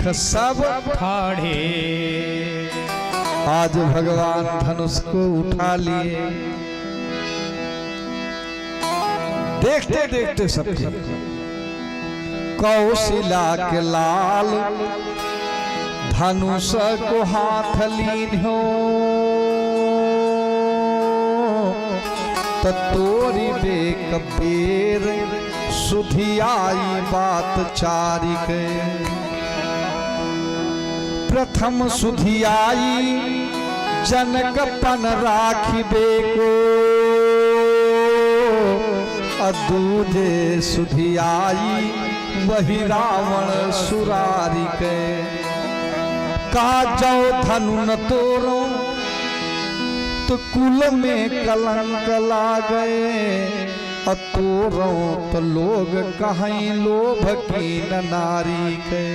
सीख सब फाड़े। आज भगवान धनुष को उठा लिए। देखते देखते सबके कौशिला के लाल धनुष को हाथ लीन हो, तो तोरी बेक बेर सुधियाई बात चारी के। प्रथम सुधियाई जनकपन राखिबे को, दूजे सुधियाई वही रावण सुरारी के। कहा जाओ धनु न तोड़ो तो कुल में कलंक लागे, और तोड़ो तो लोग कहीं लोभ की न नारी के।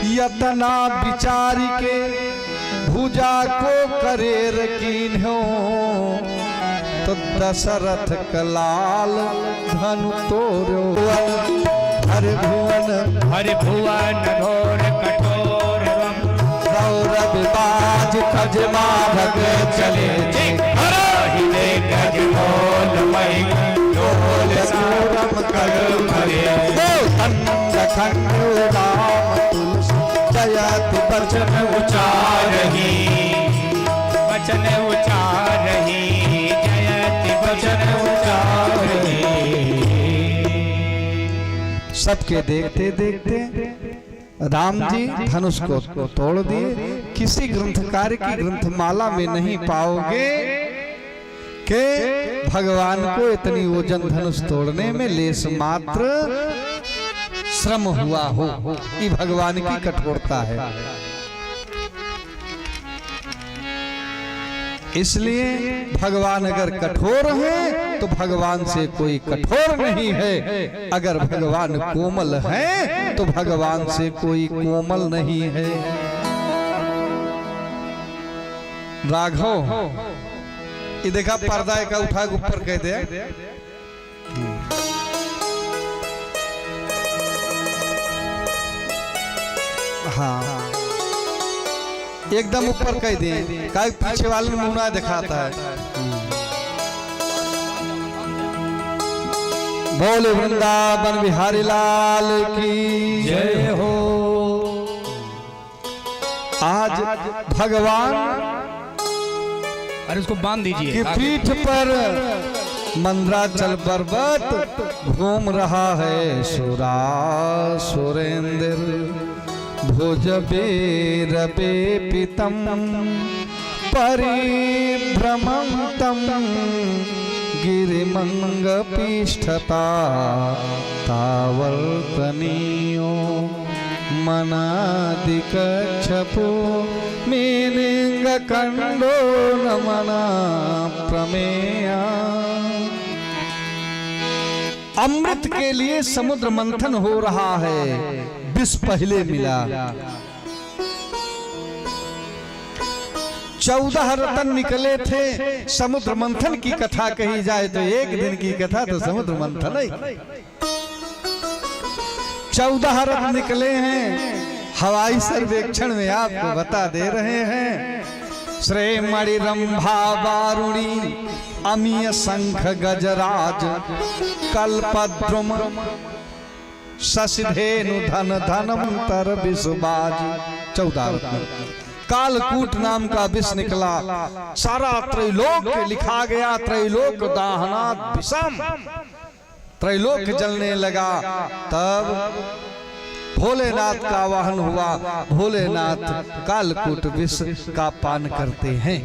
यतना विचारी के भुजा को करेर कीन हो, तो दशरथ कलाल धनु तोरो। हरि भुवन घोर कठोर गौरव बाज खजमा भग चले। खंड राम तुलसी जयति वचन उचारही, वचन उचारही, जयति वचन उचारही। सबके देखते देखते राम जी धनुष को तोड़ दिए। किसी ग्रंथकार की ग्रंथमाला में नहीं पाओगे कि भगवान को इतनी ओजन धनुष तोड़ने में लेस मात्र श्रम हुआ हो। ये भगवान की कठोरता है। इसलिए भगवान अगर कठोर है तो भगवान से कोई कठोर नहीं है, अगर भगवान कोमल है तो भगवान से कोई कोमल नहीं है। राघव ये देखा पर्दा का उठा के ऊपर कह दे। हाँ एकदम ऊपर कह दे, काय पीछे वाले में मुंह दिखाता है। बोले वृंदावन बिहारी लाल की जय हो। आज भगवान अरे उसको बांध दीजिए की पीठ पर मंदराचल पर्वत घूम रहा है सुरा सुरेंद्र। भुजबेरपे पितम परिभ्रमंतम गिरिमंग पीष्ठता तावर्तनीयो मनादिकच्छपो मीनिंग कंडो नमना प्रमेया। अमृत के लिए समुद्र मंथन हो रहा है, विष पहले मिला। 14 रतन निकले थे, समुद्र मंथन की कथा कही जाए तो एक दिन की कथा तो समुद्र मंथन है। 14 रत्न निकले हैं, हवाई सर्वेक्षण में आपको बता दे रहे हैं। श्रेय मणि रंभा वारुणी अमीय शंख गजराज कल्पद्रुम शशिधेनु धन धनवंतर विषुबाज। 14 रत्न। कालकूट नाम का विष निकला, सारा त्रैलोक लिखा गया। त्रैलोक दाहनात् विषम, त्रैलोक जलने लगा। तब भोलेनाथ का वाहन हुआ। भोलेनाथ कालकूट विष का पान करते हैं।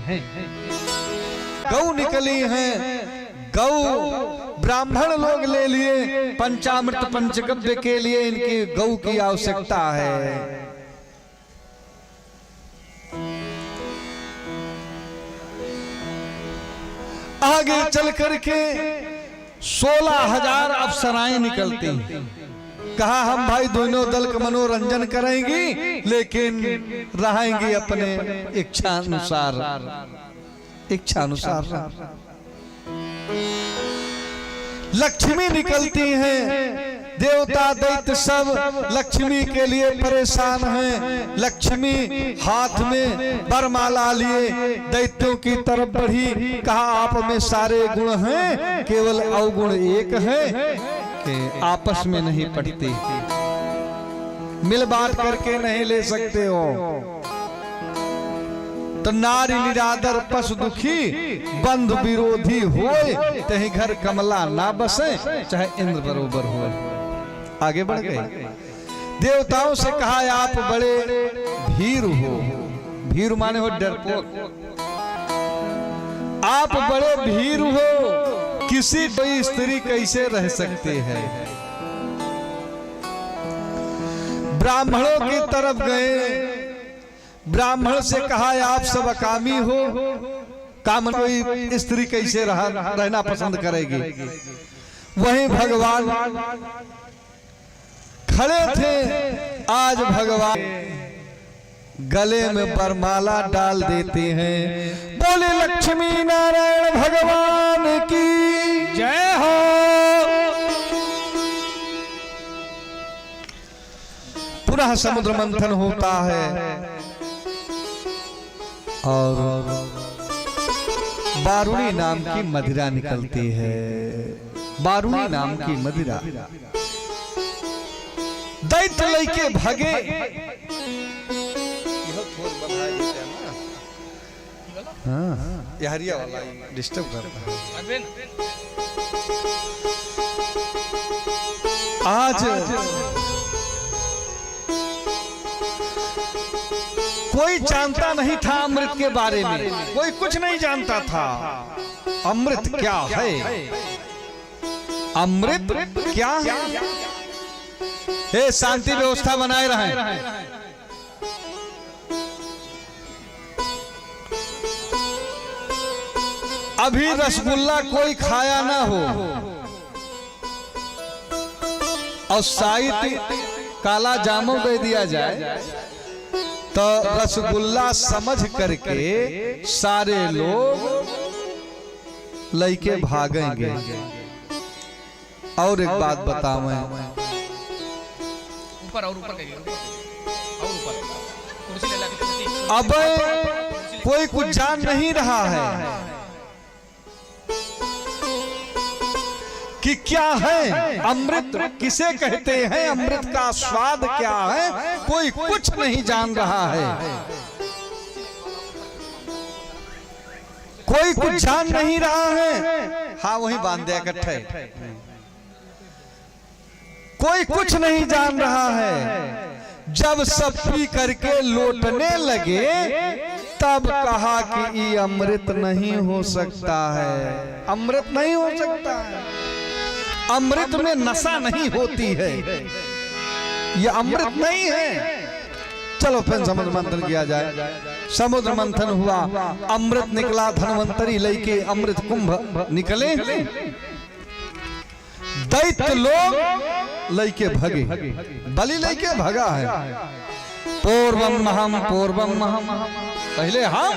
गौ निकली हैं, गौ ब्राह्मण लोग ले लिए पंचामृत पंचगव्य के लिए। इनकी गौ की आवश्यकता है। आगे चल करके 16,000 अप्सराएं निकलती हैं। कहा हम भाई दोनों दल का मनोरंजन करेंगी, लेकिन रहेंगी अपने इच्छा अनुसार। इच्छा अनुसार लक्ष्मी निकलती हैं। देवता दैत्य सब लक्ष्मी के लिए परेशान हैं। लक्ष्मी हाथ में वरमाला लिए दैत्यों की तरफ बढ़ी, कहा आप में सारे गुण हैं, केवल अवगुण एक है कि आपस में नहीं पढ़ते, मिल बांट करके नहीं ले सकते हो। तो नारी निरादर पशु दुखी बंधु विरोधी होए, तही घर कमला ना बसे, चाहे इंद्र बरोबर हो। आगे बढ़ गए। देवताओं से कहा आप बड़े भीरु हो, भीरु माने हो डरपोक, आप बड़े भीरु हो, किसी कोई स्त्री कैसे रह सकते हैं। ब्राह्मणों की तरफ गए, ब्राह्मण से कहा आप सब अकामी हो, काम कोई स्त्री कैसे रहना पसंद करेगी। वहीं भगवान खड़े थे, आज भगवान गले में वरमाला डाल देते हैं। बोले लक्ष्मी नारायण भगवान की जय हो। पुनः समुद्र मंथन होता है और बारूणी नाम की मदिरा निकलती है। बारूणी नाम की मदिरा दैत्य लेके भागे। हाँ, ये हरिया वाला डिस्टर्ब करता है। आज कोई जानता नहीं था अमृत के बारे में, कोई कुछ नहीं जानता था। अमृत क्या है, अमृत क्या है। हे शांति व्यवस्था बनाए रहें। अभी रसगुल्ला कोई खाया ना हो और साहित्य काला जामुन दे दिया जाए तो रसगुल्ला समझ करके सारे लोग लइके भागेंगे। और एक बात बताऊं, ऊपर और ऊपर और ऊपर कुर्सी ले ला। अब कोई कुछ जान नहीं रहा है कि क्या है अमृत, किसे कहते हैं, अमृत का स्वाद क्या है, कोई कुछ नहीं जान रहा है। कोई कुछ जान नहीं रहा है। हाँ, वही बांध दिया इकट्ठे। कोई कुछ नहीं जान रहा है। जब सब पी करके लौटने लगे तब कहा कि ये अमृत नहीं हो सकता है, अमृत नहीं हो सकता है, अमृत में नशा नहीं होती है, ये अमृत नहीं है। चलो फिर समुद्र मंथन किया जाए। समुद्र मंथन हुआ, अमृत निकला, धन्वंतरी लेके अमृत कुंभ निकले। दैत्य लोग लेके भगे, बलि लेके भगा है। पूर्वम हम, पूर्वम हम, पहले हम,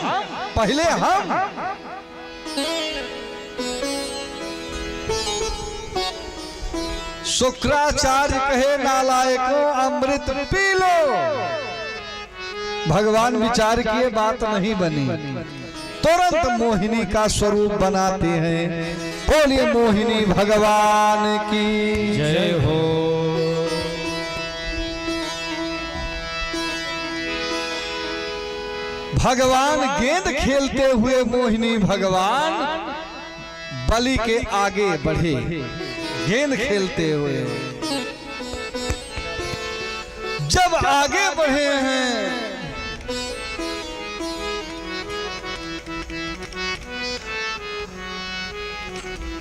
पहले हम। शुक्राचार्य कहे नालायकों अमृत पी लो। भगवान विचार किए बात नहीं बनी, तुरंत मोहिनी का स्वरूप बनाते हैं। बोलिए मोहिनी भगवान की जय हो। भगवान गेंद खेलते हुए मोहिनी भगवान बलि के आगे बढ़े, गेंद खेलते हुए। जब आगे बढ़े हैं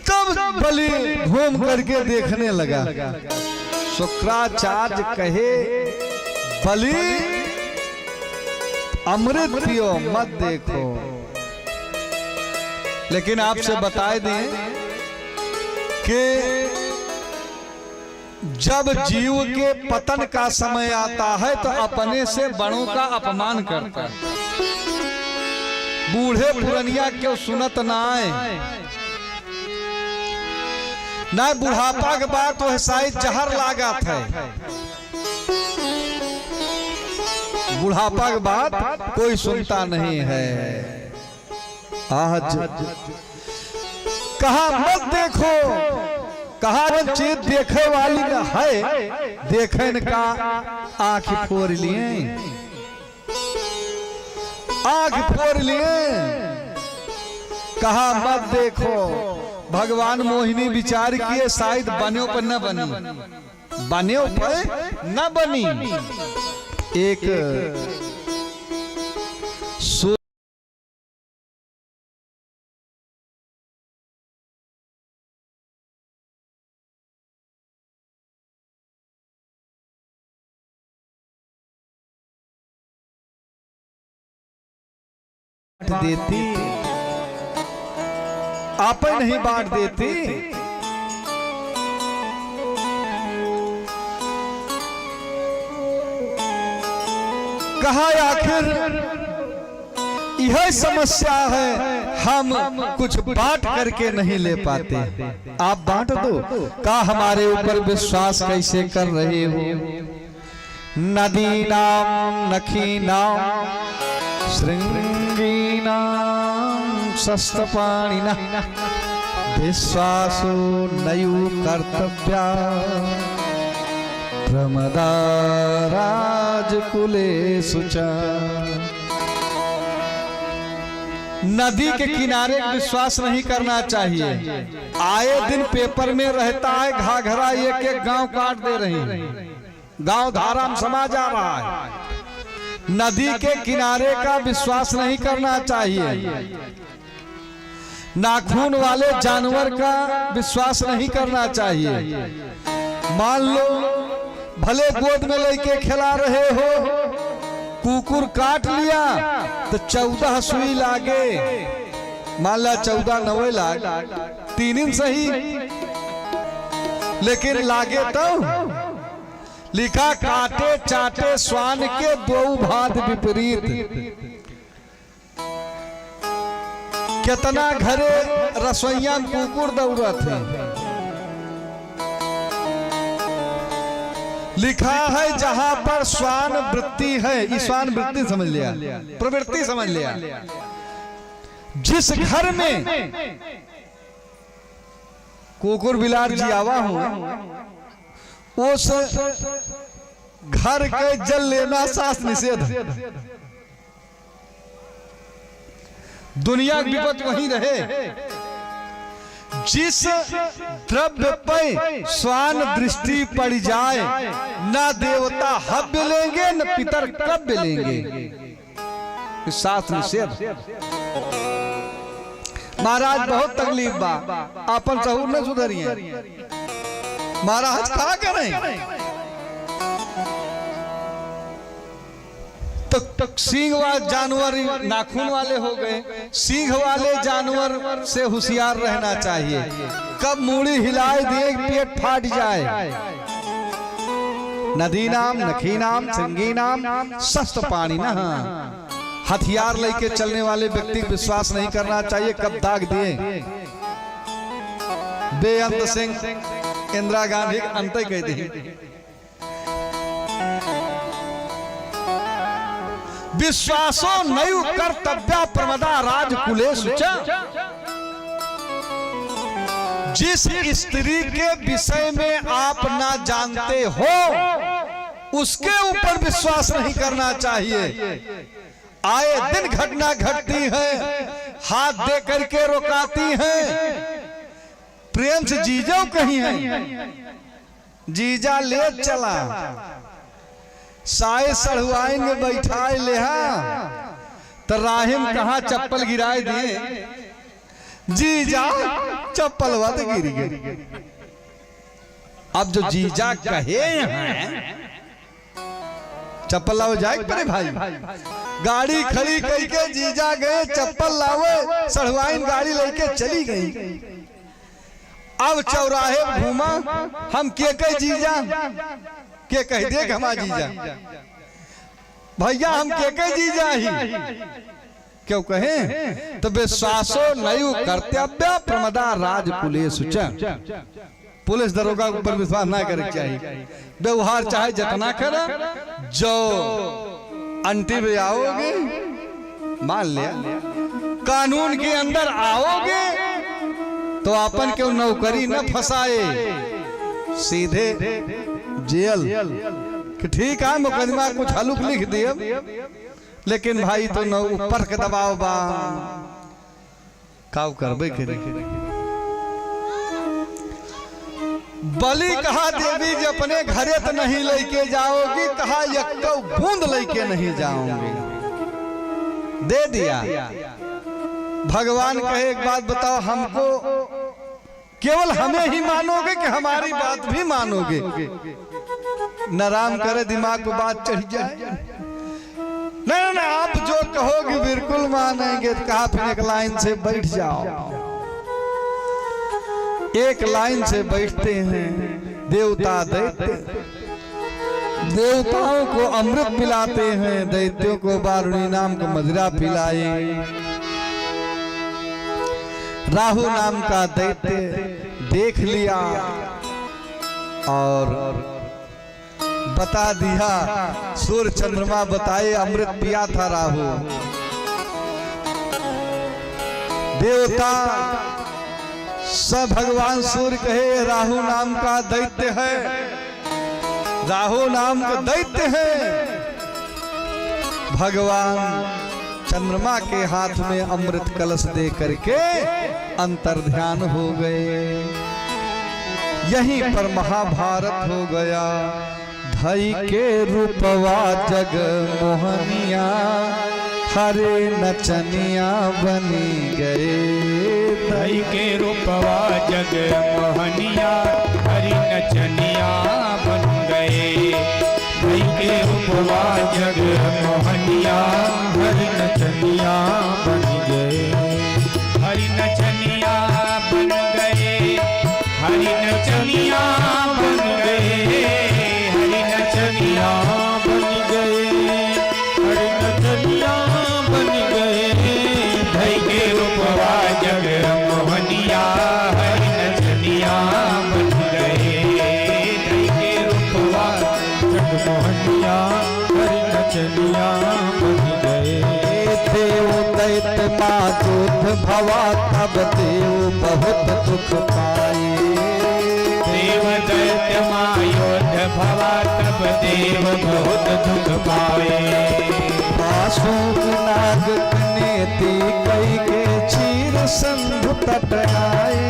तब बलि घूम करके देखने लगा। शुक्राचार्य कहे बलि अमृत पियो मत देखो। लेकिन आपसे बताए दें कि जब जीव के पतन का समय आता है तो अपने से बड़ों का अपमान करता है। बूढ़े पुरनिया क्यों सुनत ना आए, ना बुढ़ापा के बाद तो शायद जहर लागत है। बुढ़ापा के बाद कोई सुनता नहीं है। आज कहा मत देखो, कहा चीज देखे वाली न है, देखन का आंख फोड़ लिए, आंख फोड़ लिए। कहा मत देखो, भगवान मोहिनी विचार किए शायद बन्यों पर न बनी, बन्यों पर न बनी। एक देती आप नहीं बांट देती। कहा आखिर यह समस्या है, हम कुछ बांट करके नहीं ले पाते, आप बांट दो। का हमारे ऊपर विश्वास कैसे कर रहे हो? नदी नाम नखी नाम श्रृंगी नाम शस्त्रपाणिना विश्वासो नयु कर्तव्या प्रमदा राजकुलेषु च। नदी के किनारे विश्वास नहीं करना चाहिए। आए दिन पेपर में रहता है घाघरा एक एक गांव काट दे रही है, गांव धारा में समा जा रहा है। नदी के किनारे का विश्वास नहीं करना चाहिए। नाखून वाले जानवर का विश्वास नहीं करना चाहिए। मान लो भले गोद में लेके खिला रहे हो, कुकुर काट लिया तो 14 सुई लागे, मान ला 14 9 लाग, 3 दिन सही, लेकिन लागे तो लिखा काटे चाटे स्वान के दो भात विपरीत। कितना घरे रसोईया कुकुर दौड़त है। लिखा है जहां पर स्वान वृत्ति है, स्वान वृत्ति समझ लिया, प्रवृत्ति समझ लिया। जिस घर में कुकुर बिलार जियावा हो, उस घर के जल लेना शास्त्र निषेध है। दुनिया की विपत वहीं रहे। जिस द्रव्य पे स्वान दृष्टि पड़ जाए, न देवता हव्य लेंगे न पितर कव्य लेंगे, शास्त्र निषेध। महाराज बहुत तकलीफ बा, अपन सहूर न सुधरिए। महाराज क्या करें? तो सींग वाले जानवर नाखून वाले हो गए। सींग वाले जानवर से होशियार रहना चाहिए। कब मूड़ी हिलाए दिए पेट फाट जाए। नदी नाम नखी नाम श्रृंगी नाम शस्त्र पानी ना, हथियार लेके चलने वाले व्यक्ति को विश्वास नहीं करना चाहिए। कब दाग दिए बेअंत सिंह इंदिरा गांधी अंत ही कहते हैं। विश्वासो नयु कर्तव्या प्रमदा राजकुलेषु च। जिस स्त्री के विषय में आप ना जानते हो, उसके ऊपर विश्वास नहीं करना चाहिए। आए दिन घटना घटती है, हाथ दे करके रोकाती है। प्रेम से जीजा कहीं है, जीजा ले चला, साए सड़ुआइन में बैठाए ले, तो राहिम कहा चप्पल गिराए दिए, जीजा चप्पल वत गिर गई। अब जो जीजा कहे हैं चप्पल लाओ जाए परे भाई। गाड़ी खड़ी करके जीजा गए, चप्पल लावे, सड़ुआइन गाड़ी लेके चली गई। अब चौराहे घूमा, हम के कह जीजा के कह दे हमारा जीजा, भैया हम के कह जीजा ही क्यों कहे? तो विश्वासो नयु कर्तव्य प्रमदा राजकुलेषु च। पुलिस दरोगा के ऊपर विश्वास ना करे चाहिए। व्यवहार चाहे जितना करे, जो अंटी में आओगे मान लिया, कानून के अंदर आओगे तो अपन क्यों नौकरी न फंसाए, सीधे जेल कि ठीक है मुकदमा कुछ हलुक लिख दिए, लेकिन भाई तो न ऊपर के दबाव बा काव करबे करे। बलि कहा देवी जी अपने घरे तो नहीं लेके जाओगी, कहा एक बूंद लेके नहीं जाओगे, दे दिया। भगवान कहे एक बात बताओ, हमको केवल हमें ही मानोगे कि हमारी बात भी मानोगे? न राम करे दिमाग को बात चढ़ जाए। नहीं नहीं आप जो कहोगे बिल्कुल मानेंगे। कहा फिर एक लाइन से बैठ जाओ। एक लाइन से बैठते हैं देवता दैत्य, देवताओं को अमृत पिलाते हैं, दैत्यों को वारुणी नाम को मदिरा पिलाए। राहु नाम का दैत्य देख लिया और बता दिया, सूर्य चंद्रमा बताए अमृत पिया था राहु। देवता सब भगवान सूर्य कहे राहु नाम का दैत्य है, राहु नाम का दैत्य है। भगवान चंद्रमा के हाथ में अमृत कलश दे करके अंतर्ध्यान हो गए। यहीं पर महाभारत हो गया। धई के रूपवा जग मोहनिया, हरे नचनिया बनी गए। धई के रूपवा जग मोहनिया, हरि नचनिया बन गए। धई के रूपवा जग मोहनिया, हरि नचनिया बन गए। हरि नचनिया बन गए, हरि नचनिया बन गए। हरि नचनिया बन गए, हरि नचनिया बन गए। धई के रूपवा जग मोहनिया, हरि नचनिया बन गए। धई के रूपवा जग मोहनिया, हरि नचनिया बन गए। देव दैत्य माँ दूध भवा, तब देव बहुत दुख पाए। देव दैत्य मायोध भवा, तब देव बहुत दुख पाए। पासों नाग नेति कई के चीर सिंधु तट आए।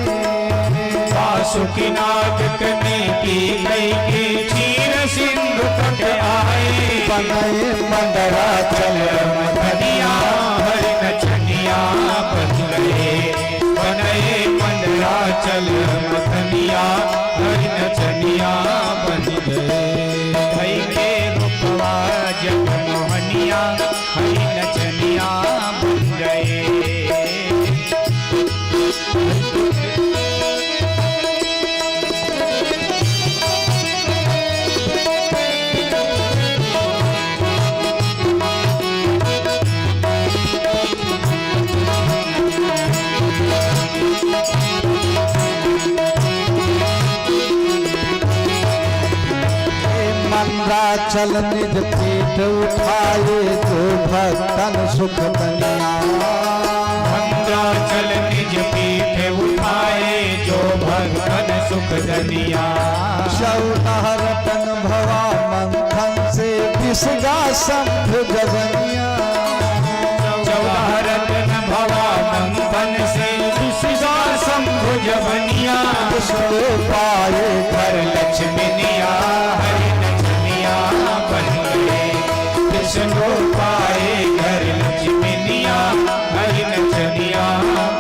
वासुकी नाग कने की कई के चीर सिंधु तट आए। बनाए मंदरा चल मथनिया, हरि नचनिया बन गए। बनाए मंदरा चल मथनिया, हरि नचनिया बन गए। धई के रूपवा जग मोहनिया, हरि नचनिया बन गए। मंदराचल निज पीठ उठाए, जो भक्तन सुख बनिया। मंदराचल निज पीठ उठाए, जो भक्तन सुख दनिया। चौदह रतन भवा मंथन से विसगा शंभु जवनिया। चौदह रतन भवा मंथन से विसगा शंभु जवनिया। कृष्ण पाए घर लक्ष्मीनिया, हरि नचनिया बन गए। कृष्ण पाए घर लक्ष्मीनिया, हरि नचनिया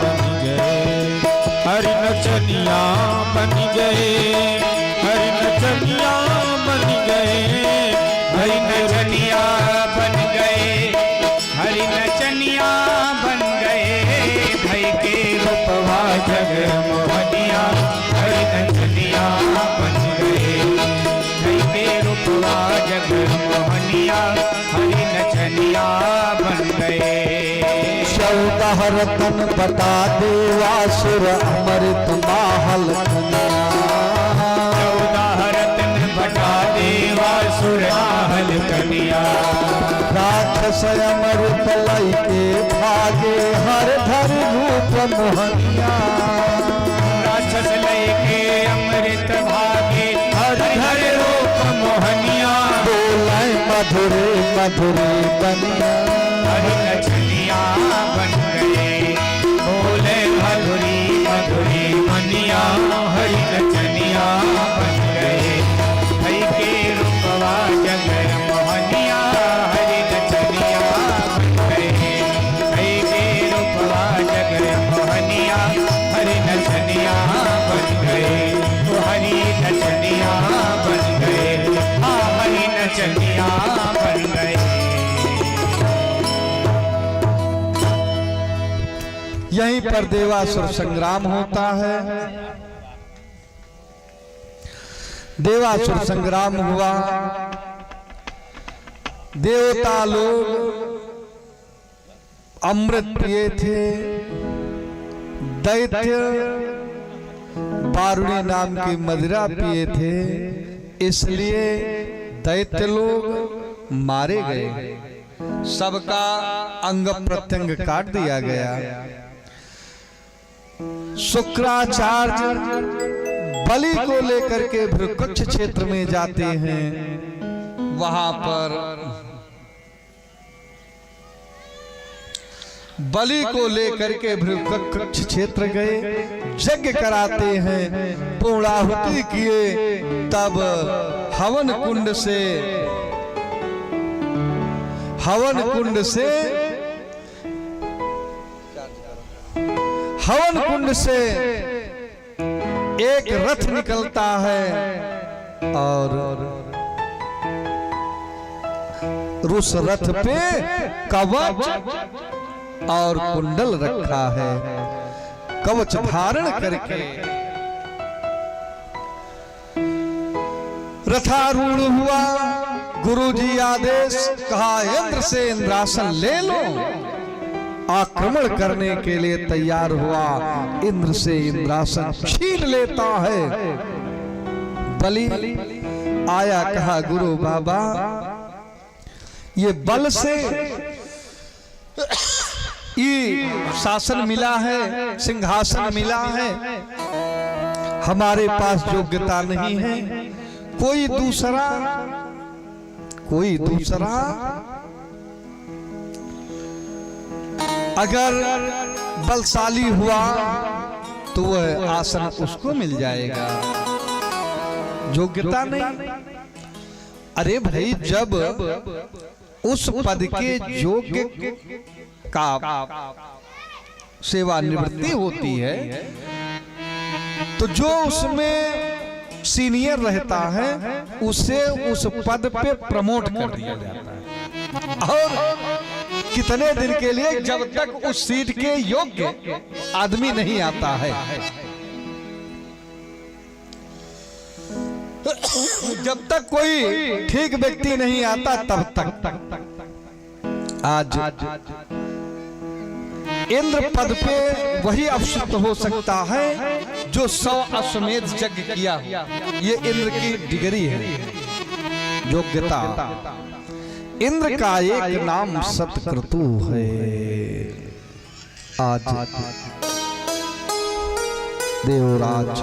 बन गए। हरि नचनिया बन गए। हरि नचनिया बन गए। हरि नचनिया बन गए। हरि नचनिया बन गए। धई के रूपवा जग मोहनिया, हरि नचनिया बन गए। धई के रूपवा जग मोहनिया, हरि नचनिया बन गए। चौदह रतन बता देवासुर अमृत माहल कन्या। कनिया। राक्षस अमृत लई के भागे हर धर रूप मोहनिया। राक्षस लय के अमृत भागे हर हर रूप मोहनिया। बोले मधुरे मधुरे बनिया। हरि नचनिया बन गए बोले मधुरी मधुरी मनिया। हरि नचनिया बन गए हरि के रूपवा जगर मोहनिया। हरि नचनिया बन गए हरि के रूपवा जगर मोहनिया। हरि नचनिया बन गए तो हरि नचनिया बन गए। हरि नचनिया बन गए। यहीं पर देवासुर संग्राम होता है। देवासुर संग्राम हुआ, देवता लोग अमृत पिए थे, दैत्य बारुणी नाम की मदिरा पिए थे, इसलिए दैत्य लोग मारे गए, सबका अंग प्रत्यंग काट दिया गया। शुक्राचार्य बलि को लेकर के भृकुक्ष क्षेत्र में जाते हैं। वहां पर बलि को लेकर के भृकुक्ष क्षेत्र गए, यज्ञ कराते हैं, पूर्णाहुति किए, तब हवन कुंड से एक रथ निकलता है और उस रथ पे कवच और कुंडल रखा है। कवच धारण करके रथारूढ़ हुआ। गुरुजी आदेश, कहा इंद्र से इंद्रासन ले लो। आक्रमण करने के लिए तैयार हुआ, इंद्र से इंद्रासन छीन लेता है। बलि आया, कहा गुरु बाबा ये बल से ये शासन मिला है, सिंहासन मिला है, हमारे पास योग्यता नहीं है। कोई दूसरा अगर बलशाली हुआ तो वह आसन उसको मिल जाएगा, योग्यता नहीं। अरे भाई, जब उस पद के योग्य का सेवानिवृत्ति होती है तो जो उसमें सीनियर रहता है उसे उस पद पे प्रमोट कर दिया जाता है। और कितने दिन के लिए, जब तक उस सीट के योग्य आदमी नहीं आता है। जब तक कोई ठीक व्यक्ति नहीं आता तब तक। आज इंद्र पद पे वही अवसुत हो सकता है जो 100 अश्वमेध यज्ञ किया। ये इंद्र की डिग्री है, योग्यता। इंद्र का एक नाम सतक्रतु है। आज देवराज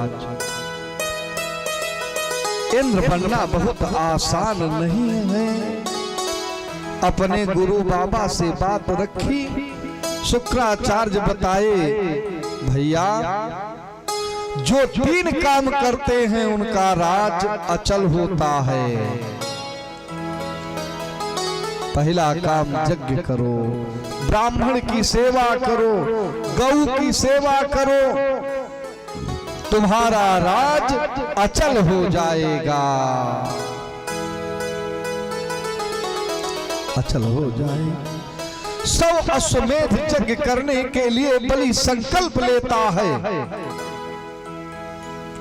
इंद्र बनना बहुत आसान नहीं है। अपने गुरु बाबा से बात रखी, शुक्राचार्य बताए, भैया जो 3 काम करते हैं उनका राज अचल होता है। पहला काम यज्ञ करो, ब्राह्मण की सेवा करो, गौ की सेवा करो, तुम्हारा राज अचल हो जाएगा, अचल हो जाएगा। 100 अश्वमेध यज्ञ करने के लिए बलि संकल्प लेता है।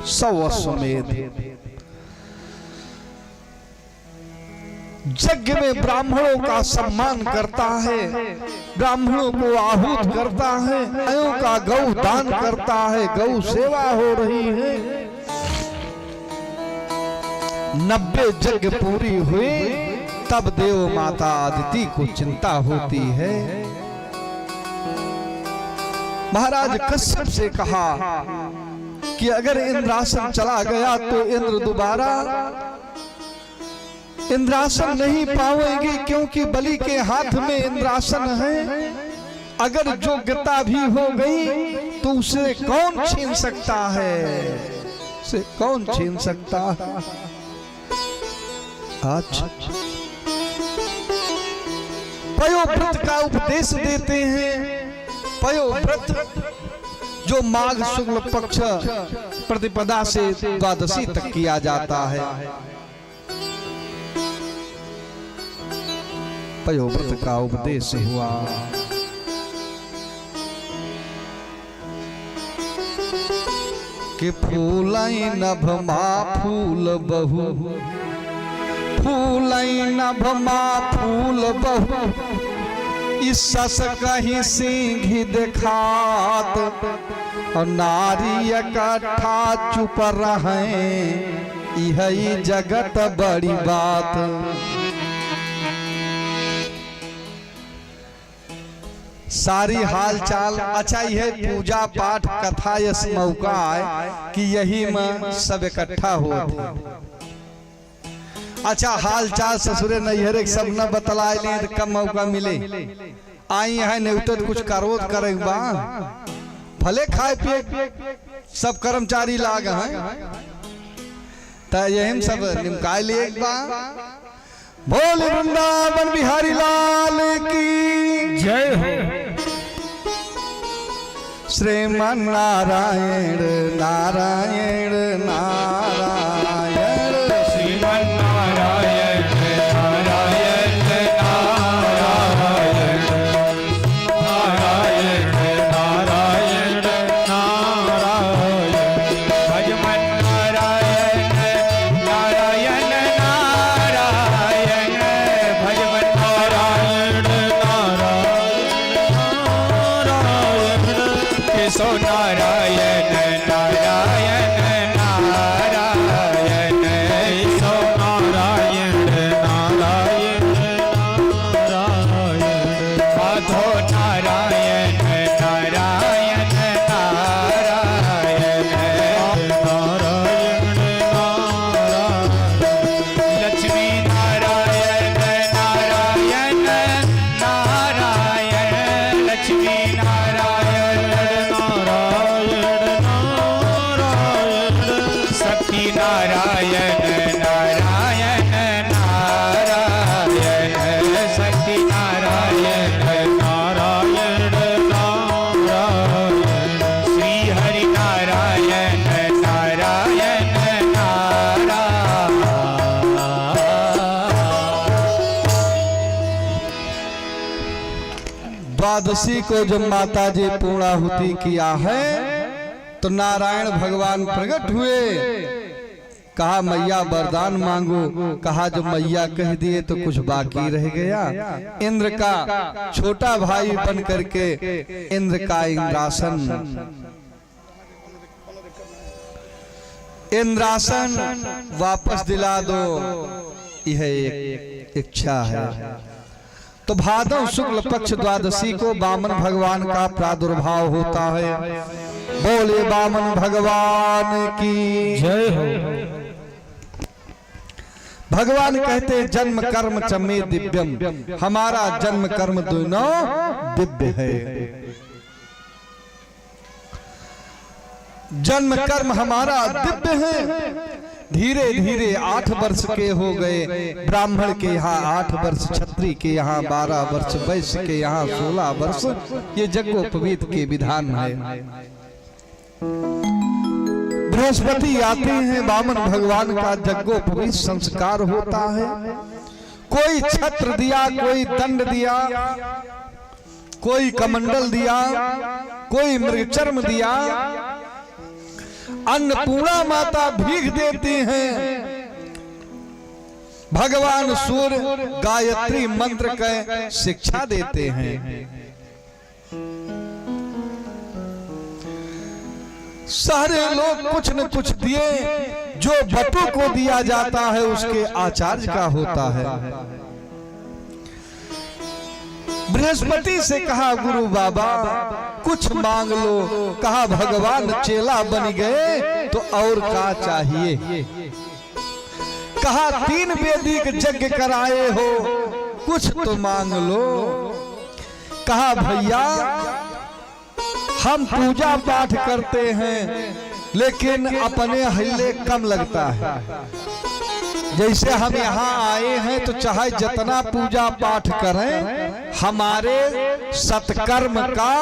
100 अश्वमेध यज्ञ में ब्राह्मणों का सम्मान करता है, ब्राह्मणों को आहूत करता है, गायों का गौ दान करता है, गौ सेवा हो रही है। 90 यज्ञ पूरी हुई, तब देव माता आदिति को चिंता होती है। महाराज कश्यप से कहा कि अगर इंद्रासन चला गया तो इंद्र दोबारा इंद्रासन नहीं पाएंगे, क्योंकि बलि के हाथ में इंद्रासन है। अगर योग्यता भी हो गई तो उसे कौन छीन सकता है, उसे कौन छीन सकता है। आज पयोव्रत का उपदेश देते हैं। पयोव्रत जो माघ शुक्ल पक्ष प्रतिपदा से द्वादशी तक किया जाता है। पयोव्रत का उपदेश हुआ। कि फूलई नभ मा फूल बहु, फूलई नभ मा फूल बहु, इस सस कहीं सिंघी देखात, और नारी इकट्ठा चुप रहे, यही जगत बड़ी बात। सारी हाल चाल अच्छा यह पूजा पाठ कथा यस मौका है कि यही में सब इकट्ठा होते। अच्छा हाल चाल ससुरे नैहरे सब न बतला ले तो कम मौका मिले। आई है नहीं तो कुछ करोत करे बा, भले खाए पिए सब कर्मचारी लाग हैं तो यही सब निमकाय लिए बा। बोल वृंदावन बिहारी लाल की जय हो। श्रीमन नारायण नारायण नारायण, श्रीमन नारायण नारायण नारायण, नारायण नारायण नारायण, भजमन नारायण नारायण नारायण, भजमन नारायण नारायण, केशव नारायण नारायण नारायण, केशव नारायण नारायण नारायण, माधव नारायण नारायण नारायण नारायण नारायण, लक्ष्मी नारायण नारायण नारायण, लक्ष्मी नारायण शक्ति नारायण नारायण नारायण, शक्ति नारायण नारायण नारायण, श्री हरि नारायण नारायण नारायण। द्वादशी को जब माता जी पूर्णाहुति किया है तो नारायण भगवान प्रकट हुए। कहा मैया वरदान मांगो। कहा जो मैया कह दिए तो कुछ बाकी रह गया। इंद्र का छोटा भाई बन करके इंद्र का इंद्रासन वापस दिला दो, यह एक इच्छा है। तो भादव शुक्ल पक्ष द्वादशी को वामन भगवान का प्रादुर्भाव होता है। बोले वामन भगवान की जय हो। भगवान कहते जन्म कर्म चमे दिव्यम, हमारा जन्म कर्म दोनों दिव्य है। जन्म कर्म हमारा दिव्य है। धीरे धीरे 8 वर्ष के हो गए। ब्राह्मण के यहाँ 8 वर्ष, क्षत्रिय के यहाँ 12 वर्ष, वैश्य के यहाँ 16 वर्ष। ये यज्ञोपवीत के विधान है। बृहस्पति आते हैं, वामन भगवान का यज्ञोपवीत संस्कार होता है। कोई छत्र दिया, कोई दंड दिया, कोई कमंडल दिया, कोई मृगचर्म दिया। अन्नपूर्णा माता भीख देती हैं। भगवान सूर्य गायत्री मंत्र के शिक्षा देते हैं। सारे लोग कुछ न कुछ दिए। जो बटू को दिया जाता है उसके आचार्य का होता है। बृहस्पति से कहा गुरु बाबा कुछ मांग लो। कहा भगवान चेला बन गए तो और क्या चाहिए। कहा 3 वैदिक यज्ञ कराए हो, कुछ तो मांग लो। कहा भैया हम पूजा पाठ करते हैं लेकिन अपने हिले कम लगता है। जैसे हम यहाँ आए हैं तो चाहे जितना पूजा पाठ करें, हमारे सत्कर्म का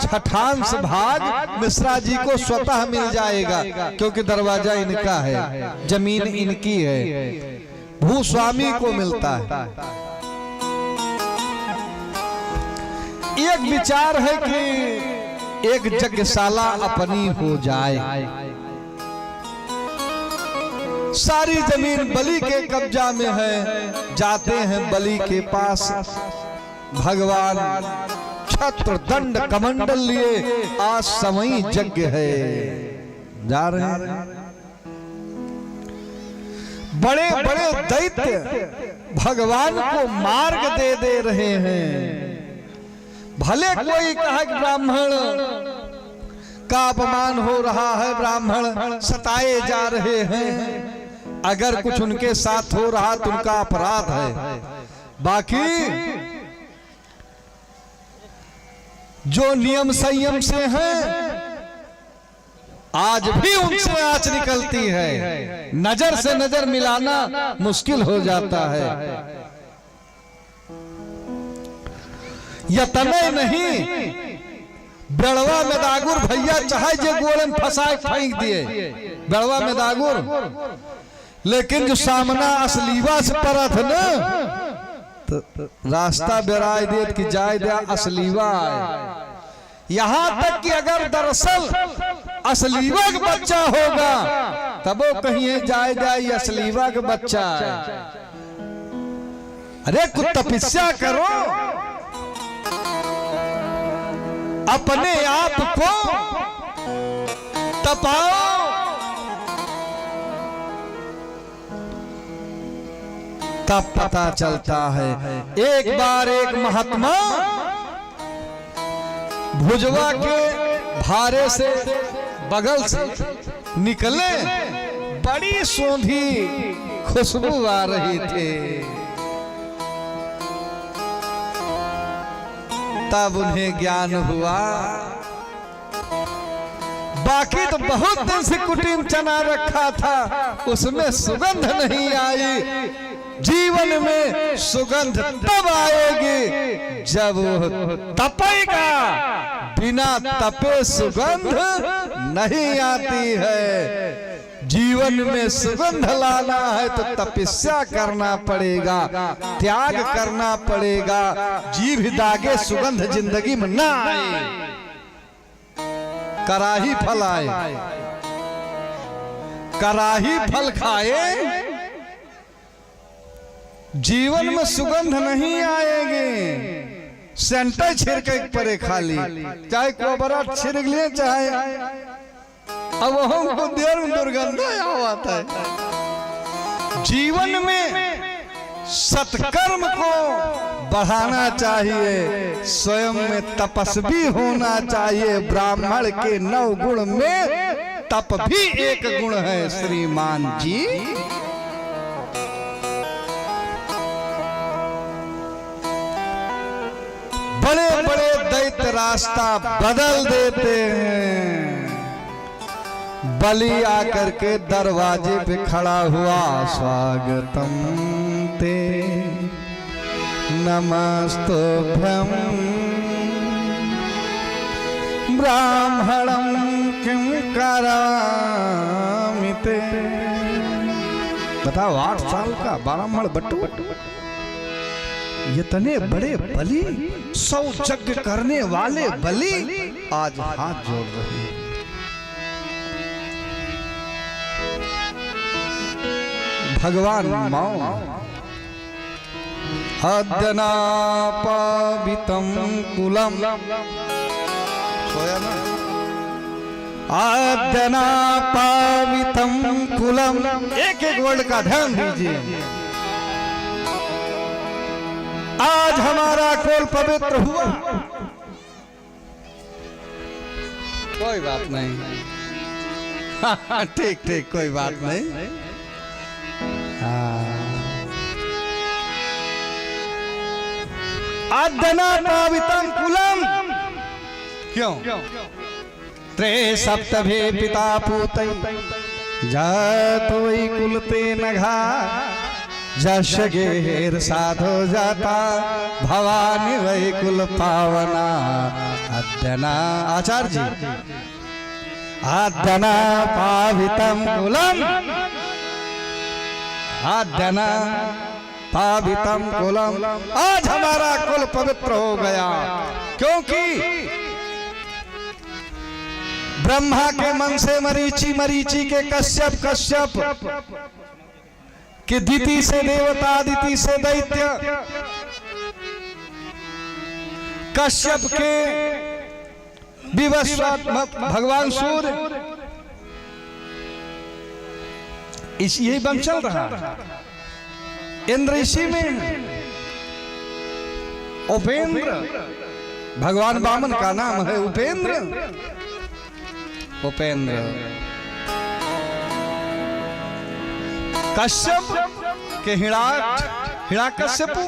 6वां भाग मिश्रा जी को स्वतः मिल जाएगा, क्योंकि दरवाजा इनका है, जमीन इनकी है, भूस्वामी को मिलता है। एक विचार है कि एक यज्ञशाला अपनी हो जाए, सारी जमीन बलि के कब्जा में है। जाते हैं बलि के पास, भगवान छत्र दंड कमंडल लिए, आज समय यज्ञ है। जा रहे हैं, बड़े बड़े दैत्य भगवान को मार्ग दे रहे हैं। भले कोई कहा कि ब्राह्मण का अपमान हो रहा है, ब्राह्मण सताए जा रहे हैं, अगर कुछ उनके साथ हो रहा तो उनका अपराध है। बाकी जो नियम संयम से हैं, आज भी उनसे आंच निकलती है, नजर से नजर मिलाना मुश्किल हो जाता है। यतने नहीं, बेड़वा में दागुर भैया चाहे जे गोले में फंसाए फेंक दिए, बेड़वा में दागुर, लेकिन जो सामना असलीवा से परत न तो रास्ता बेराय दे कि जाए दे असलीवा है। यहां तक कि अगर दरअसल असलीवा का बच्चा होगा तब वो कहीं जाए जाए असलीवा का बच्चा है। अरे कुछ तपस्या करो, अपने आप को तपाओ। तब पता चलता है। एक बार एक महात्मा भुजवा के भारे से बगल से निकले, बड़ी सोंधी खुशबू आ रही थी। तब उन्हें ज्ञान हुआ, बाकी तो बहुत दिन से कुटीम चना रखा था, उसमें सुगंध नहीं आई। जीवन में सुगंध तब आएगी जब वो तपेगा, बिना तपे सुगंध नहीं आती है। जीवन में सुगंध लाना है तो तपस्या करना पड़ेगा, त्याग करना पड़ेगा। जीभ दागे सुगंध जिंदगी में ना आए, कराही फल आए, कराही फल खाए, जीवन में सुगंध नहीं आएगी। सेंटर छिड़के परे खाली, चाहे कोबरा छिड़क लिए चाहे, अब हमको देर में दुर्गंध आता है। जीवन में सत्कर्म को बढ़ाना चाहिए, स्वयं में तपस्वी होना चाहिए। ब्राह्मण के 9 गुण में तप भी एक गुण है श्रीमान जी। बड़े बड़े दैत्य रास्ता बदल देते हैं। बलि आकर के दरवाजे पे खड़ा हुआ, स्वागतम ते नमस्तुभ्यं ब्राह्मणं किं करामि ते। बताओ 8 साल का ब्राह्मण बटू, इतने बड़े बलि, 100 यज्ञ करने वाले बलि आज हाथ जोड़ रहे हैं। भगवान मौन, अद्यना पावितं कुलम, सोया ना, अद्यना पावितं कुलम। एक एक वर्ड का ध्यान दीजिए। आज हमारा कुल पवित्र हुआ। कोई बात नहीं, ठीक ठीक, कोई बात नहीं। अद्यना पावितम कुलम, क्यों? त्रे सप्तभे पिता पूतै जात वै कुलते नघा, जश गेर साधो जाता भवानी वै कुल पावना। अद्यना आचार्य जी, अद्यना पावितम कुलम, अद्यना पावितम कुलम, आज हमारा कुल पवित्र हो गया, क्योंकि ब्रह्मा के मन से मरीचि, मरीचि के कश्यप, कश्यप के दिति से देवता, दिति से दैत्य, कश्यप के विवस्वात भगवान सूर्य, यही बम चल रहा। इंद्र ऋषि में उपेंद्र, भगवान वामन का नाम है उपेंद्र, उपेंद्र। कश्यप के हिरण्यकश्यपु,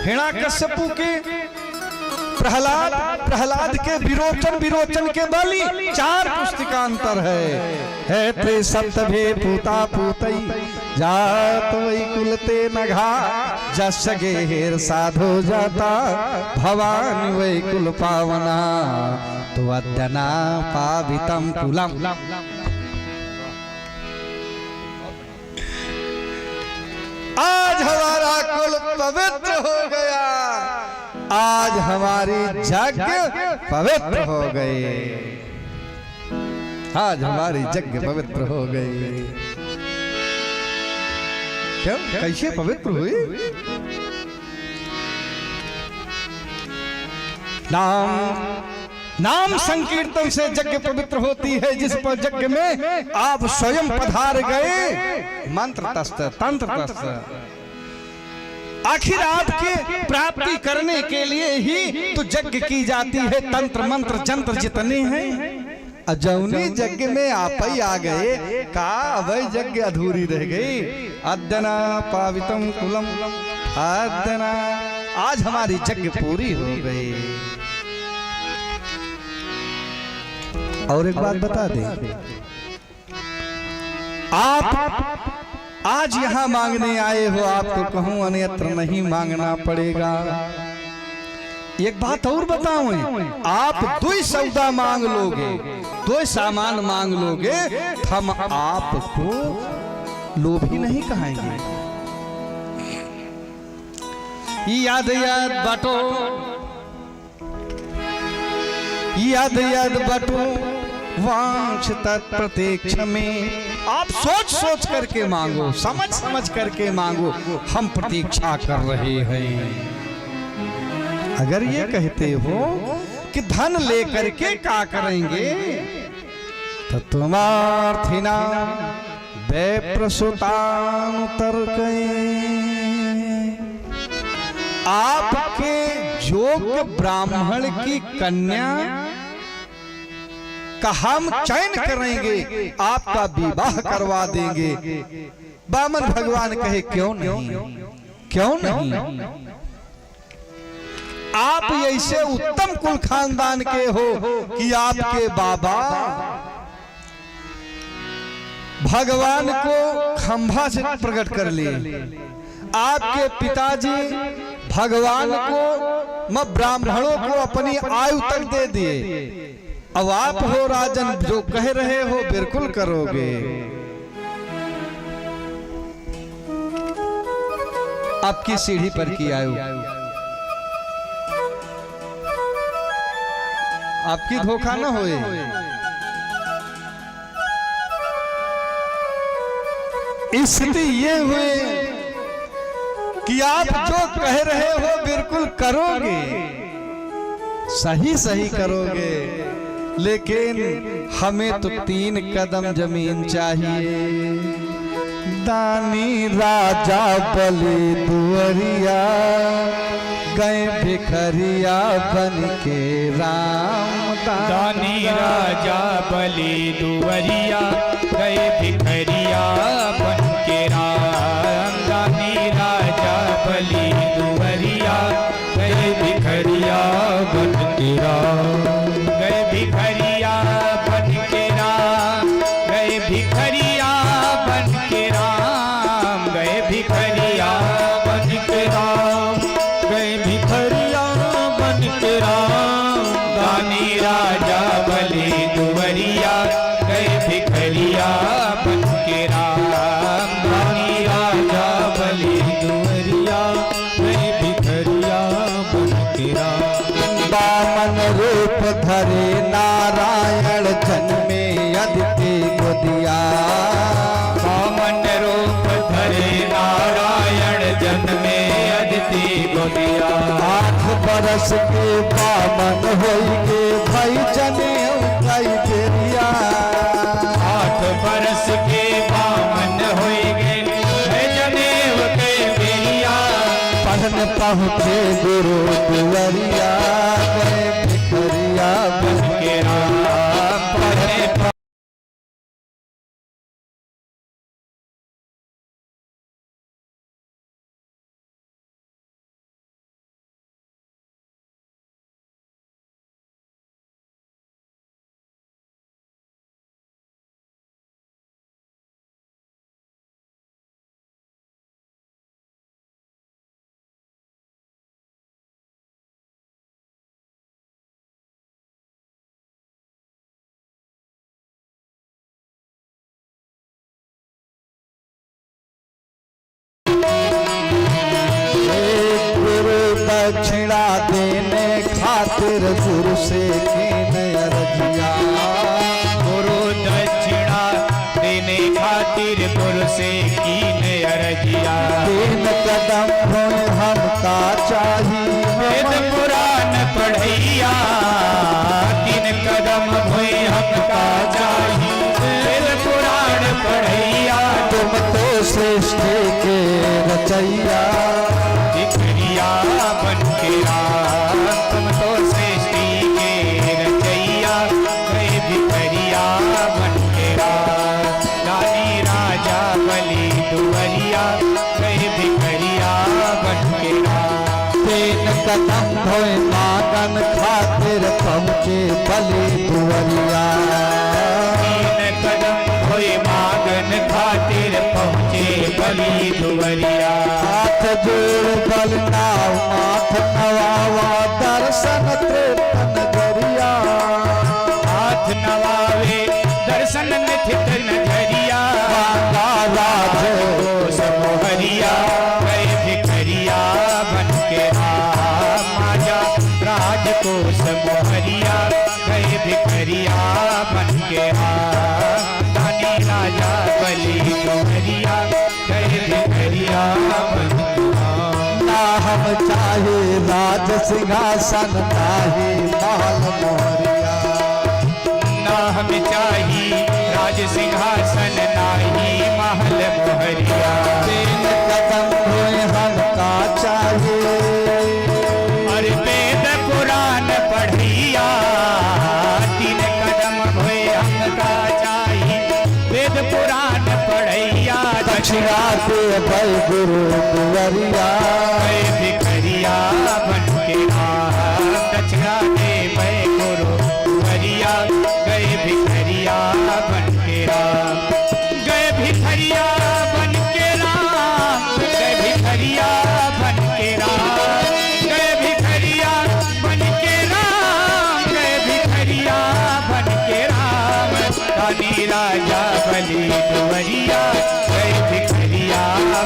हिरण्यकश्यपु के प्रहलाद, प्रहलाद के विरोचन, विरोचन के बलि, 4 पुस्तिकांतर है ते सप्तभे पूता पूतई जात वै कुलते नघा, जस गेर साधो जाता भवानी वै कुल पावना। तो अद्यना पावितम कुलम, आज हमारा कुल पवित्र हो गया, आज हमारी यज्ञ पवित्र हो गए, आज हमारी यज्ञ पवित्र हो गई। क्यों? कैसे पवित्र हुई? नाम संकीर्तन से यज्ञ पवित्र होती है, जिस पर यज्ञ में आप स्वयं पधार गए, मंत्र तस्त, तंत्र तस्त। आखिर आपके प्राप्ति करने के लिए ही तो यज्ञ की जाती है, तंत्र मंत्र जंत्र जितने हैं। अजौनी यज्ञ में आप ही आ गए, का वह यज्ञ अधूरी रह गई। अद्यना पावितम कुलम, अद्यना आज हमारी यज्ञ पूरी हो गई। और एक बात बता दें, आप आज यहां मांगने आए हो, आपको कहूं अन्यत्र नहीं मांगना पड़ेगा। एक बात और बताऊं, आप 2 सौदा मांग लोगे, 2 सामान मांग लोगे, हम आपको लोभी नहीं कहेंगे। याद याद बाटो, याद याद बाटो वांछ तत्प्रत्यक्ष में। आप सोच सोच करके मांगो, समझ समझ करके मांगो, हम प्रतीक्षा कर रहे हैं। अगर ये कहते हो कि धन लेकर के क्या करेंगे, तो तुम्हार्थिना बेप्रसुतानुतर आपके योग्य ब्राह्मण की कन्या का हम चयन करेंगे, आपका विवाह करवा देंगे। वामन भगवान कहे क्यों नहीं, क्यों नहीं? आप ऐसे उत्तम कुल खानदान के हो कि आपके बाबा भगवान को खंभा से प्रकट कर लिए, आपके पिताजी भगवान को ब्राह्मणों को अपनी आयु तक दे दिए। अब आप हो राजन, जो कह रहे हो बिल्कुल करोगे। आपकी सीढ़ी पर की आयु, आपकी धोखा न होए। स्थिति ये हुए कि आप जो कह रहे हो बिल्कुल करोगे, सही सही करोगे, लेकिन हमें तो 3 कदम जमीन चाहिए। दानी राजा बलि दुअरिया, गए भिखरिया बन के राम दानी राजा बलि दुवरिया गए भिखरिया बन के राम। दानी राजा बलि दुवरिया गए भिखरिया बन के राम। गए भिखरिया बन के राम, गए भिखरिया बन के राम, गए भिखरिया बन के राम, गए भिखरिया बन के राम। दानी राजा बलि दुवरिया गए भिखरिया बन के राम। दानी राजा बलि दुवरिया गए भिखरिया बन के राम। बामन रूप धरे नारायण जन्मे अदिति गोदिया। बामन रूप धरे नारायण जन्मे अदिति गोदिया। 8 बरस के बामन होइगे भाई जने कई बेरिया। 8 बरस के बामन होइगे है जनेव के बेरिया। पढ़न पहुँचे गुरु दुवरिया गए भिखरिया बन के राम। पढ़े दक्षिणा देने खातिर गुरु से कीन अरजिया। गुरु दक्षिणा देने खातिर गुरु से कीन अरजिया। 3 कदम होए हमका चाहिए वेद पुराण पढ़ैया। 3 कदम हुए हमका चाहिए वेद पुराण पढ़ैया। तुम तो श्रेष्ठ के रचैया। भिखरिया बन के राम, तुम तो सृष्टि के रचैया। गए भिखरिया बन के राम। दानी राजा बलि दुवरिया गए भिखरिया बन के राम। 3 कदम धोए मागन खातिर पहुँचे बलि दुवरिया। 3 कदम हुए मागन खातिर पहुँचे बलि दुवरिया। हाथ जोड़ बल नाव माथ नवावा दर्शन तृप्त नजरिया। हाथ नवावे दर्शन निथित नजरिया। राज समोहरिया गए भिखरिया बन के राम। माजा राज को समोहरिया गए भिखरिया बन के राम। दानी राजा बलि दुवरिया गए भिखरिया बन के राम। ना हम चाहे राज सिंहासन नाही महल मोहरिया। ना हम चाही राज सिंहासन नाही महल मोहरिया। 3 कदम धोए हमका चाहिए और वेद पुराण पढ़िया। 3 कदम हुए हमका चाहिए वेद पुराण पढ़ैया। दक्षिणा दे भय गुरु दुवरिया। गए भिखरिया बन के राम। दक्षिणा दे भय गुरु दुवरिया गए भिखरिया बन के राम। गए भिखरिया बन के राम। गए भिखरिया बन के राम। गए भिखरिया बन के राम। गए भिखरिया बन के राम। दानी राजा बलि दुवरिया गए भिखरिया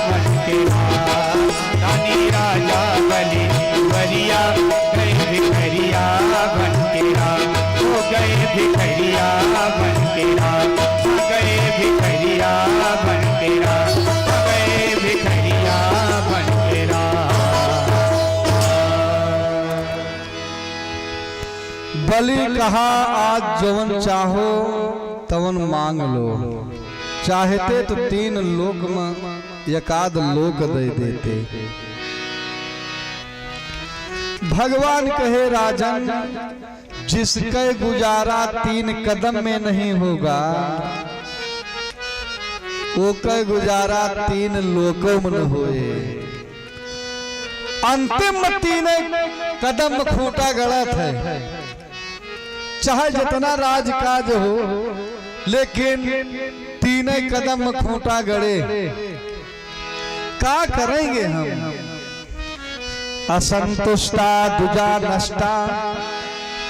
बन के राम। दानी राजा बलि दुवरिया गए भिखरिया बन के राम। हो गए भिखरिया बन के राम। गए भिखरिया बन के राम। गए भिखरिया बन के राम। बलि कहा आज जवन चाहो तवन मांग लो। चाहते तो 3 लोक में एकाध लोक दे देते। भगवान कहे राजन, जिसके गुजारा 3 कदम में नहीं होगा, वो के गुजारा 3 लोकों में न होए। अंतिम 3 कदम खूंटा गलत है। चाहे जितना राजकाज हो, लेकिन 3 कदम खूंटा गड़े, क्या करेंगे हम? असंतुष्टा दुजा नष्टा,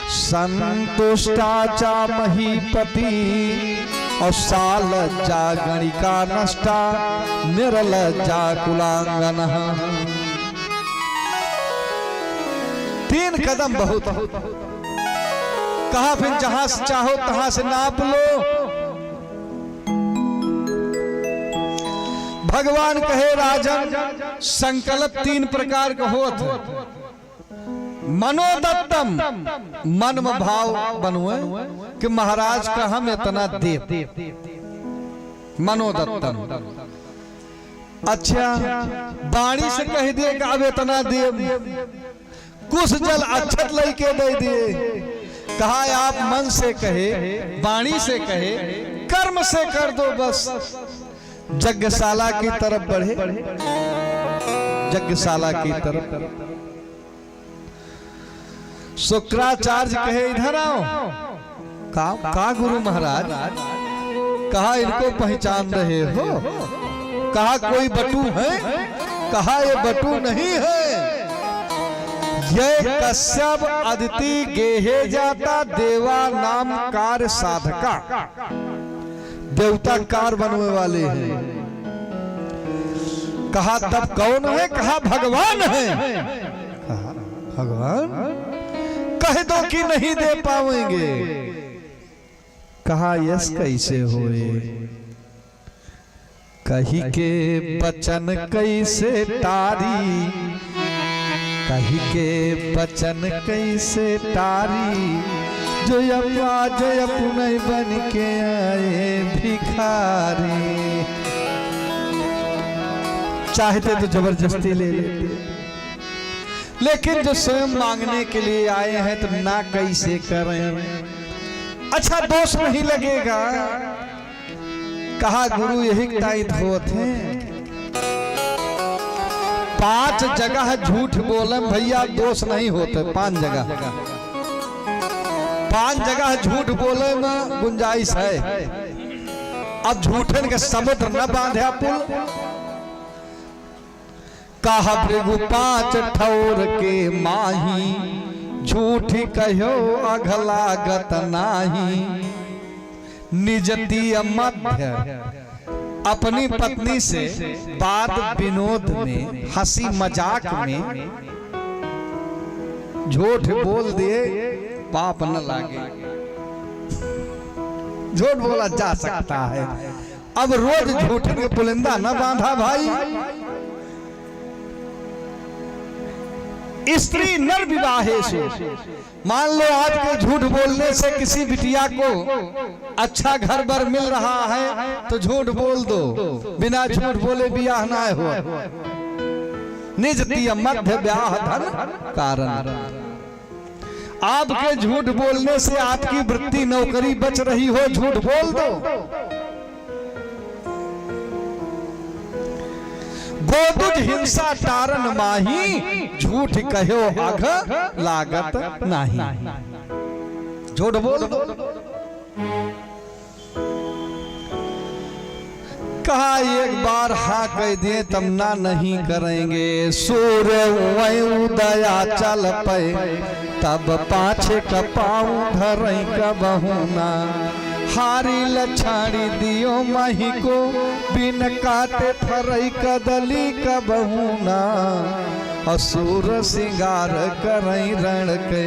संतुष्टा चा महीपति, और सालज्जा गणिका नष्टा, निरलज्जा कुलांगन। 3 कदम बहुत। कहा फिर जहां से चाहो तहां से नाप लो। भगवान कहे राजन, संकल्प 3 प्रकार का होत है। मनोदत्तम, मन में भाव बनवे कि महाराज का हम इतना दे। मनोदत्तम। अच्छा, वाणी से कह दिए कि अब इतना दे, कुछ जल अक्षत लेके दे दिए। कहा आप मन से कहे, वाणी से कहे, कर्म से कर दो बस। यज्ञशाला की तरफ बढ़े, यज्ञशाला की तरफ। शुक्राचार्य कहे इधर आओ। का गुरु महाराज? कहा इनको पहचान रहे हो? कहा कोई बटू है? कहा ये बटू नहीं है, ये कश्यप अदिति गेहे जाता देवा नाम कार्य साधका, देवता कार बनने वाले हैं। कहा तब कौन है? कहा भगवान है। कहा भगवान? कह दो कि नहीं दे पाएंगे। कहा यस कैसे होए? कही के बचन कैसे तारी, कही के बचन कैसे तारी, जो अपने बन के आए भिखारी। चाहते तो जबरदस्ती ले लेते, लेकिन जो स्वयं मांगने के लिए आए हैं तो ना कैसे करें? अच्छा दोष नहीं लगेगा। कहा गुरु यही टाइट होते हैं। 5 जगह झूठ बोले भैया दोष नहीं होते। 5 जगह, 5 जगह झूठ बोले में गुंजाइश है। अब झूठन के समुद्र न बांधा पुल। कहा भृगु 5 ठौर के माही, झूठी कहो अघलागत नाही। निजती मध्य, अपनी पत्नी से बात विनोद में, हंसी मजाक में झूठ बोल दिए, पाप न लागे। झूठ बोला जा सकता है। अब रोज झूठ के पुलिंदा न बांधा भाई। स्त्री नर विवाहे से, मान लो आज के झूठ बोलने से किसी बिटिया को अच्छा घर बर मिल रहा है तो झूठ बोल दो, बिना झूठ बोले ब्याह ना हो। निजती मध्य ब्याह धन कारण। आपके झूठ बोलने से आपकी वृत्ति नौकरी बच रही हो, झूठ बोल दो। गोदुज हिंसा टारन माही, झूठ कहो अघ लागत नहीं। झूठ बोल दो। कहा एक बार हाँ कह दिए तब ना नहीं करेंगे। सूर्य उदया चल पे, तब पाछे कपाऊ धरई कबहुना। हारी लछाड़ी दियो माही को, बिन काटे फरई कदली कबहुना। असुर सिंगार करई रण के,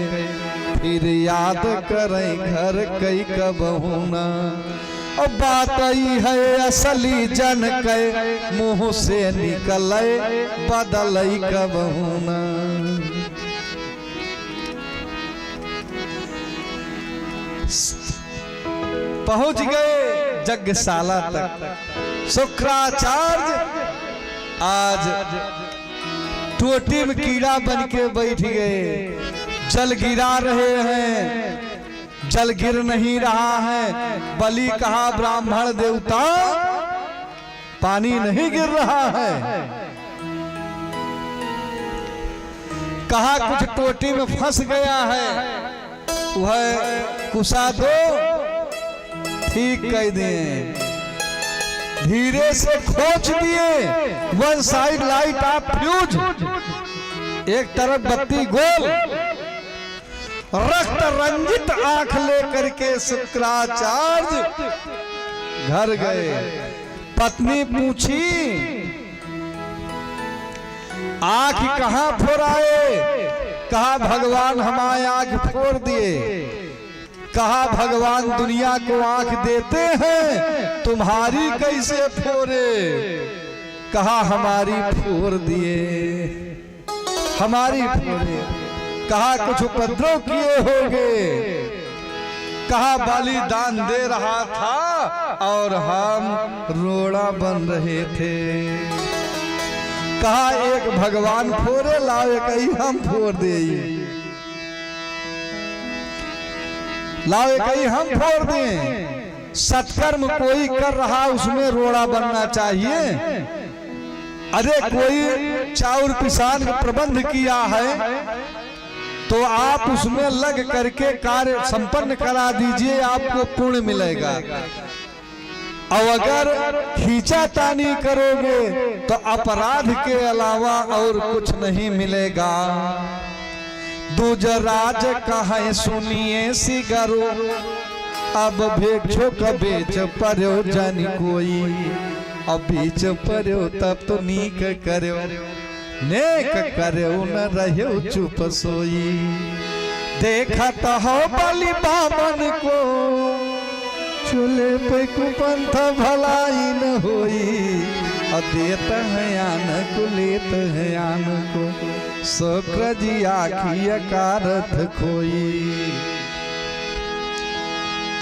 फिर याद करई घर कई कबहुना। और बात आई है असली जन के, मुंह से निकले बदलई कबहुना। पहुंच गए यज्ञशाला तक। शुक्राचार्य आज टोटी में कीड़ा बन के बैठ गए, जल गिरा रहे हैं, जल गिर नहीं रहा है। बलि कहा ब्राह्मण देवता पानी नहीं गिर रहा है। कहा कुछ टोटी में फंस गया है, वह कुसा दो ठीक कह दिए, धीरे से खोच दिए। One side light of fuse, एक तरफ बत्ती गोल, रक्त रंजित आंख लेकर के शुक्राचार्य घर गए। पत्नी पूछी आंख कहां फोड़ाए? कहा भगवान हमारे आंख फोड़ दिए। कहा भगवान दुनिया को आंख देते हैं, तुम्हारी कैसे फोड़े? कहा हमारी फोड़ दिए, हमारी फोड़े। कहा कुछ उपद्रव किए होंगे। कहा बलिदान दे रहा था और हम रोड़ा बन रहे थे। कहा एक भगवान फोड़े लाओ, कहीं हम फोड़ दे, लाओ कहीं हम फोड़ दें। सत्कर्म कोई कर रहा उसमें रोड़ा बनना चाहिए। अरे कोई चाउर पिसान का प्रबंध किया है तो आप उसमें लग करके कार्य संपन्न करा दीजिए, आपको पुण्य मिलेगा। और अगर खींचातानी करोगे तो अपराध के अलावा और कुछ नहीं मिलेगा। दूजराज कहे सुनिए सिगरो, अब भेक्षो का बेच पर्यो जन कोई। अब बीच पर्यो तब तो नीक कर्यो, नेक कर्यो न रहो चुप सोई। देखा तो हो बलि बामन को, चूल्हे पे कुपंथ भलाई न होई। देत है आन को लेत है आन को, शुक्र जी आखिया कारथ खोई।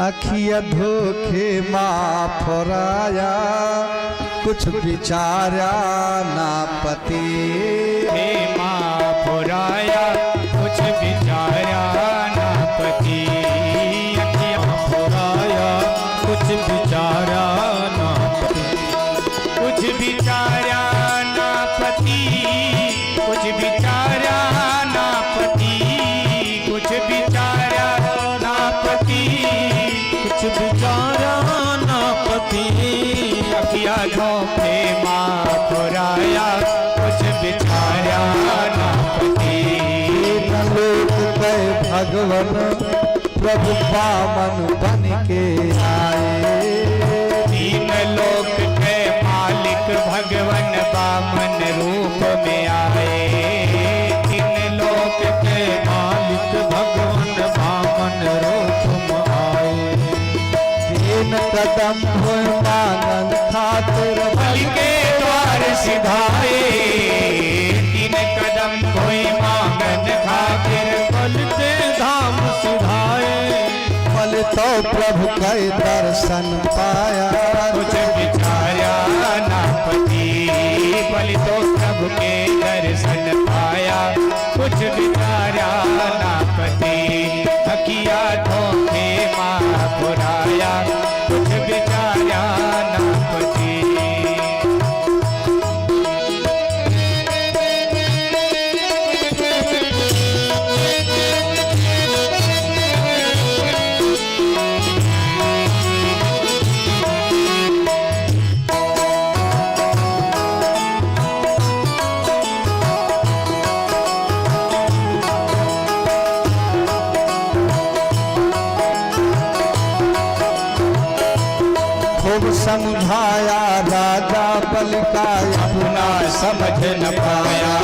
अखिया धोखे माँ फराया, कुछ विचारा ना पति। माँ फुराया कुछ विचारा ना पति। अखियाँ फुराया कुछ विचारा ना पति। कुछ विचारा ना पति, कुछ विचारा ना पति। कुछ विचारा ना पति, कुछ विचारा ना पति। अखिया धोखे माँ फुराया, कुछ विचारा ना पति। लोक गए भगवन प्रभु बामन बन के आए। तीन लोक के मालिक भगवन बामन रूप में आए। तीन लोक के मालिक भगवन बामन रूप में आए। तीन कदम हुए मांगन खातिर बलि के द्वार सिधाए। तीन कदम हुए मांगन खातिर बलि के धाम सिधाए। बल तो प्रभु के दर्शन पाया, कुछ विचारा ना पति। बलि तो प्रभु के दर्शन पाया, कुछ विचारा ना पति। अखिया धोखे माँ फुराया, कुछ विचारा ना पति। खूब समझाया राजा बलि का अपना समझ न पाया।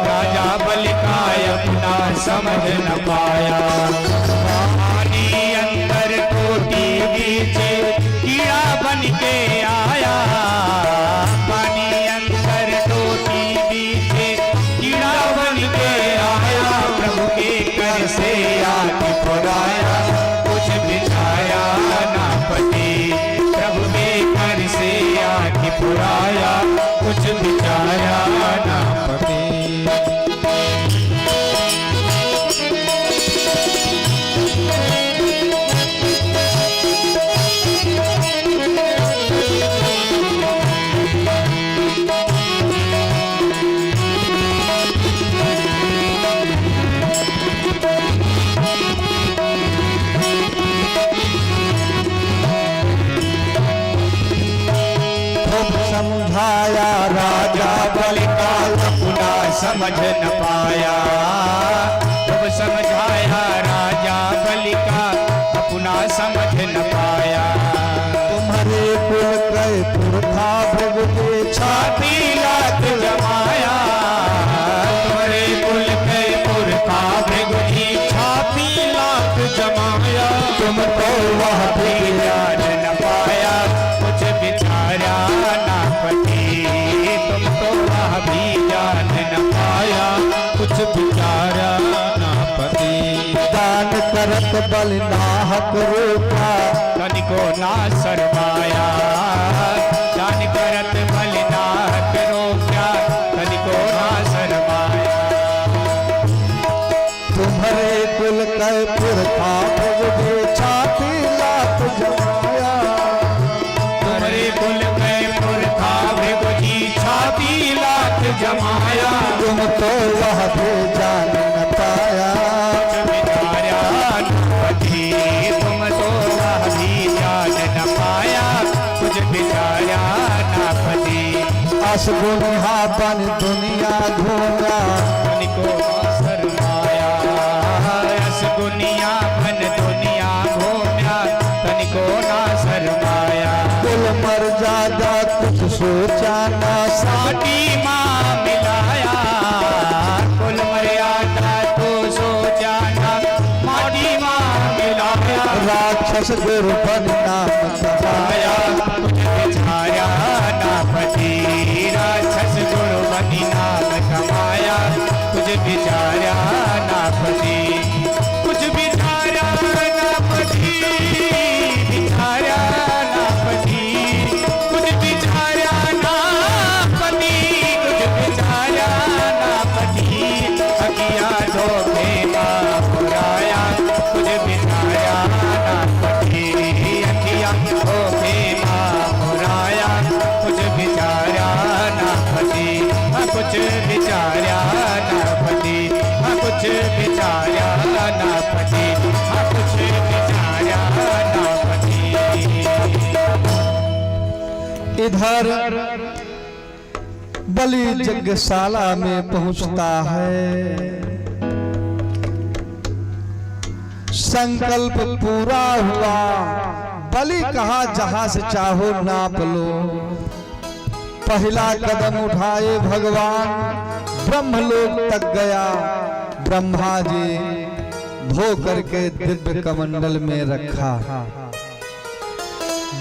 राजा बलि का अपना समझ न पाया। पानी अंदर टोटी बीच कीड़ा बन के आया। पानी अंदर टोटी बीच कीड़ा बन के आया। प्रभु के कर से आके पुराया, कुछ बिछाया ना पति। प्रभु के कर से आके पुराया, कुछ बिछाया ना पति। समझ न पाया। खूब समझाया राजा बलि का, अपना समझ न पाया। तुम्हारे कुल कई पुरखा भोगते छाती लात जमाया। तुम्हारे कुल के पुरखा भृगुजी छाती लात जमाया। तुम तो वह भी जान न पाया, कुछ बिचारा ना पति। तुम तो वह भी जान न पाया, कुछ बिचारा ना पति। दान करत बल नाहक रोका, तनिको ना शर्माया। दान करत बल नाहक रोका, तनिको ना शर्माया। तुम्हारे कुल कई पुरखा भोगते छाती लात जमाया। तुम्हारे कुल के पुरखा भृगुजी छाती लात जमाया। तुम तो वह भी जान न पाया। बिचारा नापति, तुम तो वह भी जान न पाया, कुछ बिचारा नापति। असगुनिहा बन दुनिया घूमा, तनिको ना शर्माया। असगुनिया बन दुनिया घूमा, तनिको ना शर्माया। कुल मर ज्यादा कुछ सोचा ना साटी माँ मिलाया। कुल मर्यादा तो सोचा ना, माटी माँ मिलाया। राक्षस दुर्बन नाम कहाया। कुछ बिचारा नापति, राक्षस गुरुबनी नाम कमाया। कुछ बिचारा नापति, कुछ बिचारा नापति। बिचारा नापति, कुछ बिचारा नापति। कुछ बिचारा नापति, अकिया धोखे माँ बुराया। कुछ बिचारा नापति, अकिया धोखे माँ बुराया। कुछ बिचारा नापति, कुछ बिचारा नापति। कुछ बिचारा नापति, कुछ बिचारा नापति। इधर बलि यज्ञशाला में पहुंचता है। संकल्प पूरा हुआ। बलि कहा जहां से चाहो नाप लो। पहला कदम उठाए भगवान, ब्रह्मलोक तक गया। ब्रह्मा जी धो करके दिव्य कमंडल में रखा।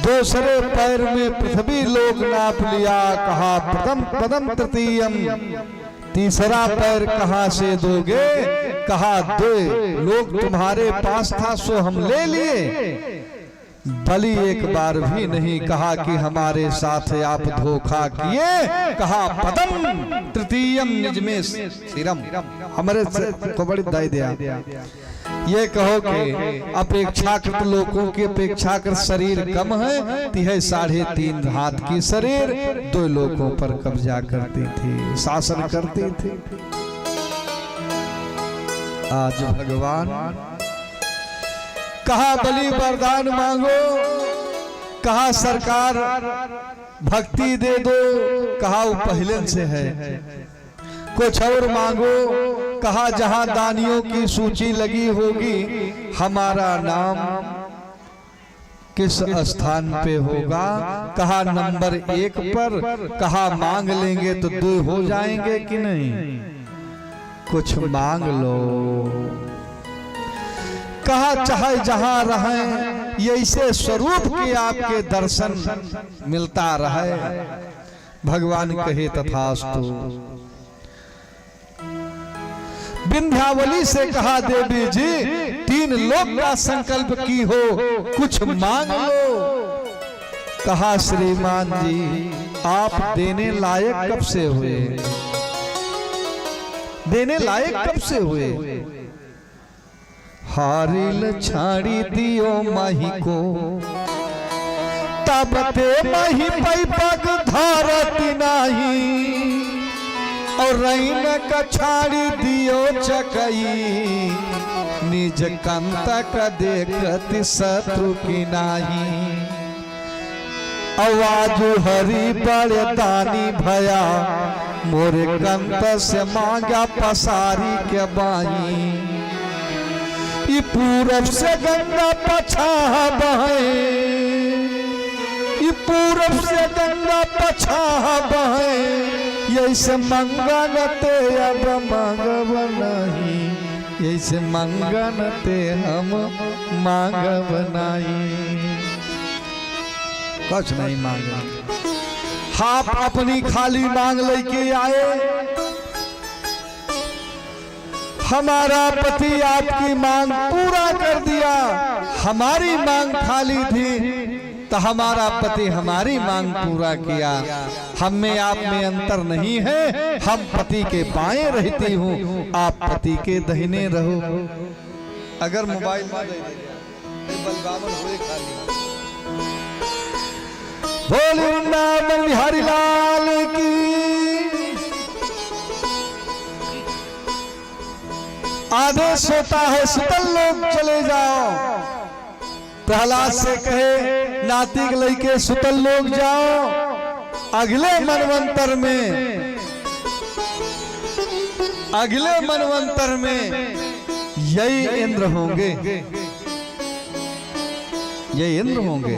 दूसरे पैर में पृथ्वी लोक नाप लिया। कहा प्रथम पदम तृतीयम, तीसरा पैर कहां से दोगे? कहा दो लोग तुम्हारे पास था सो हम ले लिए। बलि एक बार भी नहीं कहा कि हमारे साथ आप धोखा किए। कहा पदम तृतीयम निज में सिरम, हमारे को बड़ी दाई दिया। ये कहो कि अपेक्षाकृत लोगों की अपेक्षाकृत शरीर कम है, तो है 3.5 हाथ की शरीर 2 लोगों पर कब्जा करती थी, शासन करती थी। आज भगवान कहा बलि वरदान मांगो। कहा सरकार भक्ति दे दो। कहा वो पहले से है। कुछ और मांगो। कहा जहां दानियों की सूची लगी होगी हमारा नाम किस स्थान पे होगा? कहा नंबर 1 पर। कहा मांग लेंगे तो 2 हो जाएंगे कि नहीं? कुछ मांग लो। कहा चाहे जहां रहें ऐसे स्वरूप के आपके दर्शन मिलता रहे। भगवान कहे तथास्तु। विंध्यावली से कहा देवी जी 3 लोक का संकल्प की हो, कुछ मांग लो। कहा श्रीमान जी आप देने लायक कब से हुए? देने लायक कब से हुए? हारिल छाड़ी दियो माही को, तब ते माही पै पग धारती नाही। और रैन का छाड़ी दियो चकई, निज कंतक देखती शत्रु की नाही। आवाज हरि बड़े दानी भया, मोरे कंत से मांगा पसारी के बाई, ई पूरब से गंगा पछा बहे, ई पूरब से गंगा पछा बहे, ऐसे मंगन ते अब मांगब नहीं, ऐसे मंगन ते हम मांगब नहीं। कुछ नहीं मांगे, आप अपनी खाली मांग लेके आए, हमारा पति आपकी मांग पूरा कर दिया। हमारी मांग खाली थी तो हमारा पति हमारी मांग पूरा किया। हम में आप में अंतर नहीं है, हम पति के बाएं रहती हूँ, आप पति के दाहिने रहो। अगर मोबाइल में दे दिया बलगावन हुए खाली। बोले वृंदावन बिहारी लाल की। आदेश होता है सुतल लोग चले जाओ। प्रहलाद से कहे नाती के लेके सुतल लोग जाओ, अगले मनवंतर में, अगले मनवंतर में यही इंद्र होंगे, यही इंद्र होंगे।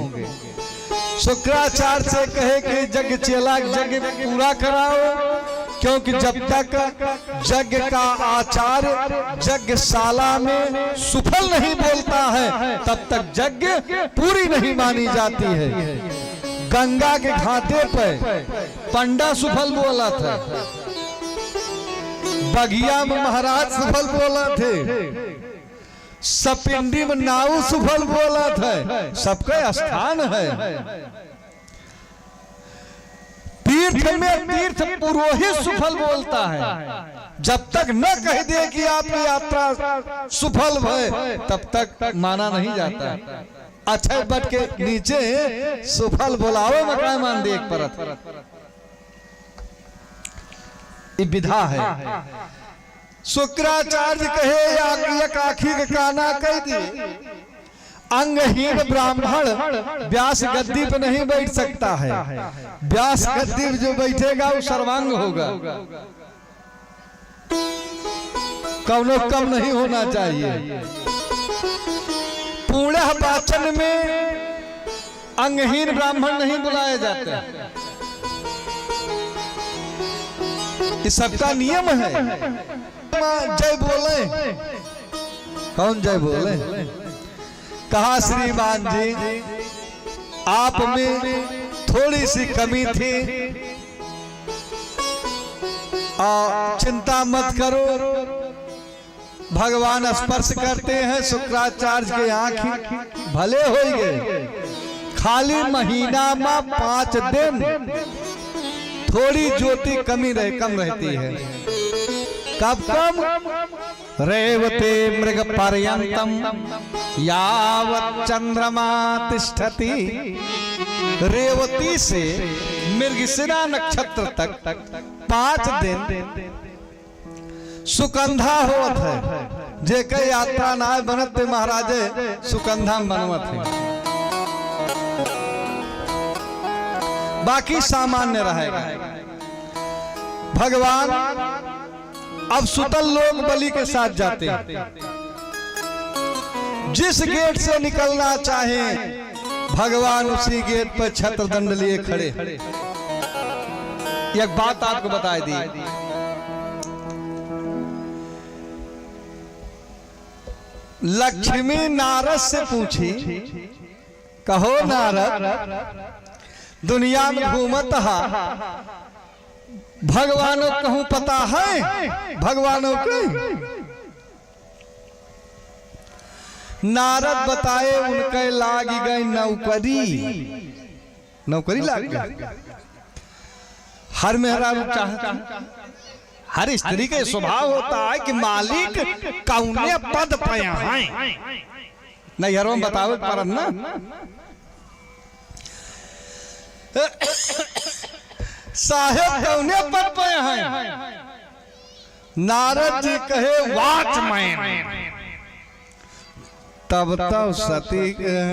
शुक्राचार्य से कहे कि जग चेला जग पूरा कराओ, क्योंकि जब तक यज्ञ का आचार्य यज्ञशाला में सुफल नहीं बोलता है तब तक यज्ञ पूरी नहीं मानी जाती है। गंगा के घाटे पर पंडा सुफल बोला था, बगिया में महाराज सुफल बोला थे, सपिंडी में नाऊ सुफल बोला था। सबका स्थान है। तीर्थ में तीर्थ पुरोहित सुफल बोलता है। जब तक न कह दे कि आपकी यात्रा सुफल है तब तक माना नहीं जाता। अच्छा बट के नीचे सुफल बोलाओ मकान मान दे एक परत, ये विधा है। शुक्राचार्य कहे एक आखी के काना कह दिए, अंगहीन ब्राह्मण व्यास गद्दी पे नहीं बैठ सकता है। व्यास गद्दी पे जो बैठेगा वो सर्वांग होगा, कौनो कम नहीं होना चाहिए। पूर्ण वाचन में अंगहीन ब्राह्मण नहीं बुलाए जाते, ये सबका नियम है। जय बोले, कौन जय बोले? कहा श्रीमान जी आप में थोड़ी सी कमी थी और चिंता मत करो, भगवान स्पर्श करते हैं। शुक्राचार्य के आंख भले हो गए, खाली महीना में 5 दिन थोड़ी ज्योति कम रहती है। कब कम? रेवते मृग पर्यंतम यावत् चंद्रमा तिष्ठति। रेवती से मृगशिरा नक्षत्र तक 5 दिन सुकंधा होत है। जे के यात्रा ना बनत महाराजे सुकंधा बनवत है, बाकी सामान्य रहेगा। भगवान अब सुतल लोग बलि के साथ जाते हैं। जिस गेट से निकलना चाहे भगवान उसी गेट पर छत्र दंड लिए खड़े। एक बात आपको बता दी, लक्ष्मी नारद से पूछी, कहो नारद दुनिया में घूमत हा, भगवानों कहूं पता है? भगवानों को नारद बताए उनके लागी गई नौकरी, नौकरी लाग गई। हर मेहरारू चाहता, हर स्त्री के स्वभाव होता है कि मालिक कौने पद पे हैं। नैहरों में बतावे परम ना, साहेब कौने पद पे हैं? नारद जी कहे वॉचमैन। तब तब सती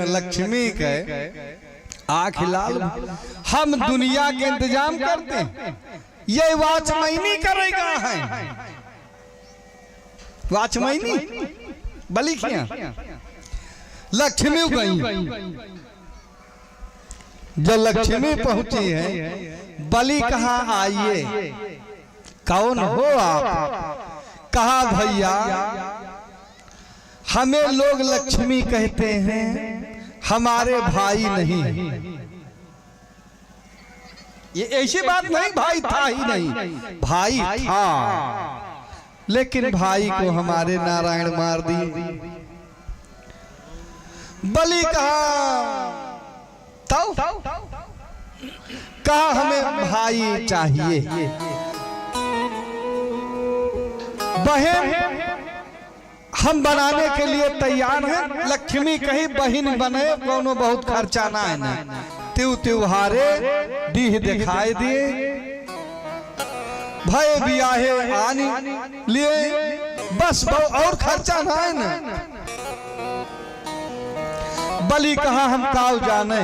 लक्ष्मी के आँख लाल, हम दुनिया के इंतजाम करते हैं, ये वाचमैनी करेगा है, वाचमैनी बलि किया लक्ष्मी गई। जब लक्ष्मी पहुंची है, बलि कहा आइए, कौन हो आप? कहा भैया हमें लोग लक्ष्मी कहते हैं, हमारे भाई नहीं। ये ऐसी बात नहीं, भाई था ही नहीं, भाई था, लेकिन भाई को हमारे नारायण मार दिए। बलि कहा तब कहा हमें भाई चाहिए। बहन हम बनाने के लिए तैयार हैं। लक्ष्मी कही बहन बने, कोनो बहुत खर्चा ना है ना, त्योहारे डीह दिखाई दिए, भय बियाहे आनी लिए, बस और खर्चा ना है ना। बलि कहा हम काव जाने,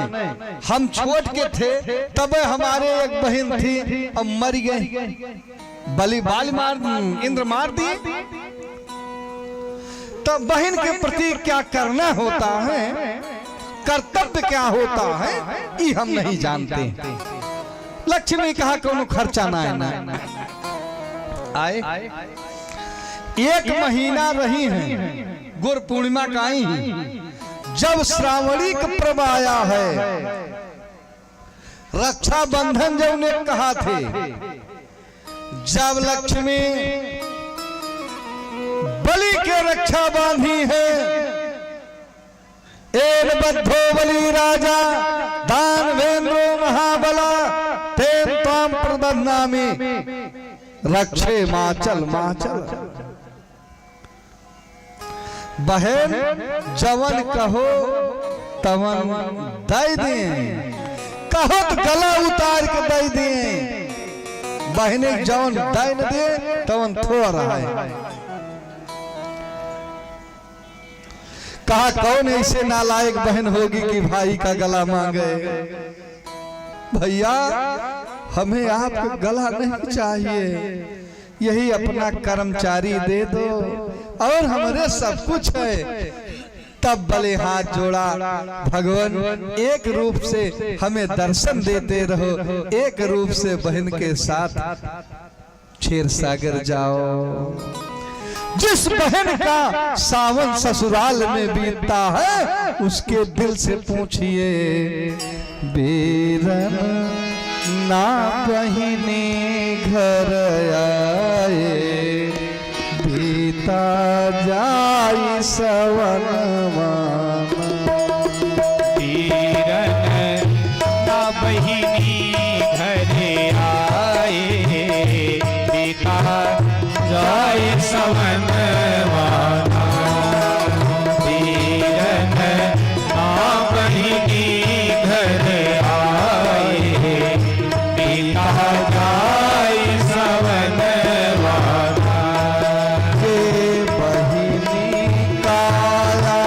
हम छोट के थे तब हमारे एक बहन थी और मर गई। बलि बाल मार इंद्र मार दी, तो बहन के प्रति क्या करना होता है, कर्तव्य क्या होता है, ये हम नहीं जानते। लक्ष्मी कहा कोनो खर्चा ना है ना। आए 1 महीना रही हैं, गुरु पूर्णिमा का ही जब श्रावणी का पर्व आया है, रक्षाबंधन जब उन्हें कहा थे, जब लक्ष्मी बलि के रक्षा बांधी है, एन बद्धो बलि राजा दानवेंद्रो महाबला तेन ताम प्रबंधनामि रक्षे माचल माचल। बहन जवन कहो तवन दे दें, कहो तो गला उतार के दे दें। बहने जवन दे न दे तवन थोड़ा रहा है। कहा कौन ऐसे नालायक बहन होगी कि भाई का गला मांगे। भैया हमें आपका गला नहीं चाहिए, यही अपना कर्मचारी दे दो और हमारे सब कुछ है। तब बले हाथ जोड़ा, भगवान एक रूप से हमें दर्शन देते रहो, एक रूप से बहन के साथ क्षीर सागर जाओ। जिस बहन का सावन ससुराल में बीतता है, उसके दिल से पूछिए, बेरन ना बहिनी घर आए, बीता जाई सवन बेरन ना बहिनी घर आए, बीता जाए सवन वाना। बेरन ना बहिनी घर आए, बीता जाए सवन वाना। के बहिनी काला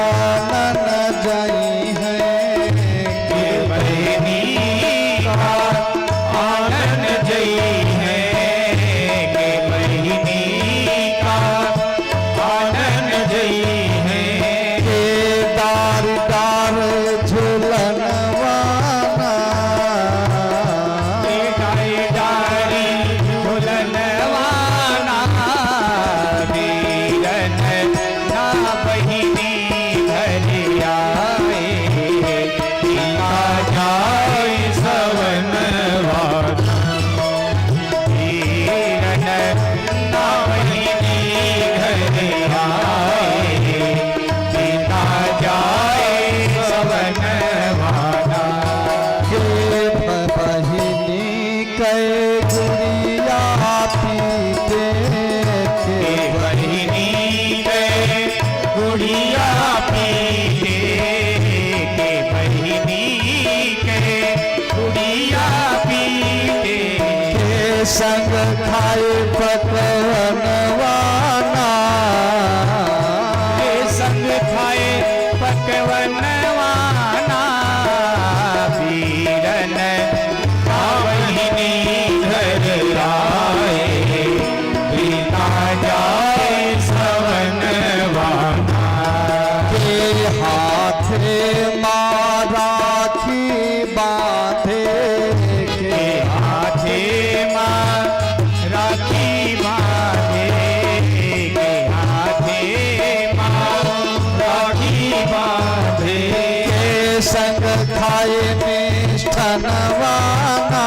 धनवाना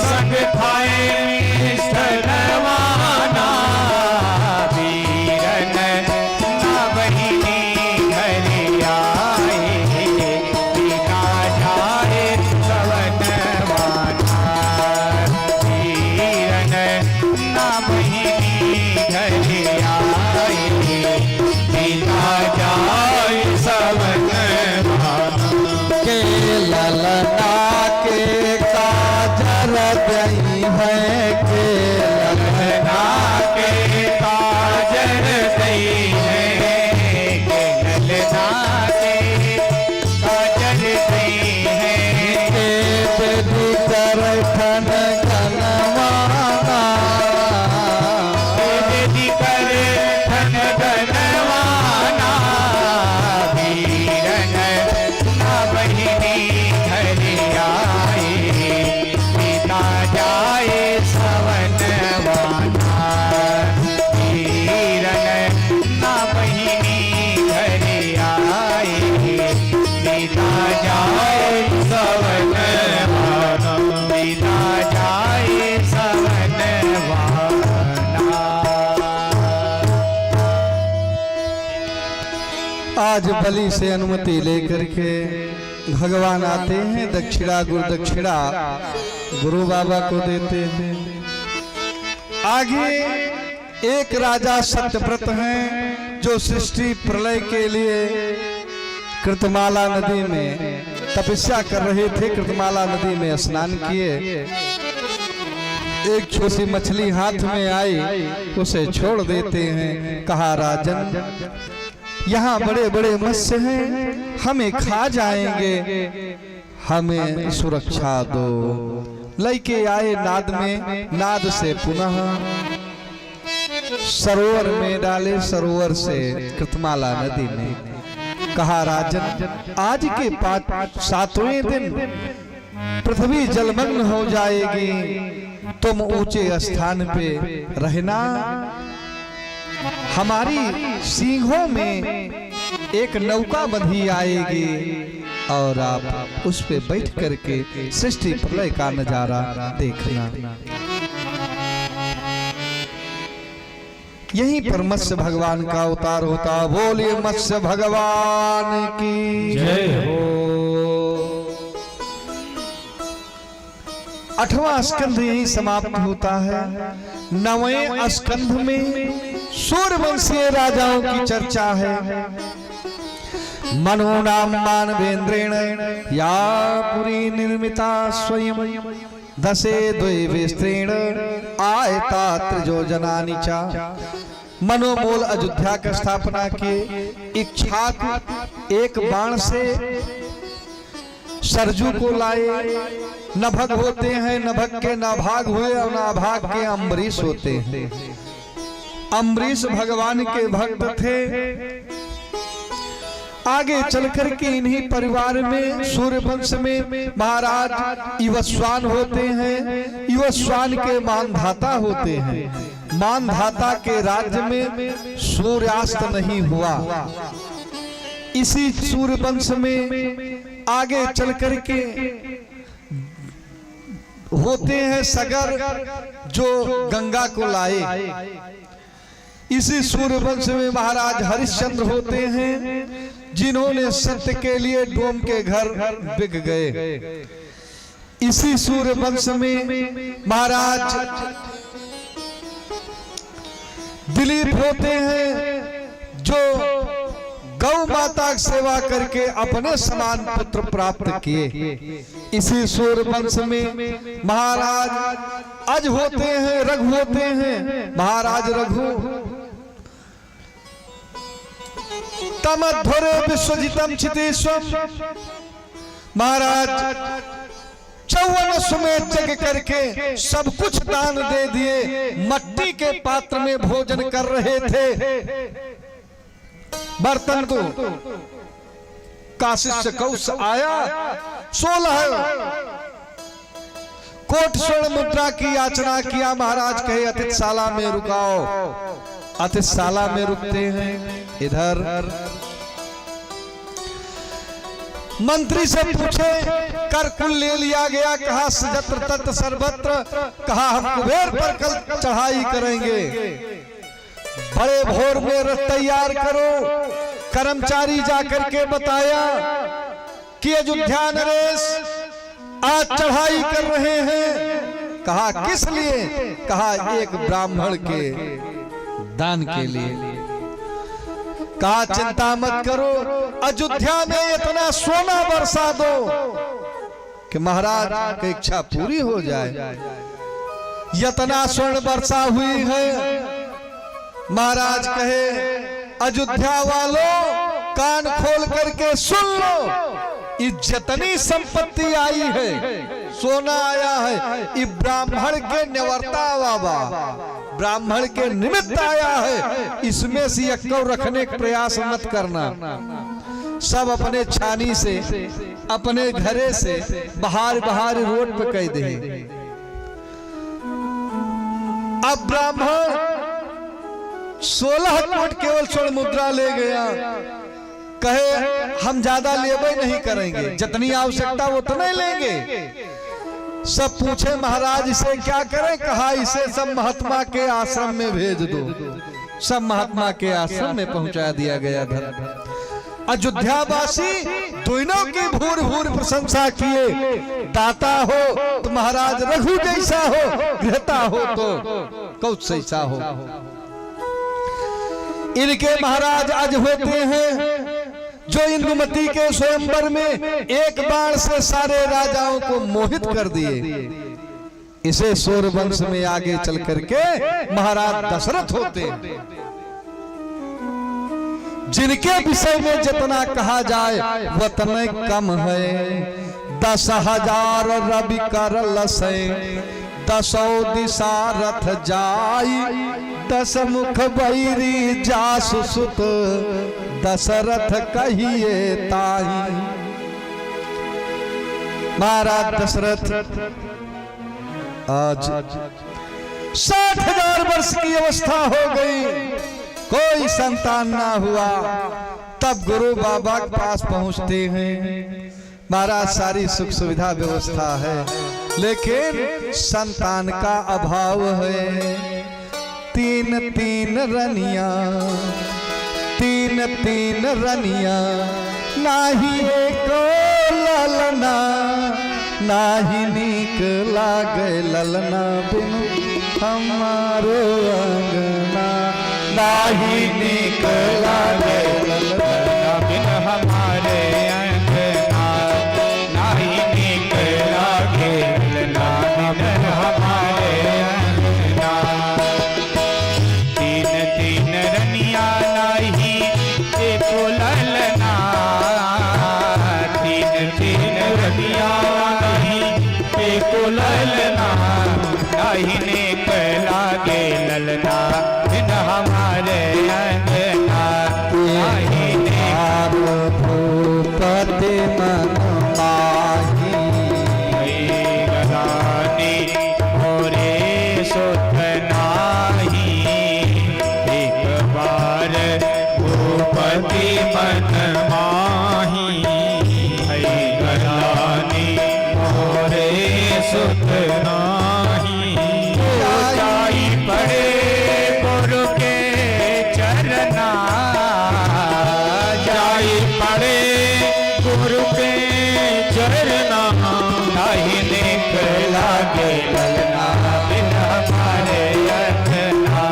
संग खाए मिष्ठनवाना वीरन ना बहिनी घर आए बिना जाए सवनवाना वीरन ना बहिनी घर आए बिना जाए सवनवाना के ललना के काजर दई है के ललना के काजर दई है के ललना के काजर दई है के बेदी कर खन कनवाना बेदी कर धन धनवाना वीरन ना बहिनी घर आए पिता जाए सवनवाना वीरन ना बहिनी घर आए पिता जाए सवनवाना पिता जाए सवनवाना। आज बलि से अनुमति लेकर के भगवान आते हैं, दक्षिणा गुरु दक्षिणा गुरु बाबा को देते हैं। आगे एक राजा सत्यव्रत हैं जो सृष्टि प्रलय के लिए कृतमाला नदी में तपस्या कर रहे थे। कृतमाला नदी में स्नान किए, एक छोटी मछली हाथ में आई, उसे छोड़ देते हैं। कहा राजन यहाँ बड़े बड़े मत्स्य हैं, हमें खा जाएंगे, हमें सुरक्षा दो। लेके आए नाद में, नाद से पुनः सरोवर में डाले, सरोवर से कृतमाला नदी में। कहा राजन आज के 7वें दिन पृथ्वी जलमग्न हो जाएगी, तुम ऊंचे स्थान पे रहना। हमारी सींगों में एक नौका बंधी आएगी और आप उस पे बैठ करके सृष्टि प्रलय का नजारा देखना। यहीं पर मत्स्य भगवान का अवतार होता। बोलिए मत्स्य भगवान की जय हो। 8वां स्कंध यही समाप्त होता है। 9वें स्कंध में सूर्यवंशीय राजाओं की चर्चा है। मनोनाम मानवेंद्रेण या पुरी निर्मिता स्वयं दशे द्वैवेस्त्रेण आयता त्रिजोजनानि च। मनोमूल अयोध्या का स्थापना किए। इच्छाक एक बाण से सरजू को लाए। नभग होते हैं, नभग के नाभाग हुए और नाभाग के अम्बरीश होते हैं। अम्बरीश भगवान के भक्त थे। आगे चलकर के इन्हीं परिवार में सूर्यवंश में महाराज इवस्वान होते हैं। इवस्वान के मानधाता होते हैं। मानधाता के राज्य में सूर्यास्त नहीं हुआ। इसी सूर्यवंश में आगे चल करके होते हैं सगर जो गंगा को लाए। इसी सूर्यवंश में महाराज हरिश्चंद्र होते हैं जिन्होंने सत्य के लिए डोम के घर बिक गए। इसी सूर्यवंश में महाराज दिलीप होते हैं जो गौ माता की सेवा करके अपने समान पुत्र प्राप्त किए। इसी सूर्यवंश में महाराज अज होते हैं, रघु होते हैं। महाराज रघु तमध्वरे विश्वजितम चितेश्वम। महाराज 54 सुमेध जग करके सब कुछ दान दे दिए। मट्टी के पात्र में भोजन कर रहे थे। बर्तन तो काशी से कौश आया। 16 कोट स्वर्ण मुद्रा की याचना किया। महाराज कहे अतिथिशाला में रुकाओ। अतिथिशाला में रुकते हैं। इधर मंत्री से पूछे, कर कुल ले लिया गया, कहा सजत्र तत्र सर्वत्र, कहा हम कुबेर पर कल चढ़ाई करेंगे, बड़े भोर में रथ तैयार करो। कर्मचारी जाकर के बताया कि अयोध्या नरेश आज चढ़ाई कर रहे हैं। कहा किस लिए? कहा एक ब्राह्मण के दान के लिए। कहा चिंता मत करो, अयोध्या में इतना सोना बरसा दो कि महाराज की इच्छा पूरी हो जाए। इतना स्वर्ण वर्षा हुई है। महाराज कहे, अयोध्या वालों कान खोल करके सुन लो, ये जितनी संपत्ति आई है, सोना आया है, ये ब्राह्मण के निवर्ता बाबा, ब्राह्मण के निमित्त आया है। इसमें से एक रखने का प्रयास मत करना। सब अपने छानी से, अपने घरे से बाहर बाहर रोड पे कह दे। अब ब्राह्मण 16 कोट केवल स्वर्ण मुद्रा ले गया। कहे हम ज्यादा लेबे नहीं करेंगे, जितनी आवश्यकता उतने लेंगे। सब पूछे महाराज इसे क्या करें? कहा इसे सब महात्मा के आश्रम में भेज दो। सब महात्मा के आश्रम में पहुंचा दिया गया। अयोध्यावासी दोनों की भूर भूर प्रशंसा किए। दाता हो तो महाराज रघु जैसा हो, गृहता हो तो कौश जैसा हो। इनके महाराज आज होते हैं जो इंदुमती के स्वयंवर में एक बाण से सारे राजाओं को मोहित कर दिए। इसे सूर्य वंश में आगे चल करके महाराज दशरथ होते हैं, जिनके विषय में जितना कहा जाए वतने कम है। 10,000 रवि कर लसे, 10 दिशा रथ जाई, 10 मुख बैरी जासु सुत, दशरथ कहिए ताई। महाराज दशरथ आज 60,000 वर्ष की अवस्था हो गई, कोई संतान ना हुआ। तब गुरु बाबा के पास पहुंचते हैं। महाराज सारी सुख सुविधा व्यवस्था है, लेकिन संतान का अभाव है। 3-3 रनिया, 3-3 रनिया, नाही एको ललना, नाही नीक लागे ललना बिनु हमारो अंगना, नाही नीक लागे ललना बिनु हमारे अंगना, नाही नीक लागे ललना बिनु हमारे अंगना। 3-3 रनिया नाही एको ललना, 3-3 रनिया नाही एको ललना, नाही नीक लागे ललना बिन हमारे अंगना, नाही नीक भूपति मन माही, रानी मोरे सुत नाही, एक बार भूपति मन माही, रानी मोरे सुत नाही। जाई पड़े गुरु के चरना, जाई पड़े गुरु के चरना, नाही नीक लागे ललना बिन हमारे अंगना,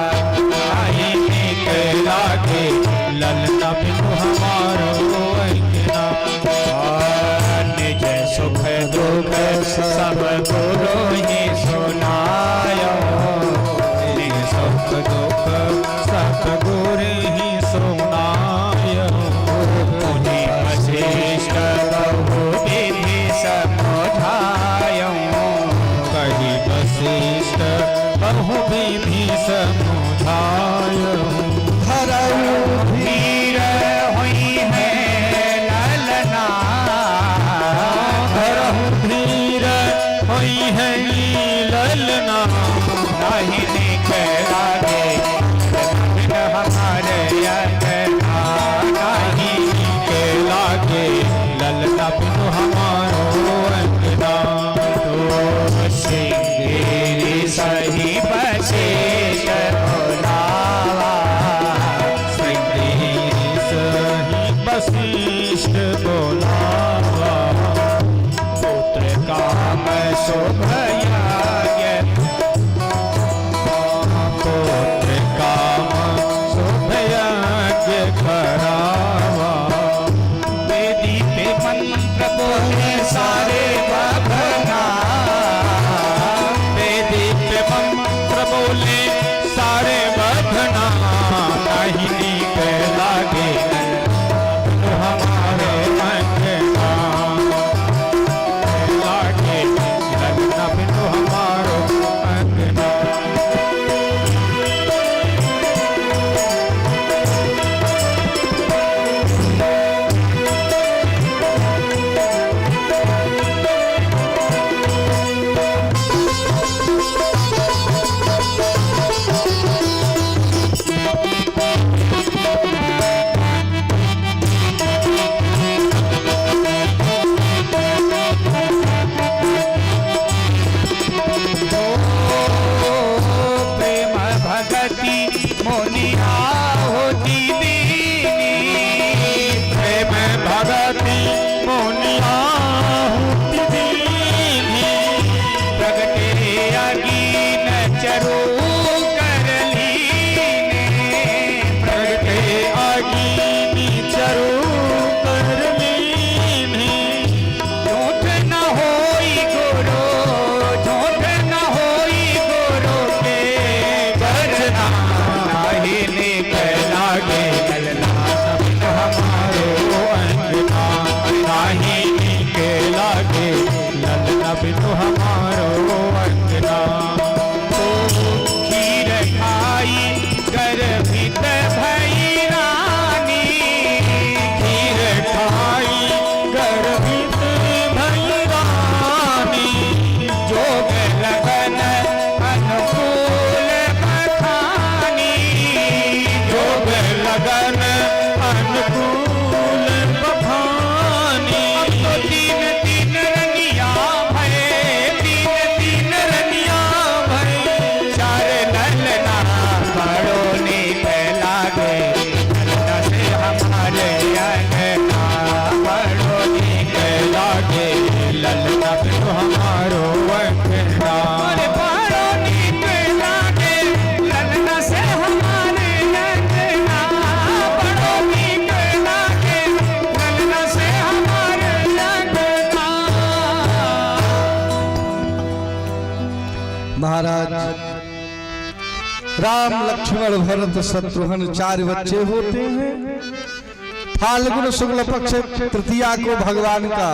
नाही नीक लागे ललना बिन हमारो लगन अनुकूल बखानी। तो तीन तीन रनिया भय, तीन तीन रनिया भय, चार ललना बड़ो नीक लागे, ललना से हमारे अंगना बड़ो नीक लागे, ललना से हमारो अंगना। अरे बड़ो नीक लागे, ललना से हमारे अंगना, बड़ो नीक लागे, ललना से हमारे अंगना। महाराज राम लक्ष्मण भरत शत्रुघ्न 4 बच्चे होते हैं। फाल्गुन शुक्ल पक्ष तृतीया को भगवान का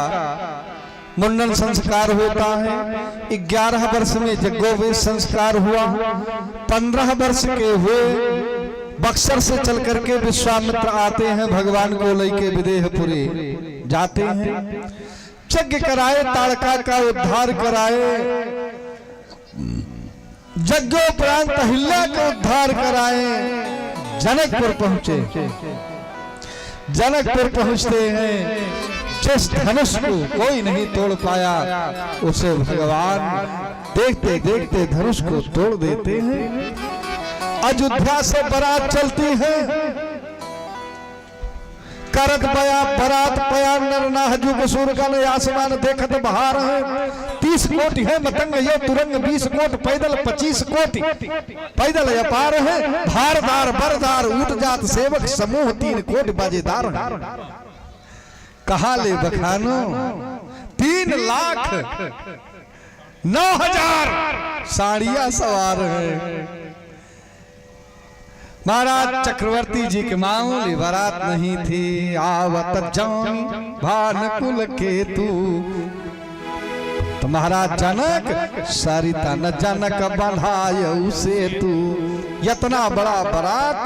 मुंडन संस्कार होता है। 11 वर्ष में यज्ञोपवीत संस्कार हुआ। 15 वर्ष के हुए बक्सर से चल करके विश्वामित्र आते हैं, भगवान को लेके विदेहपुरी जाते हैं। यज्ञ कराए, ताड़का का उद्धार कराए, यज्ञोपरांत अहिल्या का उद्धार कराए, जनकपुर पहुंचे। जनकपुर पहुंचते हैं, जिस धनुष को कोई नहीं तोड़ पाया उसे भगवान देखते देखते धनुष को तोड़ देते हैं। अयोध्या से बारात चलती है, करत बया बरात पया नर नाहजु कसूर का नया आसमान देखत बहार है। 30 कोटि है मतंग ये तुरंग, 20 कोट पैदल, 25 कोटि पैदल अपार है। भारदार बरदार ऊट जात सेवक समूह 3 कोटि बाजेदार है। कहा ले बखानो 3,09,000 साड़ियां सवार है। महाराज चक्रवर्ती जी के मामूली बारात नहीं थी। आवत जान भानुकुल केतु, तो महाराज जनक सरिता न जनक बंधाय उसे तू। इतना बड़ा बारात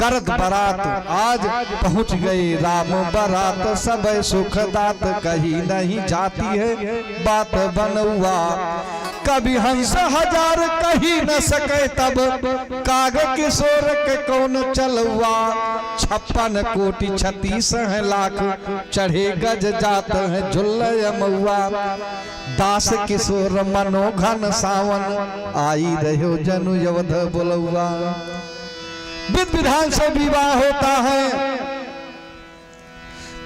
करत बारात आज पहुंच गई राम बारात। सब सुखदात कहीं नहीं जाती है बात बनौआ। कभी हंस 1000 कही न सके तब काग किशोर के कौन चलुआ। 56 कोटि 36 है लाख चढ़े गज जात है झुल्लय मऊआ। दास किशोर मनोघन सावन आई रहो जनु यवध बुलौआ। विधि विधान से विवाह होता है।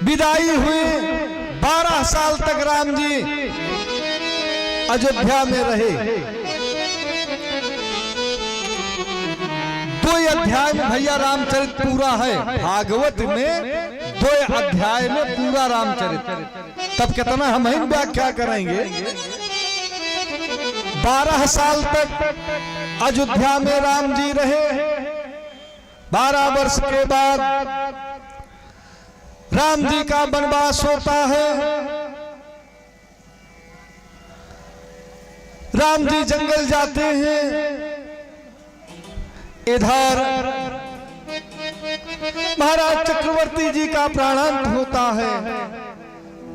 विदाई हुई। 12 साल तक राम जी अयोध्या में रहे। 2 अध्याय में भैया रामचरित पूरा है। भागवत में 2 अध्याय में पूरा रामचरित, तब कितना हम ही व्याख्या करेंगे। 12 साल तक अयोध्या में राम जी रहे। 12 वर्ष के बाद राम जी का वनवास होता है। राम जी जंगल जाते हैं। इधर महाराज चक्रवर्ती जी का प्राणांत होता है।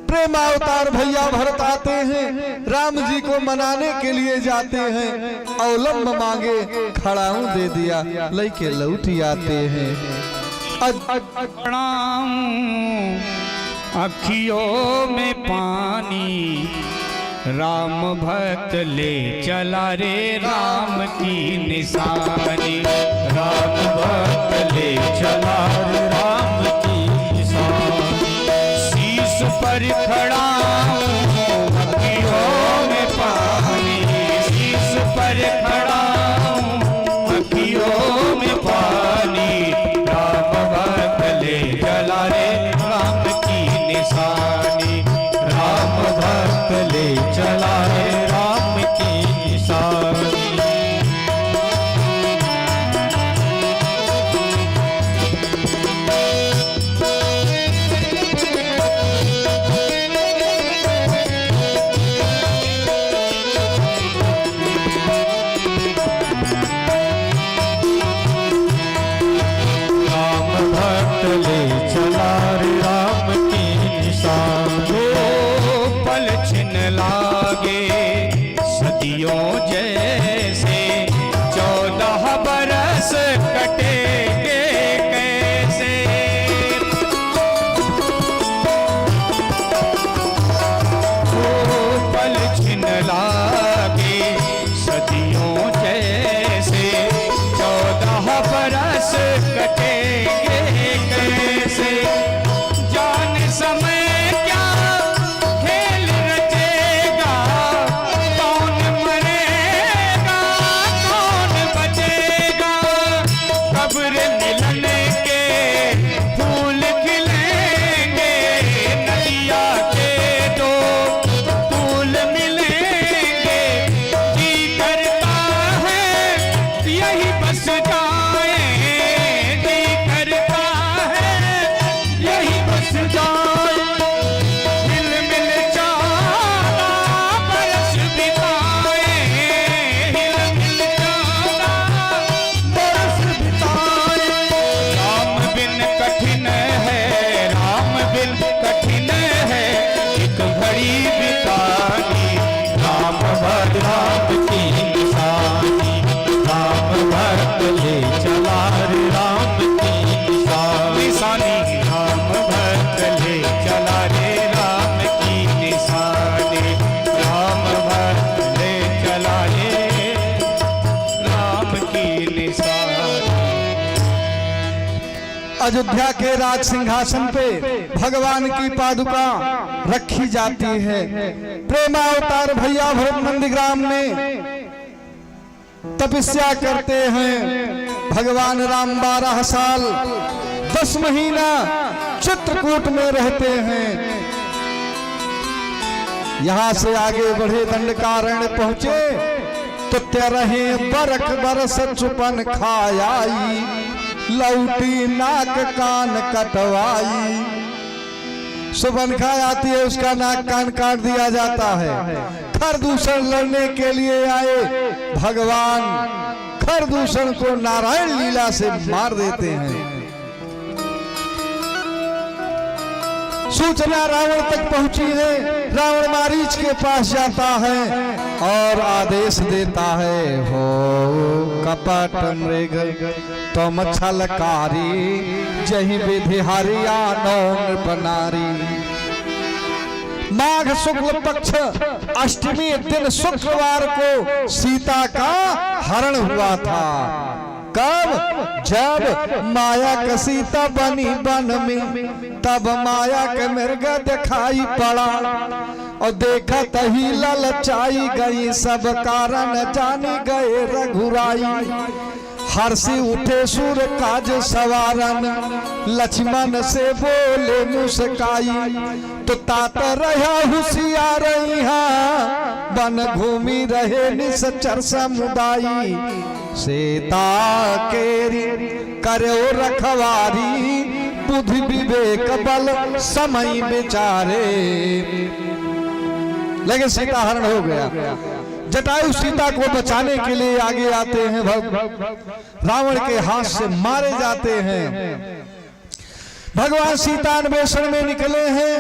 प्रेमावतार भैया भरत आते हैं, राम जी को मनाने के लिए जाते हैं। अवलंब मांगे खड़ाऊं दे दिया, लेके लौटी आते हैं। प्रणाम अखियों में पानी, राम भक्त ले चला रे राम की निशानी। राम भक्त ले चला रे राम की निशानी। शीश पर खड़ा अखियों में पानी, शीश पर खड़ा अखियों में पानी। राम भक्त ले चला रे राम की निशानी। राम भक्त ले चला रे राम की निशानी। राम भक्त ले चला रे राम की निशानी। पल छिन लागे सदियों जैसे, 14 बरस कटेंगे कटेंगे कैसे, जान समय क्या खेल रचेगा, कौन मरेगा कौन बचेगा, कब्र मिलन के फूल खिलेंगे, नदिया के दो फूल मिलेंगे, जी करता है यही बस जाए, जी करता है यही बस जाए, हिल मिल जाना बरस बिताए, हिल मिल जाना बरस बिताए, राम बिन कठिन है, राम बिन कठिन है, एक घड़ी बितानी, राम भर राम की निशानी, राम भक्त ले चला रे राम की निशानी, राम भक्त ले चला रे राम की निशानी, राम भक्त ले चला रे राम की निशानी। अयोध्या के राज सिंहासन पे भगवान की पादुका रखी जाती है। प्रेमावतार भैया भरत नंदीग्राम में तपस्या करते हैं। भगवान राम 12 साल 10 महीना चित्रकूट में रहते हैं। यहां से आगे बढ़े दंडकारण्य पहुंचे तो 13 बरख बरस चुपन खायाई, लौटी नाक कान कटवाई। सुबनखा आती है, उसका नाक कान काट दिया जाता है। खरदूषण लड़ने के लिए आए भगवान खरदूषण को नारायण लीला से मार देते हैं। सूचना रावण तक पहुंची है। रावण मारीच के पास जाता है और आदेश देता है, हो कपट मृग तुम छलकारी, जही विधि हरिया नौन बनारी। माघ शुक्ल पक्ष अष्टमी दिन शुक्रवार को सीता का हरण हुआ था। कब? जब माया का सीता बनी वन में, तब माया के मृग दिखाई पड़ा और देखा तही ललचाई गई, सब कारण जानी गए रघुराई। हर्षि उठे सूर काज सवारन, लक्ष्मण से बोले मुस्काई। तो तात रहा होशियार वन घूमी रहे निश्चर समुदायी। सीता केरी करो रखवारी, बुद्धि विवेक बल समय विचारे। लेकिन सीता हरण हो गया। जटायु सीता को बचाने के लिए आगे आते हैं। रावण के हाथ से मारे जाते हैं। भगवान सीता अन्वेषण में निकले हैं।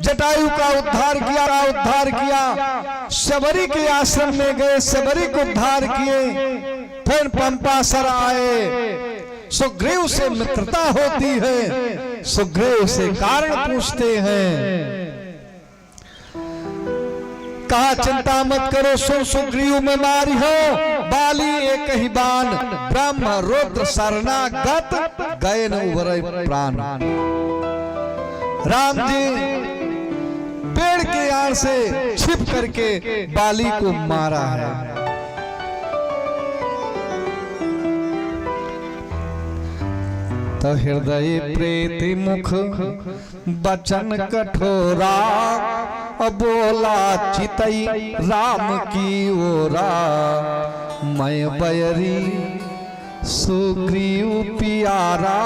जटायु का उद्धार किया। शबरी के आश्रम में गए, शबरी को उद्धार किए। फिर पंपासर आए। सुग्रीव से मित्रता होती है। सुग्रीव से कारण पूछते हैं। कहा चिंता मत करो, सुग्रीव में मारी हो, बाली एक ही बाण, ब्रह्म रुद्र शरणागत गए न उबरे प्राण। राम जी पेड़ के आड़ से छिप करके बाली को मारा है। तो हृदय प्रीति मुख बचन कठोरा, बोला चितई राम की ओरा। मैं बैरी सुग्रीव पियारा,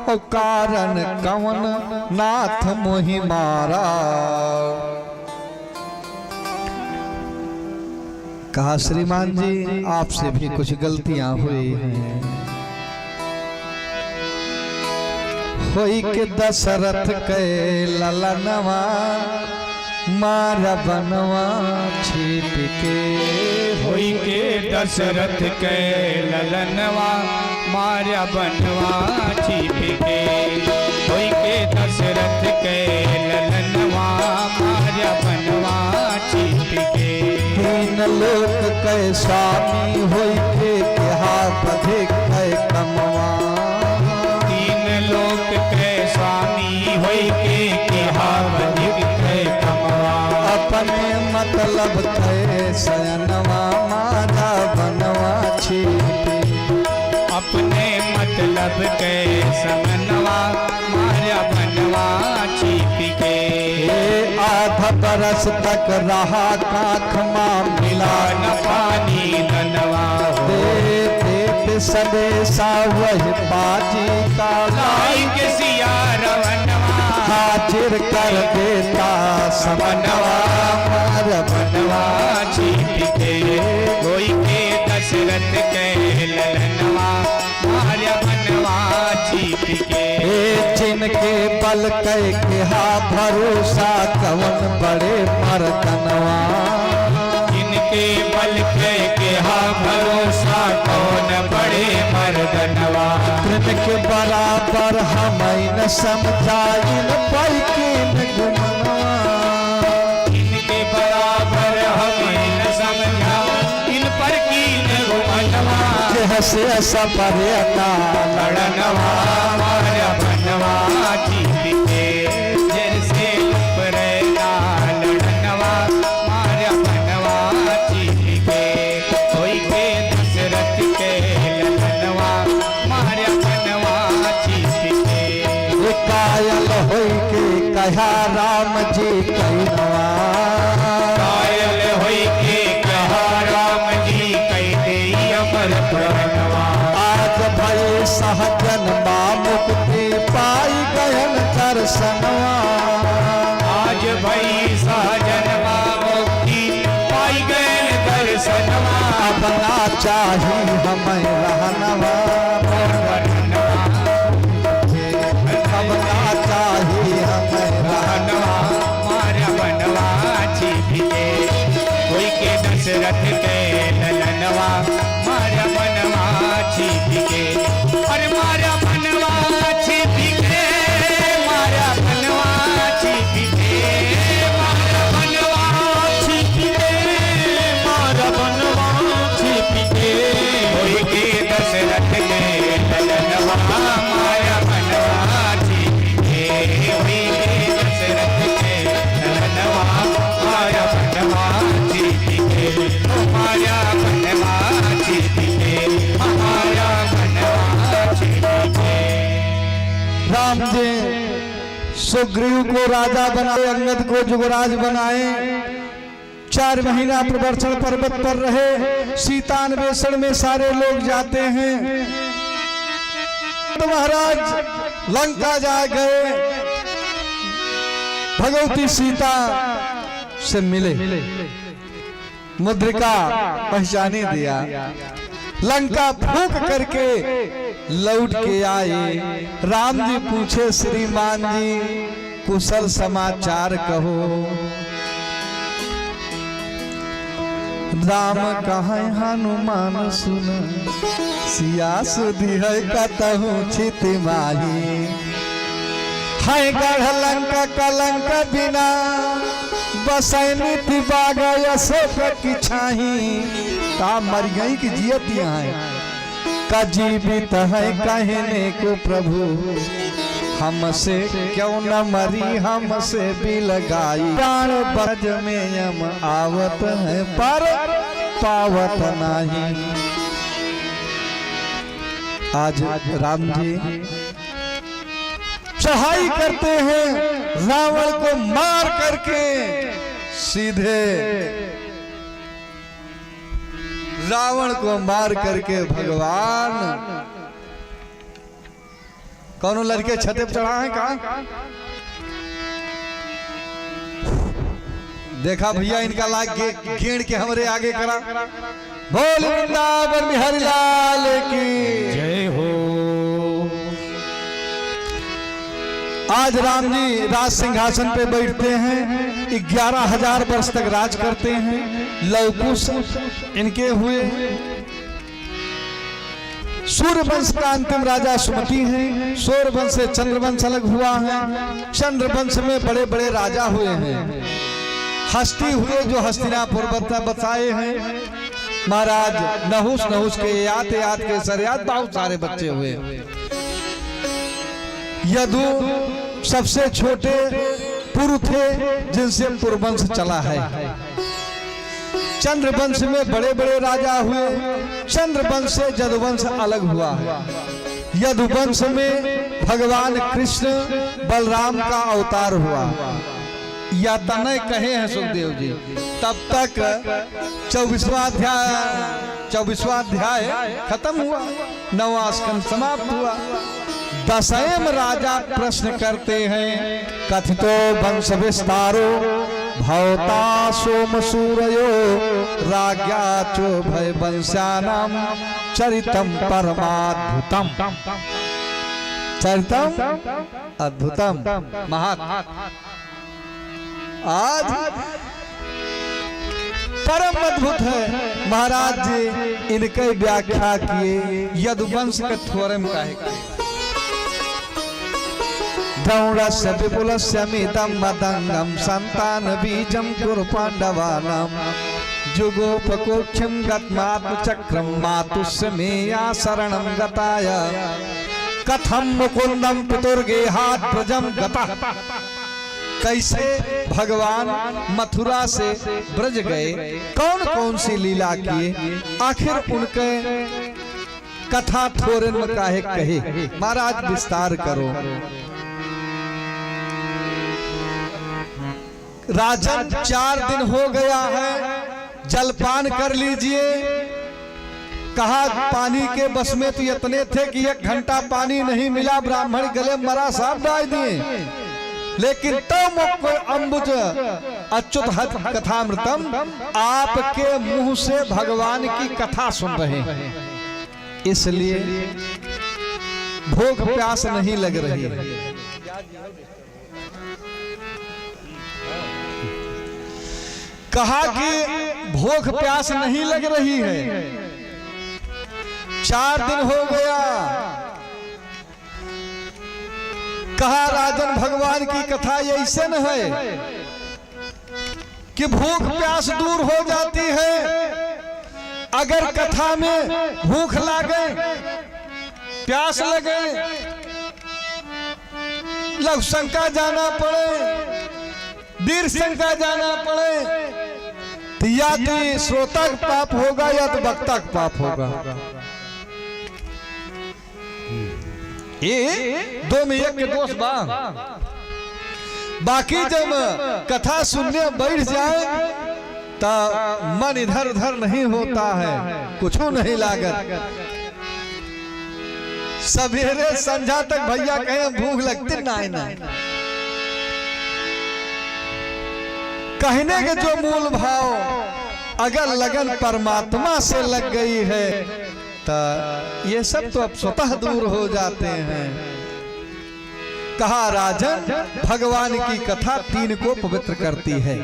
और कारण कवन नाथ मोहि मारा। कहा श्रीमान जी आपसे भी कुछ गलतियां हुई हैं। होई के दशरथ के ललनवा, मारा बनवा छिप के। होई के दशरथ के ललनवा, मारा बनवा छिप के। होई के दशरथ के ललनवा, मारा बनवा छिप के। तीन लोक के स्वामी होई के हाथ अधिक है कमवा। मतलब कै सयनवा मारा बनवा छिपी। अपने मतलब के समनवा मारा बनवा छिप के। आधा बरस तक रहा काख माँ मिला न पानी ननवा देते संदेशा वही पाजी का लाई के सिया रवनवा हाजिर कर देता समनवा मार बनवा छिप के। कोई के दशरथ के ललनवा मारा बनवा छिप के। जिनके बल के हा भरोसा कवन बड़े मर्दनवा। जिनके बल के हा भरोसा कौन बड़े मर्दनवा। के बराबर हम न समझाइन पैकिन गुमनवा। इनके बराबर हम न समझा इन पर कीन गुमनवा। जैसे सपरेता लड़नवा मारा बनवा छिप के। जैसे उपरेला लड़नवा मारा बनवा छिप के। कोई के दशरथ के ललनवा मारा बनवा छिप के। कायल होई के कहा राम जी कैनवा। कायल होई के कहा राम जी कह दे अमर प्रणवा। आज भय सहजन मुक्ति पाई गयन दर्शनवा। आज भई सहजनवा मुक्ति पाई गए दर्शनवा। अब ना चाही हमें रहनवा। अब ना चाही हमें रहनवा। मारा बनवा छिप के। कोई के दशरथ के ललनवा मारा बनवा छिप के। अरे मारा बनवा छिप के। मारा बनवा छिप के। मारा बनवा छिप के। मारा बनवा छिप के। कोई के दशरथ के ललनवा मारा बनवा छिप के। कोई के दशरथ के ललनवा मारा बनवा छिप के। मारा बनवा छिप के। मारा बनवा छिप के। राम जी सुग्रीव को राजा बनाए, अंगद को युवराज बनाए। 4 महीना प्रवर्षण पर्वत पर रहे। सीतान्वेषण में सारे लोग जाते हैं। तो महाराज लंका जा गए, भगवती सीता से मिले, मुद्रिका पहचाने दिया। लंका फूंक करके लौट के आए। राम जी पूछे श्रीमान जी कुशल समाचार कहो। राम कहे हनुमान सुन सिया सुधी है कतहु छित माही। है गढ़ लंका कलंक बिना बसैनी दिबाग अशोक की छाही। का मर गई कि जियत है का जीवित है कहने को प्रभु। हमसे क्यों न मरी हमसे भी लगाई। प्राण बज में यम आवत है पर पावत नहीं। आज राम जी चढ़ाई करते हैं, रावण को मार करके सीधे रावण को मार करके भगवान कौन लड़के छते पर चढ़ा है कहा। देखा भैया इनका लाग गेड़ के हमरे आगे करा। बोल वृंदावन बिहारी लाल की जय हो। आज राम जी राज सिंहासन पे बैठते हैं। 11,000 वर्ष तक राज करते हैं। लवकुश इनके हुए। सूर्य वंश का अंतिम राजा सुमति हैं। सूर्य वंश से चंद्रवंश अलग हुआ है। चंद्रवंश में बड़े बड़े राजा हुए हैं। हस्ती हुए जो हस्तिनापुर बताए हैं। महाराज नहुस नहुस के यात यात के सरयात बहुत सारे बच्चे हुए। यदु सबसे छोटे पुरु थे जिनसे पुरवंश चला है। चंद्रवंश में बड़े बड़े राजा हुए, चंद्रवंश से यदुवंश अलग हुआ। यदुवंश में भगवान कृष्ण बलराम का अवतार हुआ। या तनय कहे हैं सुखदेव जी। तब तक 24वां अध्याय खत्म हुआ, 9वां स्कंद समाप्त हुआ। 10वें राजा प्रश्न करते हैं, कथितो वंश विस्तारो भवता सोम सूरयो राज्ञा चो भय वंशानाम चरितम परमाद्भुतम। चरितम अद्भुतम महत्। आज परम अद्भुत है। महाराज जी इनके व्याख्या किए यदुवंश के थोरम का है। द्रौणस्य विपुलस्य मिदं मदंगम संतान बीजम कुरु पांडवानां जुगोपकोक्षं गत्मात्मचक्रं मातुस्य मेया शरणं गताय कथम मुकुंदम पितुर्गेहात् प्रजं गतः। कैसे भगवान मथुरा से ब्रज गए, कौन कौन सी लीला किए, आखिर उनके कथा थोरन में काहे कहे। महाराज विस्तार करो। राजन 4 दिन हो गया है, जलपान कर लीजिए। कहा पानी के बस में तो इतने थे कि 1 घंटा पानी नहीं मिला, ब्राह्मण गले मरा साहब डाल दिए। लेकिन तो मुख अम्बुज अच्युत हत कथामृतम, आपके मुंह से भगवान की कथा सुन रहे हैं, इसलिए भूख प्यास नहीं लग रही है। कहा कि भूख प्यास नहीं लग रही है, 4 दिन हो गया। कहा राजन भगवान की कथा ऐसे न है कि भूख प्यास दूर हो जाती है। अगर कथा में भूख लगे, प्यास लगे, लघु शंका जाना पड़े, दीर्घ शंका जाना पड़े, तो या तो श्रोता का पाप होगा या तो वक्ता का पाप होगा। ये 2 में 1 के दोष बा। बाकी जब कथा सुनने बैठ जाए तो मन इधर उधर नहीं होता है, कुछ नहीं लागत। सवेरे संध्या तक भैया कहे भूख लगती ना। कहने के जो मूल भाव अगर लगन परमात्मा से लग गई है तो ये सब तो अब स्वतः दूर हो जाते हैं। कहा राजन भगवान की कथा 3 को पवित्र करती है।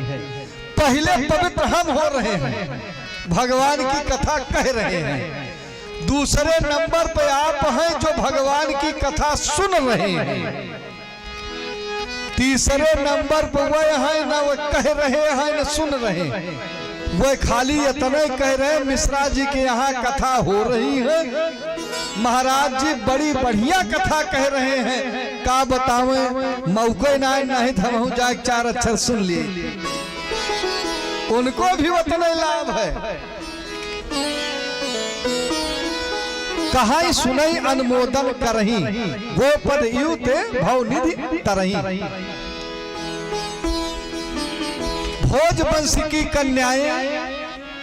पहले पवित्र हम हो रहे हैं, भगवान की कथा कह रहे हैं। दूसरे नंबर पे आप हैं जो भगवान की कथा सुन रहे हैं। तीसरे नंबर पर वह है ना वो कह रहे हैं न सुन रहे हैं, वह खाली इतने कह रहे हैं मिश्रा जी के यहाँ कथा हो रही है, महाराज जी बड़ी बढ़िया कथा कह रहे हैं। का बतावें, मौके नहीं तो हम जाए 4 अक्षर सुन लिए, उनको भी उतना लाभ है। कहाई सुनई अनुमोदन करही, वो पद युते भवनिधि तरही। भोज वंश की कन्याएं,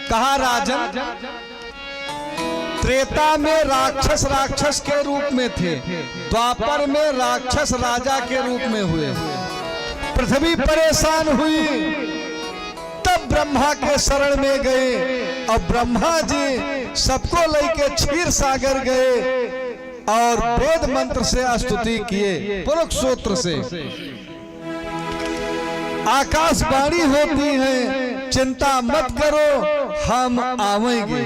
कहा राजन त्रेता में राक्षस के रूप में थे, द्वापर में राक्षस राजा के रूप में हुए। पृथ्वी परेशान हुई तब ब्रह्मा के शरण में गए और ब्रह्मा जी सबको लेके क्षीर सागर गए और वेद मंत्र से स्तुति किए, पुरुष सूत्र से आकाशवाणी होती है, चिंता मत करो हम आवेंगे।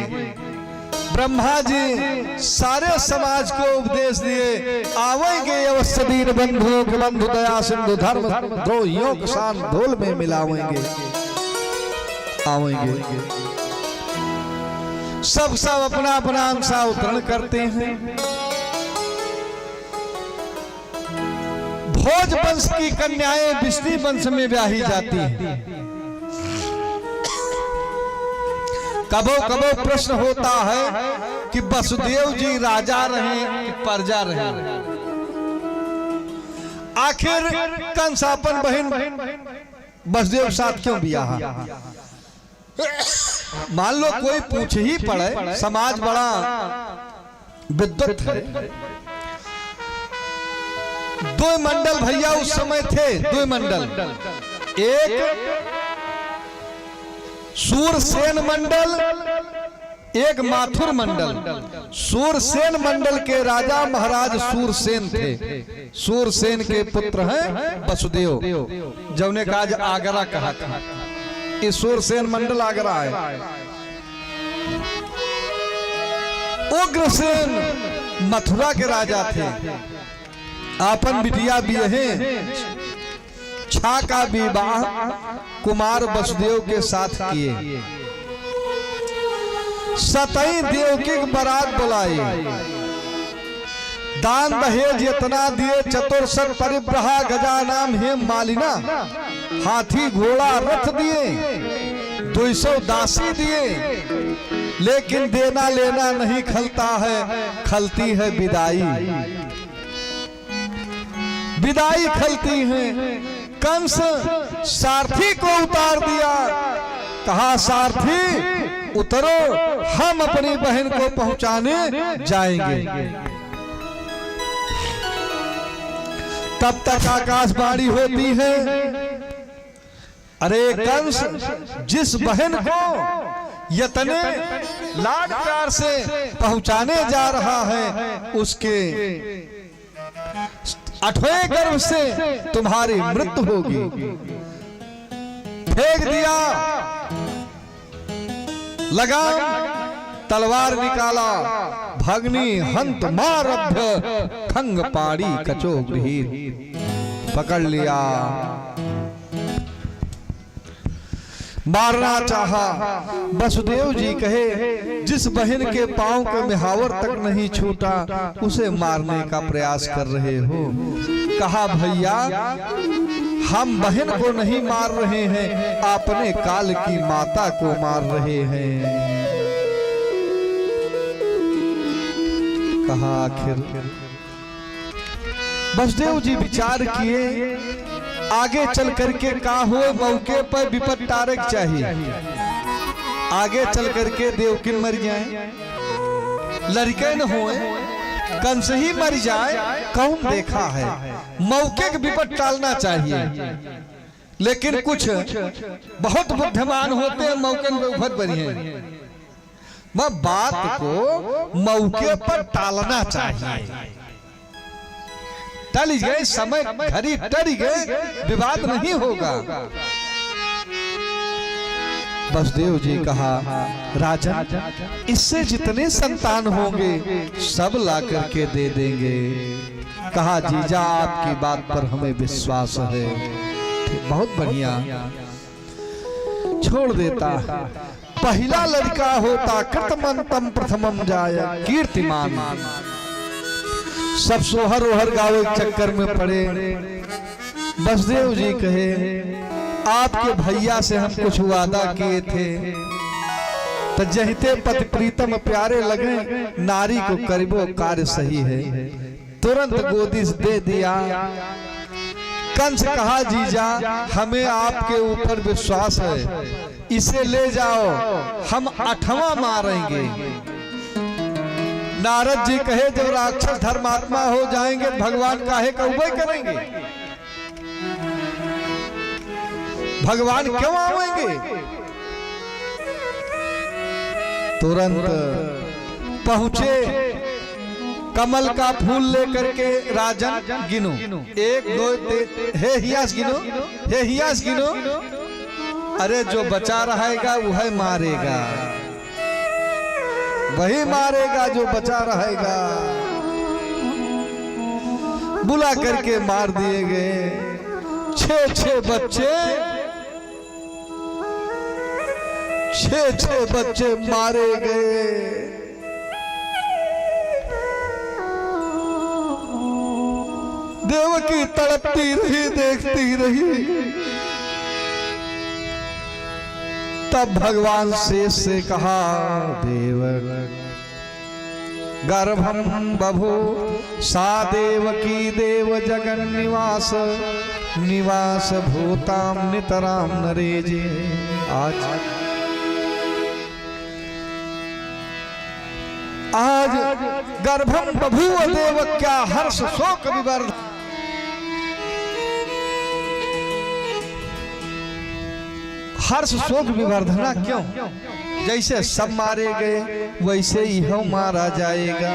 ब्रह्मा जी सारे समाज को उपदेश दिए, आवेंगे अवश्य दीन बंधुओं के बंधु दया सिंधु धर्म द्रोहियों के साथ ढोल में मिलावेंगे, आवेंगे। सब अपना अपना अंशावतरण करते हैं। भोज वंश की कन्याएं विष्णु वंश में ब्याही जाती हैं। कबो कबो प्रश्न होता है कि वसुदेव जी राजा रहे कि प्रजा रहे। आखिर कंस अपन बहन वसुदेव साथ क्यों बियाह? मान लो कोई पूछ ही पड़े, समाज बड़ा विद्वत है। दो मंडल भैया उस समय थे, दो मंडल, एक सूरसेन मंडल, एक माथुर मंडल। सूरसेन मंडल के राजा महाराज सूरसेन थे। सूरसेन के पुत्र हैं वसुदेव, जौने का आज आगरा कहा था। ये सूरसेन मंडल आगरा है। उग्रसेन मथुरा के राजा थे। आपन बिटिया भी है छा का विवाह कुमार वसुदेव के साथ किए। सतई देवकी की बारात बुलाई, दान दहेज इतना दिए, चतुर्शत परिब्रहा गजानाम हेम मालिना, हाथी घोड़ा रथ दिए, 200 दासी दिए, लेकिन देना लेना नहीं खलता है, खलती है विदाई। विदाई खलती है। कंस सारथी को उतार दिया, कहा सारथी उतरो, हम अपनी बहन को पहुंचाने जाएंगे। तब तक आकाशवाणी होती है, अरे कंस जिस बहन को यतने लाड प्यार से पहुंचाने जा रहा है, उसके 8वें गर्भ से तुम्हारी मृत्यु होगी। फेंक दिया लगाम, तलवार निकाला, भगनी हंत मारभ्य खंग पाड़ी कचो गृहीत, पकड़ लिया, मारना चाहा। वसुदेव जी कहे जिस बहन के पांव के मिहावर तक नहीं छूटा उसे मारने का प्रयास कर रहे हो। कहा भैया हम बहन को नहीं मार रहे हैं, अपने काल की माता को मार रहे हैं। कहा आखिर वसुदेव जी विचार किए, आगे चल करके का हो, मौके पर विपद टारक चाहिए। आगे चल करके देवकिन मर जाए, लड़के न होए, कंस ही मर जाए, कौन देखा है। मौके के विपद टालना चाहिए। लेकिन कुछ बहुत बुद्धिमान होते हैं, मौके में उभर बढ़िए। वह बात को मौके पर टालना चाहिए। टल गए, समय घड़ी टल गए, विवाद नहीं होगा। वसुदेव जी कहा राजन इससे जितने संतान होंगे सब ला करके दे देंगे। कहा जीजा आपकी बात पर हमें विश्वास है। बहुत बढ़िया, छोड़ देता। पहला लड़का होता कृतमंतम प्रथमम जाय कीर्तिमान। सब सोहर ओहर गावे चक्कर में पड़े। वसुदेव जी कहे आपके भैया से हम कुछ वादा किए थे, तो जहिते पति प्रीतम प्यारे लगे, नारी को करीबो कार्य सही है। तुरंत गोदी से दे दिया। कंस कहा जीजा हमें आपके ऊपर विश्वास है, इसे ले जाओ, हम 8वां मारेंगे। नारद जी कहे जब राक्षस धर्मात्मा हो जाएंगे भगवान काहे का उपाय करेंगे, भगवान क्यों आवेंगे। तुरंत पहुंचे, कमल का फूल लेकर के राजन गिनो, 1 2 3, हे हियास गिनो, हे हियास गिनो। अरे जो बचा रहेगा वह मारेगा, वही मारेगा जो बचा रहेगा। बुला करके मार दिए गए 6 बच्चे, 6 बच्चे मारे गए। देवकी तड़पती रही, देखती रही। तब भगवान शेष से कहा, देव गर्भम बभो सा देवकी देव जगन निवास निवास भूताम नितराम नरेजे। आज गर्भम बभूव देव, क्या हर्ष शोक विवर्ध। हर्ष शोक विवर्धना क्यों? जैसे सब मारे गए वैसे ही हम मारा जाएगा।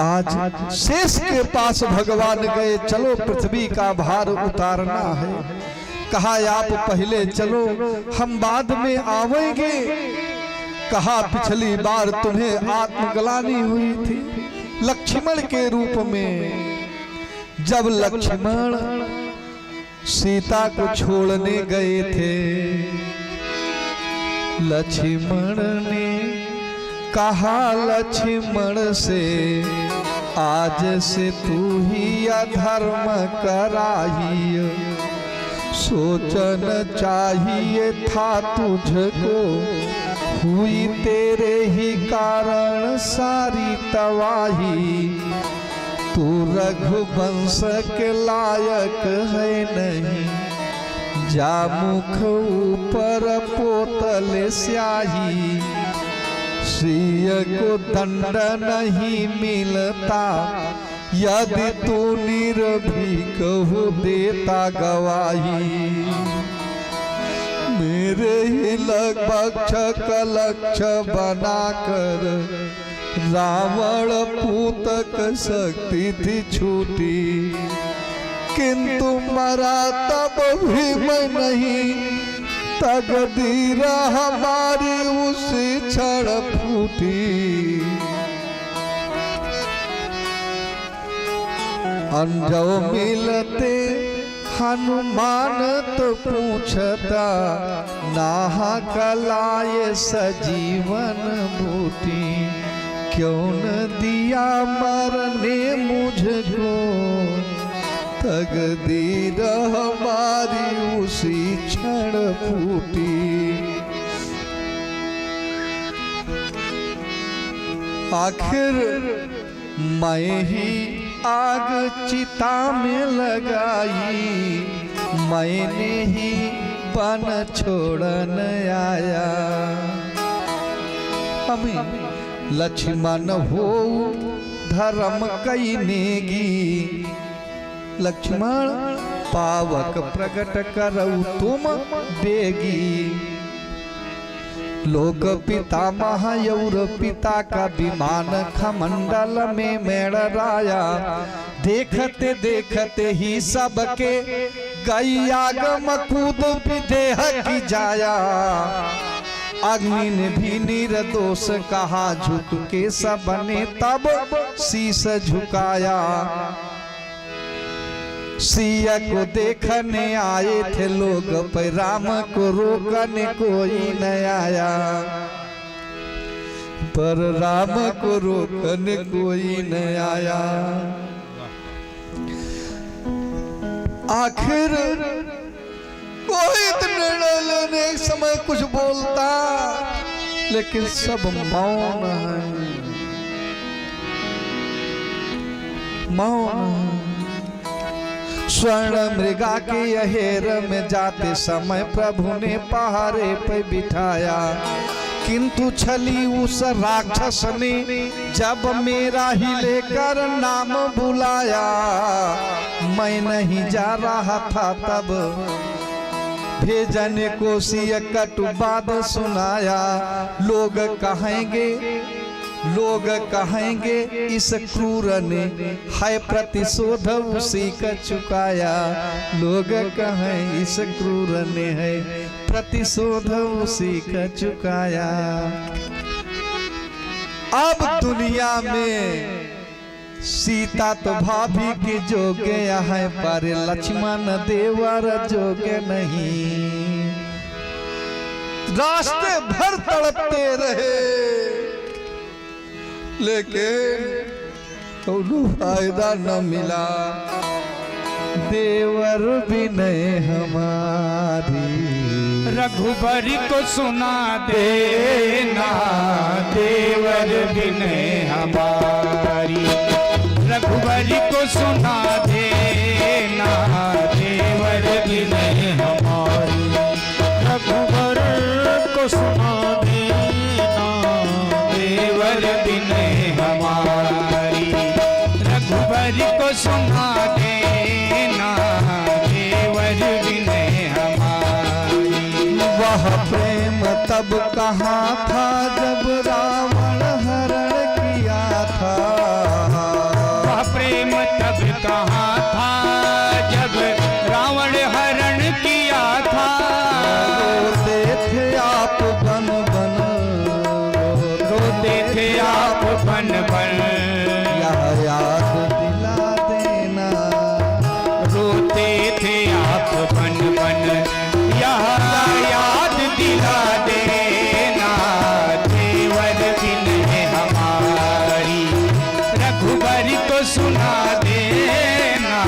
आज शेष के पास भगवान गए, चलो पृथ्वी का भार उतारना है। कहा आप पहले चलो, हम बाद में आवेंगे। कहा पिछली बार तुम्हें आत्मग्लानि हुई थी लक्ष्मण के रूप में, जब लक्ष्मण सीता को छोड़ने गए थे। लक्ष्मण ने कहा लक्ष्मण से, आज से तू ही अधर्म कराही। सोचन चाहिए था तुझको, हुई तेरे ही कारण सारी तबाही। तू रघुवंश के लायक है नहीं, जा मुख ऊपर पोतल स्याही। सिय को दंड नहीं मिलता, यदि तू निर्भीक हो देता गवाही। मेरे ही लक्ष्य का लक्ष्य बनाकर रावण पूतक शक्ति थी छूटी, किंतु मरा तब भी मैं नहीं, तकदीर हमारी उसी क्षण फूटी। अंजो मिलते हनुमान तो पूछता, नाहा कलाए सजीवन बूटी। क्यों न दिया मरने मुझको, तकदीर हमारी उसी क्षण फूटी। आखिर मैं ही आग चिता में लगाई, मैंने ही बन छोड़न आया। हमें लक्ष्मण हो धर्म कई नेगी, लक्ष्मण पावक प्रकट करऊ तुम बेगी। लोक पिता महायौर पिता का विमान खमंडल में मेड़राया, देखते देखते ही सबके गई आगम कूद विदेह की जाया। अग्नि ने भी निर्दोष कहा, झुक के सबने तब शीश झुकाया। सिया को देखने आए थे लोग, पर राम को रोकने कोई न आया। पर राम को रोकने कोई न आया। आखिर कोई निर्णय लेने के समय कुछ बोलता, लेकिन सब मौन है, मौन। स्वर्ण मृगा के अहेर में जाते समय प्रभु ने पहाड़े पे बिठाया, किंतु छली उस राक्षस ने जब मेरा ही लेकर नाम बुलाया। मैं नहीं जा रहा था तब भेजने को सिय कटु बात सुनाया। लोग कहेंगे इस क्रूर ने है प्रतिशोध उसी का चुकाया। लोग कहें इस क्रूर ने है प्रतिशोध उसी का चुकाया। अब दुनिया में सीता तो भाभी के जोगे है, पर लक्ष्मण देवर जोगे नहीं। रास्ते भर तड़पते रहे, लेकिन तो फायदा न मिला। देवर विनय हमारी। रघुबर को सुना देना देवर विनय हमारी। रघुबर को सुना देना देवर विनय हमारी। रघुबर को सुना देना देवर विनय हमारी। रघुबर को सुना देना देवर विनय हमारी। वह प्रेम तब कहाँ था जब रावण हरण किया था। वह प्रेम तब कहाँ था जब रावण हरण किया था। रोते थे आप बन बन, रोते थे आप बन बन। यह याद दिला देना। रोते थे आप बन बन। यह याद दिला देना देवर विनय हमारी। रघुबर को सुना देना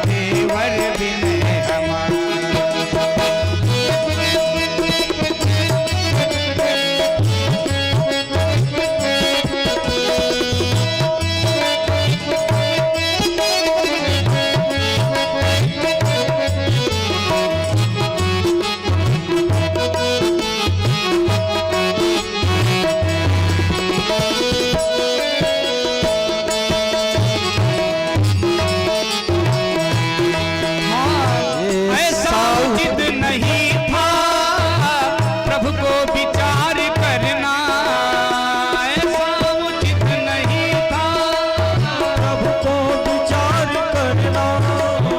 देवर विनय हमारी। ऐसा उचित नहीं था प्रभु को विचार करना। ऐसा उचित नहीं था प्रभु को विचार करना।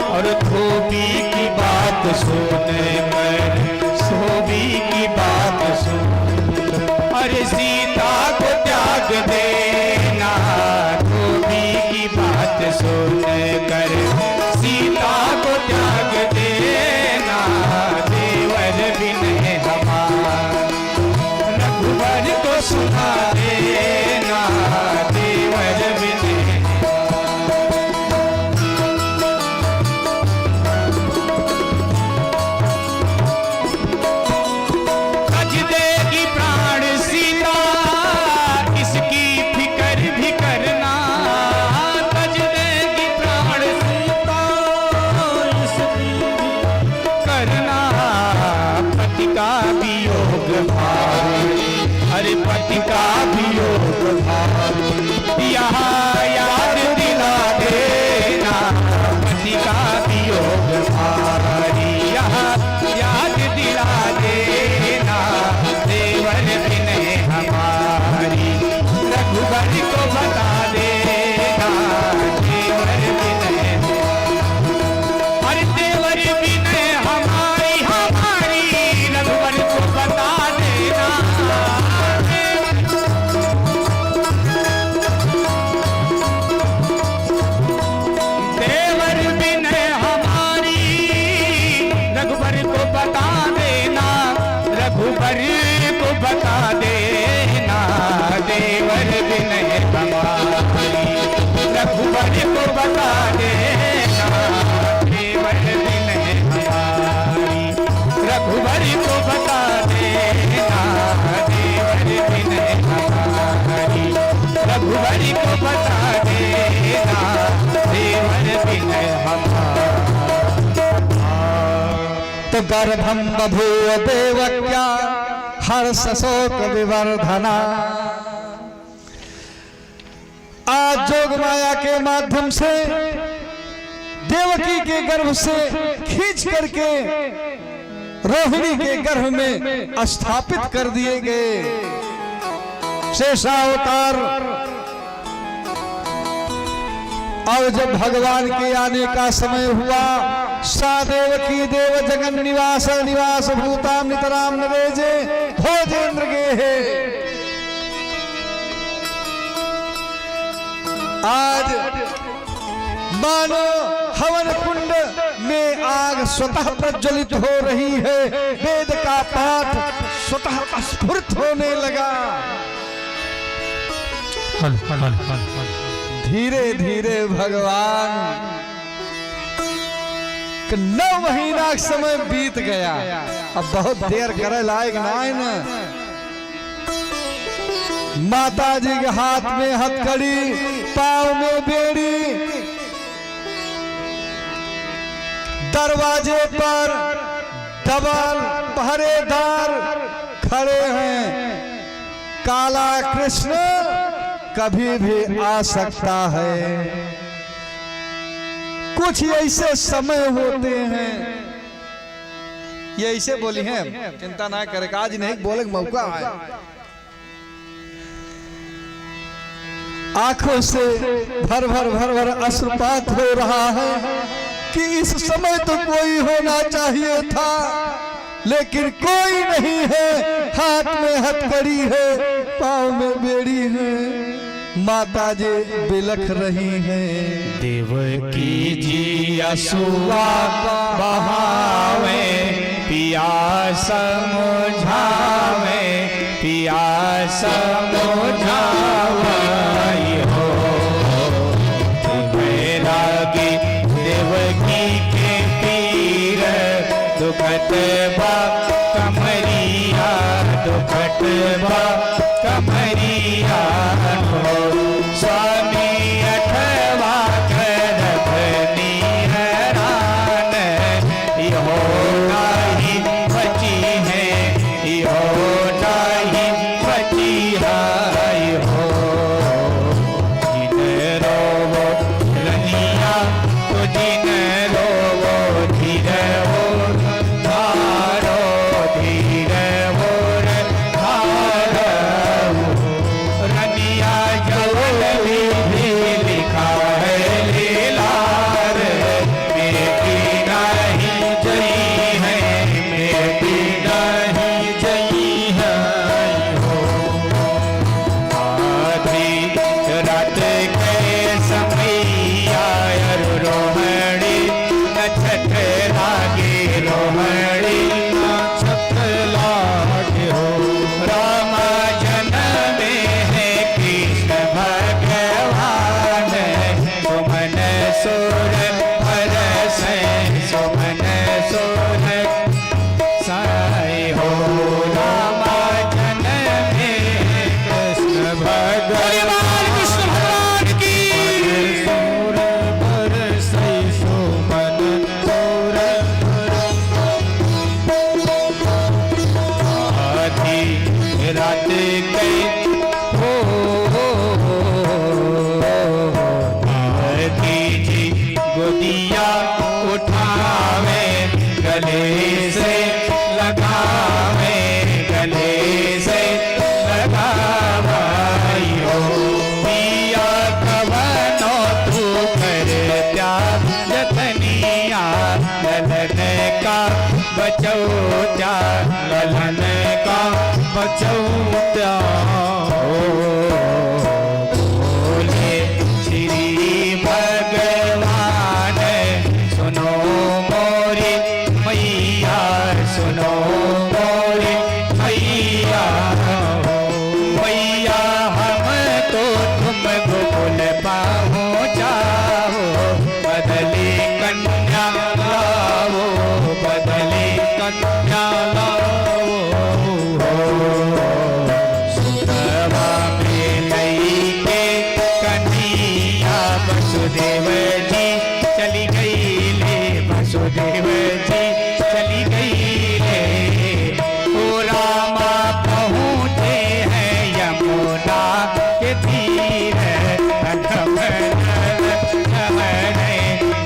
और धोबी की बात सुनकर, धोबी की बात सुन, अरे सीता को त्याग देना। धोबी की बात सुनकर सीता को त्याग देना देवर विनय हमारा। रघुबर को सुना देना देवर विनय। तज देगी प्राण सीता इसकी फिक्र भी करना। तज देगी प्राण सीता इसकी भी करना। पति का वियोग भारी, अरे पति का वियोग भारी। यहाँ याद दिला देना पति का वियोग भारी। यहाँ याद दिला देना देवर विनय हमारी। रघुबर को बता देना देवर विनय। अरे देवर विनय हमारी हमारी। रघुबर को बता देना। देवर विनय हमारी। रघुबर को बता देना। रघुबर को बता देना देवर विनय हमारी। रघुबर को बता देना देवर विनय हमारी। रघुबर को बता देना देवर विनय हमारी। रघुबर को बता देना देवर विनय हमारी। तो गर्भम बभूव देवक्या हर्ष शोक विवर्धना। आज जोग माया के माध्यम से देवकी के गर्भ से खींच करके रोहिणी के गर्भ में स्थापित कर दिए गए शेषावतार। और जब भगवान के आने का समय हुआ, सा देवकी देव जगन निवास निवास भूताम नितराम नवेजे भोजेंद्र गेहे। आज मानो हवन कुंड में आग स्वतः प्रज्वलित हो रही है। वेद का पाठ स्वतः स्फुरित होने लगा। धीरे धीरे भगवान कि 9 महीना का समय बीत गया, अब बहुत देर करे लायक ना है ना। माता जी के हाथ में हथकड़ी, पाँव में बेड़ी, दरवाजे पर डबल पहरेदार खड़े हैं। काला कृष्ण कभी भी आ सकता है। कुछ ऐसे समय होते हैं, ये ऐसे बोली हैं, चिंता ना करे, आज नहीं बोले मौका है। आंखों से भर भर अश्रुपात हो रहा है कि इस समय तो कोई होना चाहिए था, लेकिन कोई नहीं है। हाथ में हथकड़ी है, पाँव में बेड़ी है, माता जी बिलख रही हैं। देवकी जी असुआ बहावे, पिया समझावे, पिया समझावे हो। बैरागी देवकी के पीर, दुखत बा कमरिया, दुखत बा कमरिया हो। स्वामी अठवा करधनी हैरान, इहो नाही बची है, इहो नाही बची है हो। जिन रोवो रनिया तो जिन रोवो धीर हो धारो, धीर हो धारो। रनिया जवल भी लिखा है लीलार, बेटी नहीं जई है, बेटी नहीं जई है हो। आधी रात के समैया रोहड़ी नछत लागे, रोहड़ी नछत लागे हो। राम जन्म है कृष्ण भगवान, सुमन सुर हरस, सुमन सुर साई हो। राम जन्म है कृष्ण भगवान, कृष्ण भगवान की सुर हरस, सुमन सुर आधी रात गई हो। आधी जी गोदिया उठावे, गले से लगावे, गले से लगावाई हो। पिया कवनो तू कर त्याग जतनिया, ललन का बचौता, ललन का बचौता हो। बोले श्री भगवान, सुनो मोरी मैया, सुनो मोरी मैया हो। मैया हम तो तुम गोकुल पहुँचाओ, बदली कन्या लाओ, बदली कन्या लाओ हो। सुतवा में लई के कन्हैया, वसुदेव जी चली गई ले, वसुदेव जी चली गई ले। ओ रामा पहुँचे हैं यमुना के तीर, अगम जल लहरे,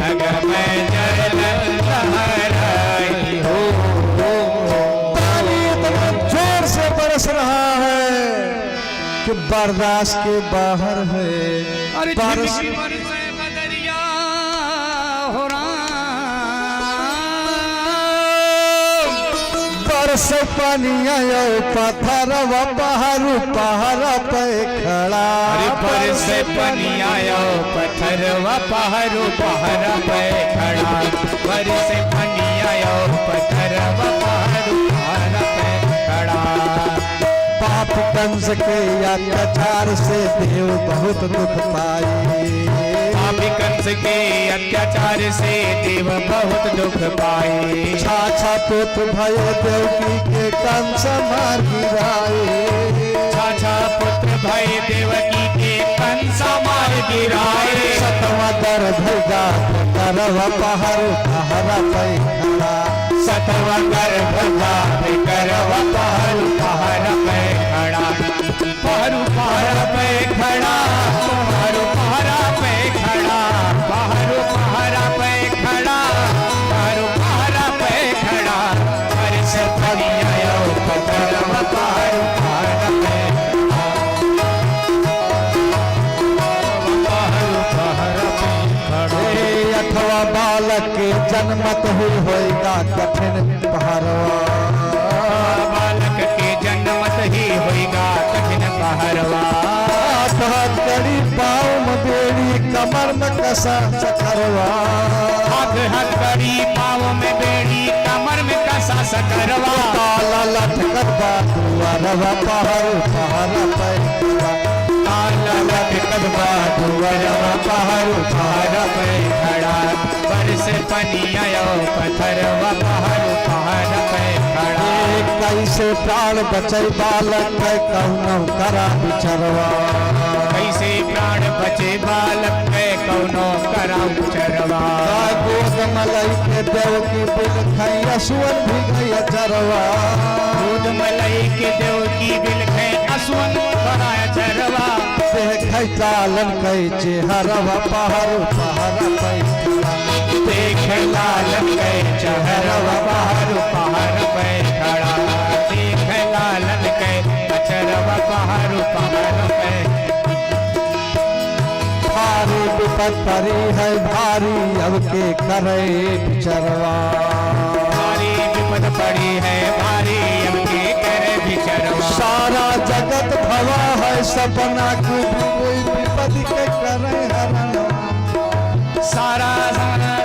अगम जल लहराई हो। पानी इतना जोर से बरस रहा है कि बर्दाश्त के बाहर है। बारिश बदरिया हो बरस पानी आयो, पत्थरवा पहाड़ू पहाड़ पे खड़ा। बरस पानी आयो, पत्थरवा पहाड़ू पहाड़ पे खड़ा। बरस पानी आयो, पत्थरवा पहाड़ू पहाड़ पे खड़ा। पाप कंस के अत्याचार से देव बहुत दुख पाई। पापी कंस कंस के अत्याचार से देव बहुत दुख पाए। छाछा पुत्र भय देवकी के कंस मार गिराए। छाछा पुत्र भय देवकी के कंस मार गिराए। सतवा दर भगा करव पहर पहरा पे खड़ा। सतवा गर्भ गाभ करव पहरु पहर पे खड़ा। पहरु पहर पे खड़ा। पहरु पहर पे खड़ा। पहरु पहर पे खड़ा। पहरु पहर पे खड़ा। वर्ष परियो करव पहरु पहर पे अथवा बालक के जन्मत हुई होएगा कठिन पहरवा। बालक के जन्मत ही होएगा कठिन पहरवा। हाथ कड़ी पाँव में बेड़ी कमर में कसा चकरवा। हाथ हथकड़ी पाँव में बेड़ी कमर में कसा सकरवा। काला लटकत बा दुआरवा पहर पहरा पे खड़ा। काला लटकत बा दुआरवा पहरु पहर पे खड़ा। बरस पनिया पत्थरवा पहरु पहर पे खड़ा। कैसे प्राण बचे बालक के कौनो करा बिचरवा। कैसे प्राण बचे बालक के कौनो कराऊ चरवा। गोद मलई के देव की बिल खई असुवन भी गई चरवा। दूध मलाई के देव की बिल खे असुवन बनाया चरवा। देख लालन कई चेहरवा पहर पहरा पे खड़ा। देख लालन के चहरवा पहरु पहर पे खड़ा। देख लालन के चरवा पहरु पहर पे भारी विपद परी है भारी अब के करे बिचरवा। भारी विपद पड़ी है भारी अब के करे बिचरवा। सारा जगत भवा है सपना की कोई विपद के करे हरण। सारा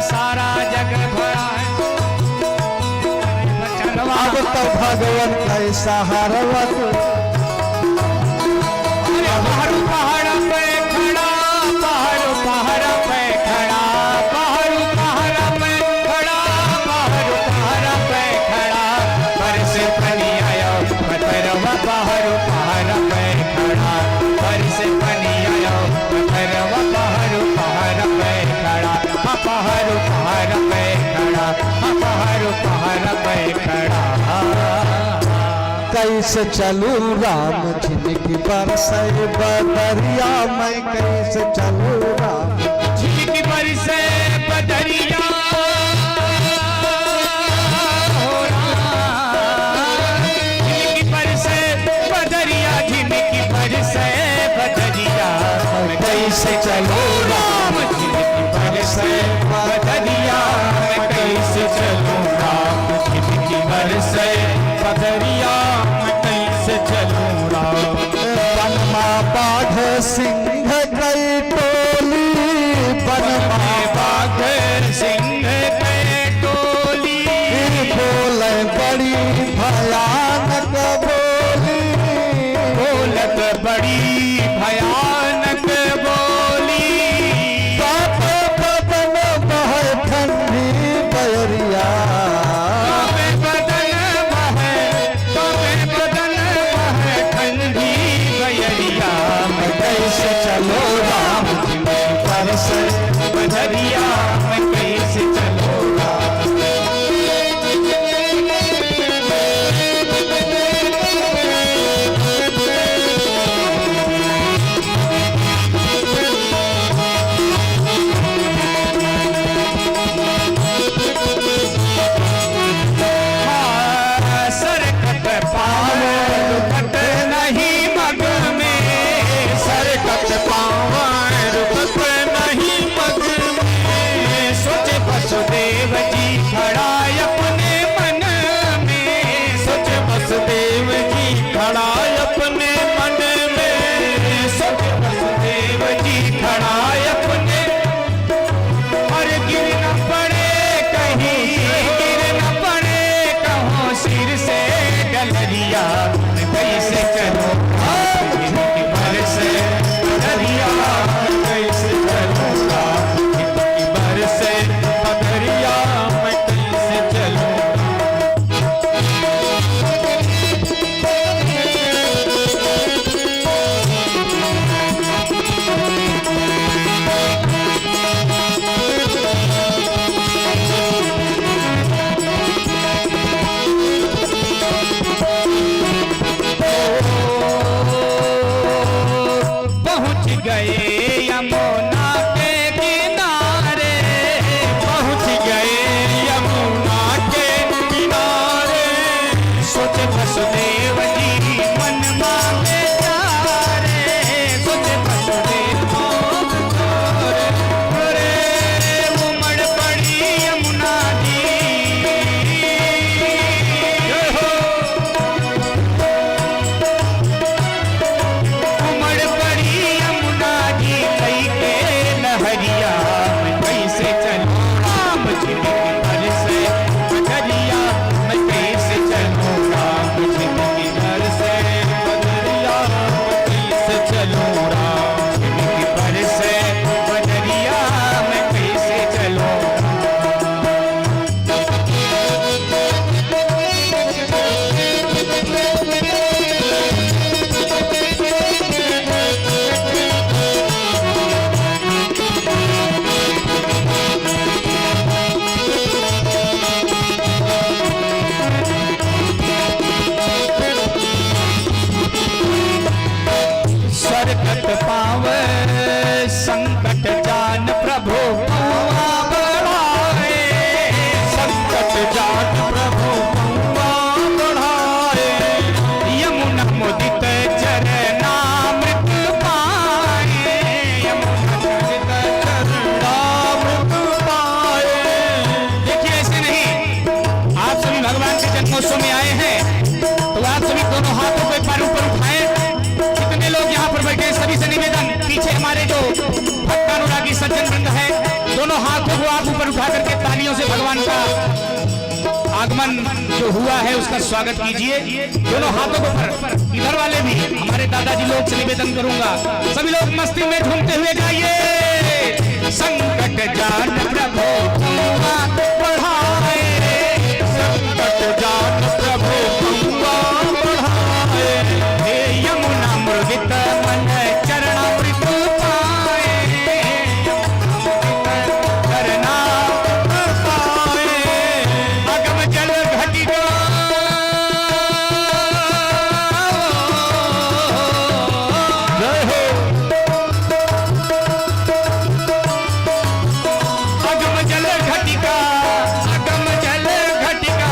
सारा जग भरा है चरवा। अब तो भगवान के सहारवा। पहाड़ू पहाड़ पे खड़ा। पहाड़ू पहाड़ पे खड़ा। पहाड़ू पहाड़ पे खड़ा। पहाड़ू पहाड़ पे खड़ा। बरस पनिया पत्थरवा पहाड़ू पहाड़ पे खड़ा। बरस पनिया पत्थरवा पहाड़ू पहाड़ पे खड़ा। पहाड़ू पहाड़ पे खड़ा। पहाड़ू पहाड़ पे खड़ा। कैसे चलूं राम झिनकी बरसे बदरिया मैं कैसे चलूं राम। झिनकी बरसे बदरिया हो राम। झिनकी बरसे बदरिया। झिनकी बरसे बदरिया मैं कैसे चलूं राम। झिनकी बरसे बदरिया मैं कैसे चलूं राम। झिनकी बरसे बदरिया मैं कैसे चलूं राम। बनमा बाघ सिंह गई टोली। बनमा बाघ सिंह के टोली। बोले बड़ी भयानक बोली। बोलत बड़ी भयानक बोली। बाप बदन बह ठंडी बयरिया। बाबे बदन बहे। बाबे बदन बहे ठंडी बयरिया मैं कैसे चलो राम। बरसे बदरिया मैं कैसे चलो राम। सरकत पाव रुकत नहीं मग में। सरकत पाव रुकत नहीं मग में। सोचे वसुदेव जी खड़ा अपने मन में। सोचे वसुदेव जी खड़ा अपने मन में। सोचे वसुदेव जी खड़ा अपने। और गिर न पड़े कहीं। गिर न पड़े कहीं सिर से डलरिया मैं कैसे चलूं राम। झिनकी बरसे बदरिया मैं कैसे चलूं राम। आगमन जो हुआ है उसका स्वागत कीजिए। दोनों हाथों को ऊपर, इधर वाले भी, हमारे दादाजी लोग से निवेदन करूंगा, सभी लोग मस्ती में झूमते हुए गाइए। संकट जान प्रभु गंगा बढ़ाए, संकट जान प्रभु गंगा बढ़ाए, हे यमुना मृदित मन चरणामृत पाए, करना पाए, अगम जल घटिका जय हो, अगम जल घटिका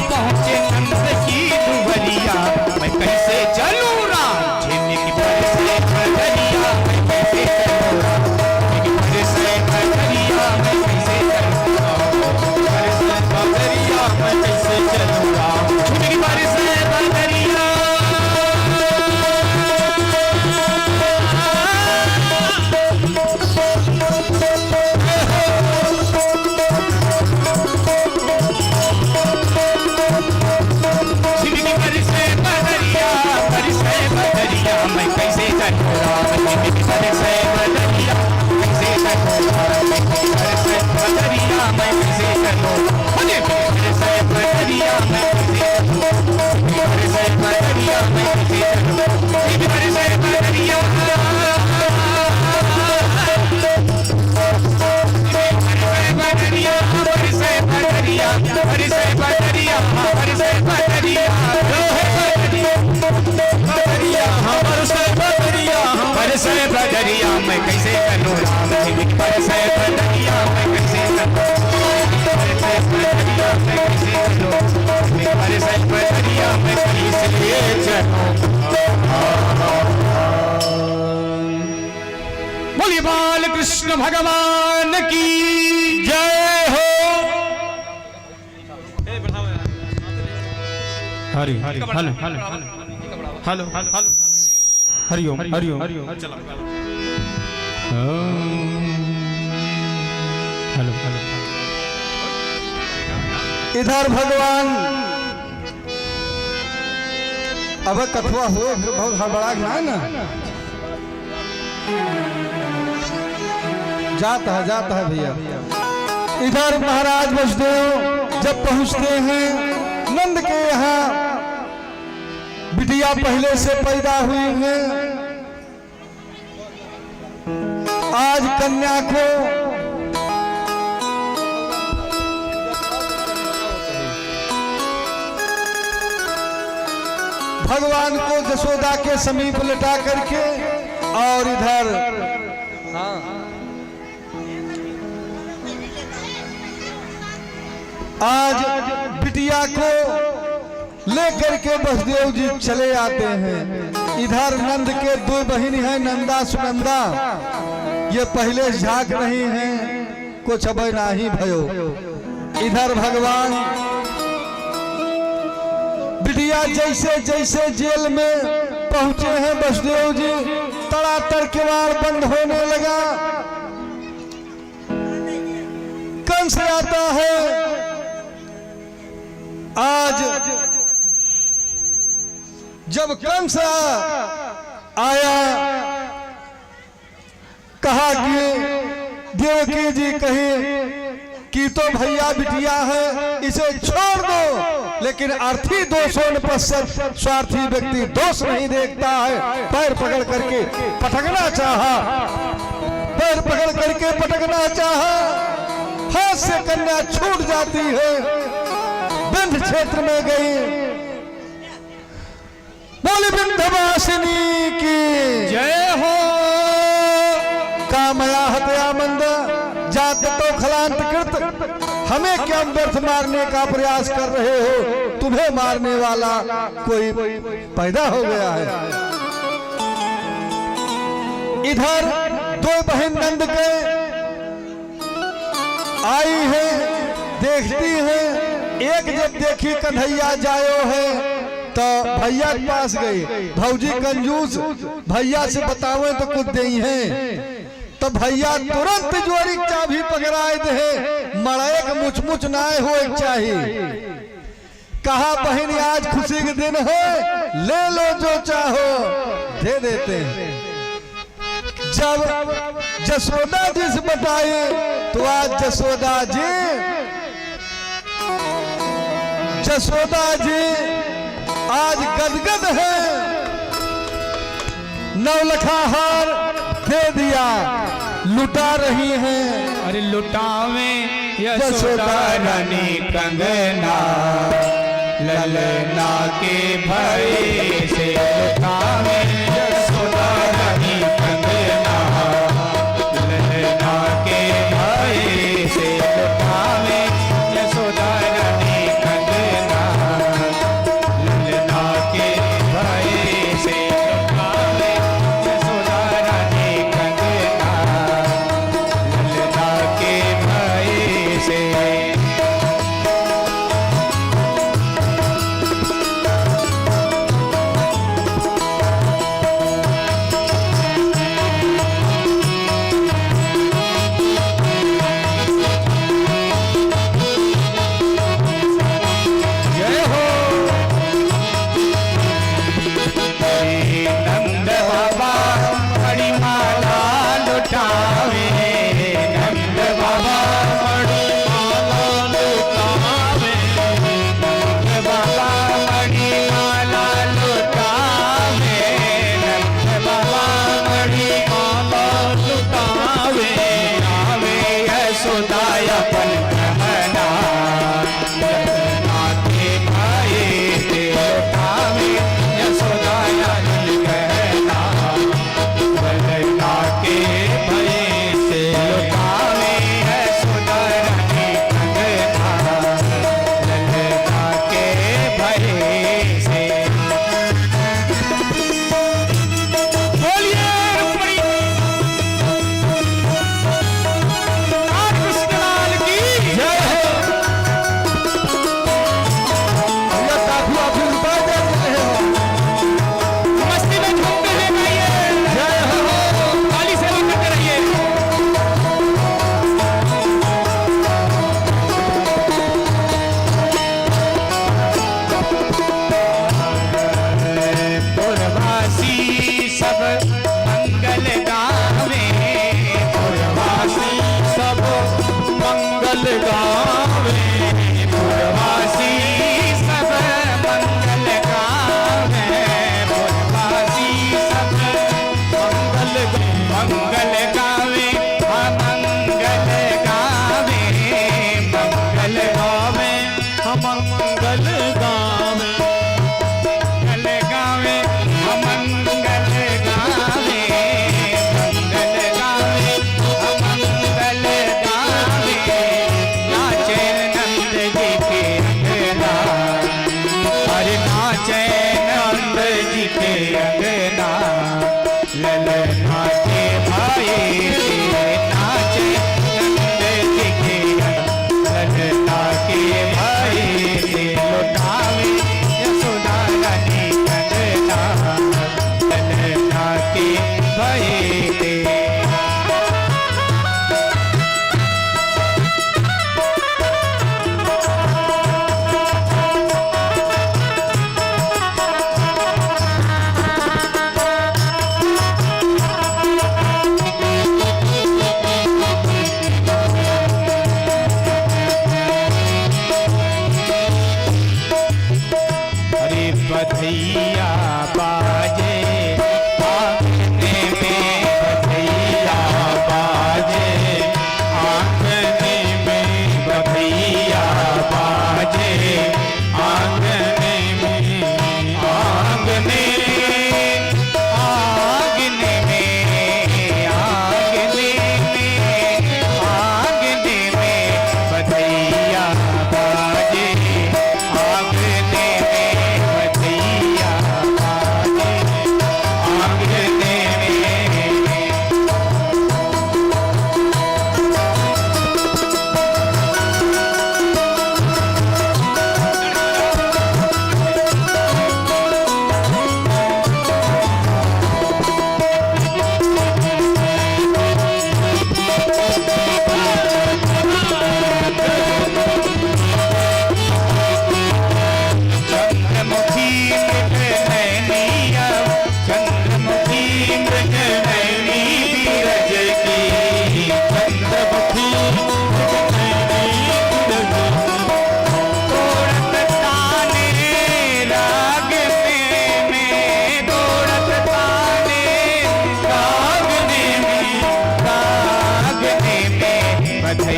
पहुंचे नंद की दुवरिया, मैं कैसे चलूं राम झिनकी पर से बदरिया, मैं कैसे चलूं राम झिनकी पर से बदरिया, मैं कैसे चलूं राम पर से बदरिया, मैं कैसे चलूं राम झिनकी पर से बदरिया। झिनकी पर से बदरिया, मैं कैसे चलूं राम झिनकी पर से बदरिया, कैसे चलूं राम झिनकी पर से बदरिया, मैं कैसे चलूं झिनकी पर से बदरिया, मैं कैसे चलूं झिनकी पर से बदरिया, मैं कैसे चलूं झिनकी पर से बदरिया, बदरिया मैं कैसे चलूं राम झिनकी पर से बदरिया, मैं कैसे चलूं बदरिया, मैं कैसे चलूं झिनकी पर से बदरिया, मैं कैसे चलूं। बोलिए बाल कृष्ण भगवान की जय हो। Hari Hari hello hello hello hello Hariom Hariom hello hello इधर भगवान अब कथवा हो बहुत हड़बड़ा गया ना, जाता है भैया। इधर महाराज वसुदेव जब पहुंचते हैं नंद के यहाँ, बिटिया पहले से पैदा हुई है, आज कन्या को भगवान को जसोदा के समीप लिटा करके और इधर आज बिटिया को लेकर के वसुदेव जी चले आते हैं। इधर नंद के दो बहन हैं, नंदा सुनंदा, ये पहले झांक रही हैं, कुछ अब नहीं भयो। इधर भगवान बिटिया जैसे जैसे जेल में पहुंचे हैं वसुदेव जी, तड़ातड़ किवाड़ बंद होने लगा, कंस आता है। आज जब कंस आया, कहा कि देवकी जी कही कि तो भैया बिटिया है, इसे छोड़ दो, लेकिन अर्थी दोषों पश्चात स्वार्थी व्यक्ति दोष नहीं देखता है। पैर पकड़ करके पटकना चाहा, पैर पकड़ करके पटकना चाहा, हाथ से कन्या छूट जाती है, विंध्य क्षेत्र में गई। बोली विंध्यवासिनी की जय हो। कामया हत्या मंद जात तो खलांत कृत, हमें क्या व्यर्थ मारने का प्रयास कर रहे हो, तुम्हें मारने वाला कोई पैदा हो गया है। इधर दो बहन नंद के आई है, देखती है, एक जब देखी कन्हैया जायो है तो भैया के पास गई, भौजी कंजूस, भैया से बतावे तो कुछ नहीं है, तो भैया तुरंत जोरी चाबी पकड़ाए दे, मड़े के मुचमुच नाए हो एक चाहिए। कहा बहन आज खुशी के दिन है, ले लो जो चाहो दे देते हैं। जब जसोदा जी से बताए तो आज जसोदा जी आज गदगद है। नवलखा हार दे दिया लुटा रही हैं। अरे लुटावे यशोदा रानी कंगना, ललना के भय से लुटावे यशोदा रानी कंगना, ललना के भय से लुटावे यशोदा रानी कंगना, ललना के भय से लुटावे यशोदा रानी कंगना, ललना के भय से। नंद बाबा बड़ी माला लुटावे, नंद बाबा बड़ी माला लुटावे, नंद बाबा बड़ी माला लुटावे, नंद बाबा बड़ी माला लुटावे, आवे यशोदा अपन कहना, ललना के भय से लुटावे यशोदा रानी कहना, ललना के भय से लुटावे यशोदा रानी कहना, ललना के भय से। बोलिए रुक्मणी राम कृष्ण लाल की जय हो। भैया काफी आप लुटा दे रहे हो। मस्ती में झूमते हुए गाइए, जय हो। काली सेवा करते रहिए। पुरवासी सब मंगल गावे, पुरवासी सब मंगल गावे, पुरवासी सब मंगल गावे, पुरवासी सब मंगल गावे, मंगल गावे, मंगल गावे, मंगल गावे, मंगल गावे, मंगल गावे, मंगल गावे, मंगल गावे, नाचे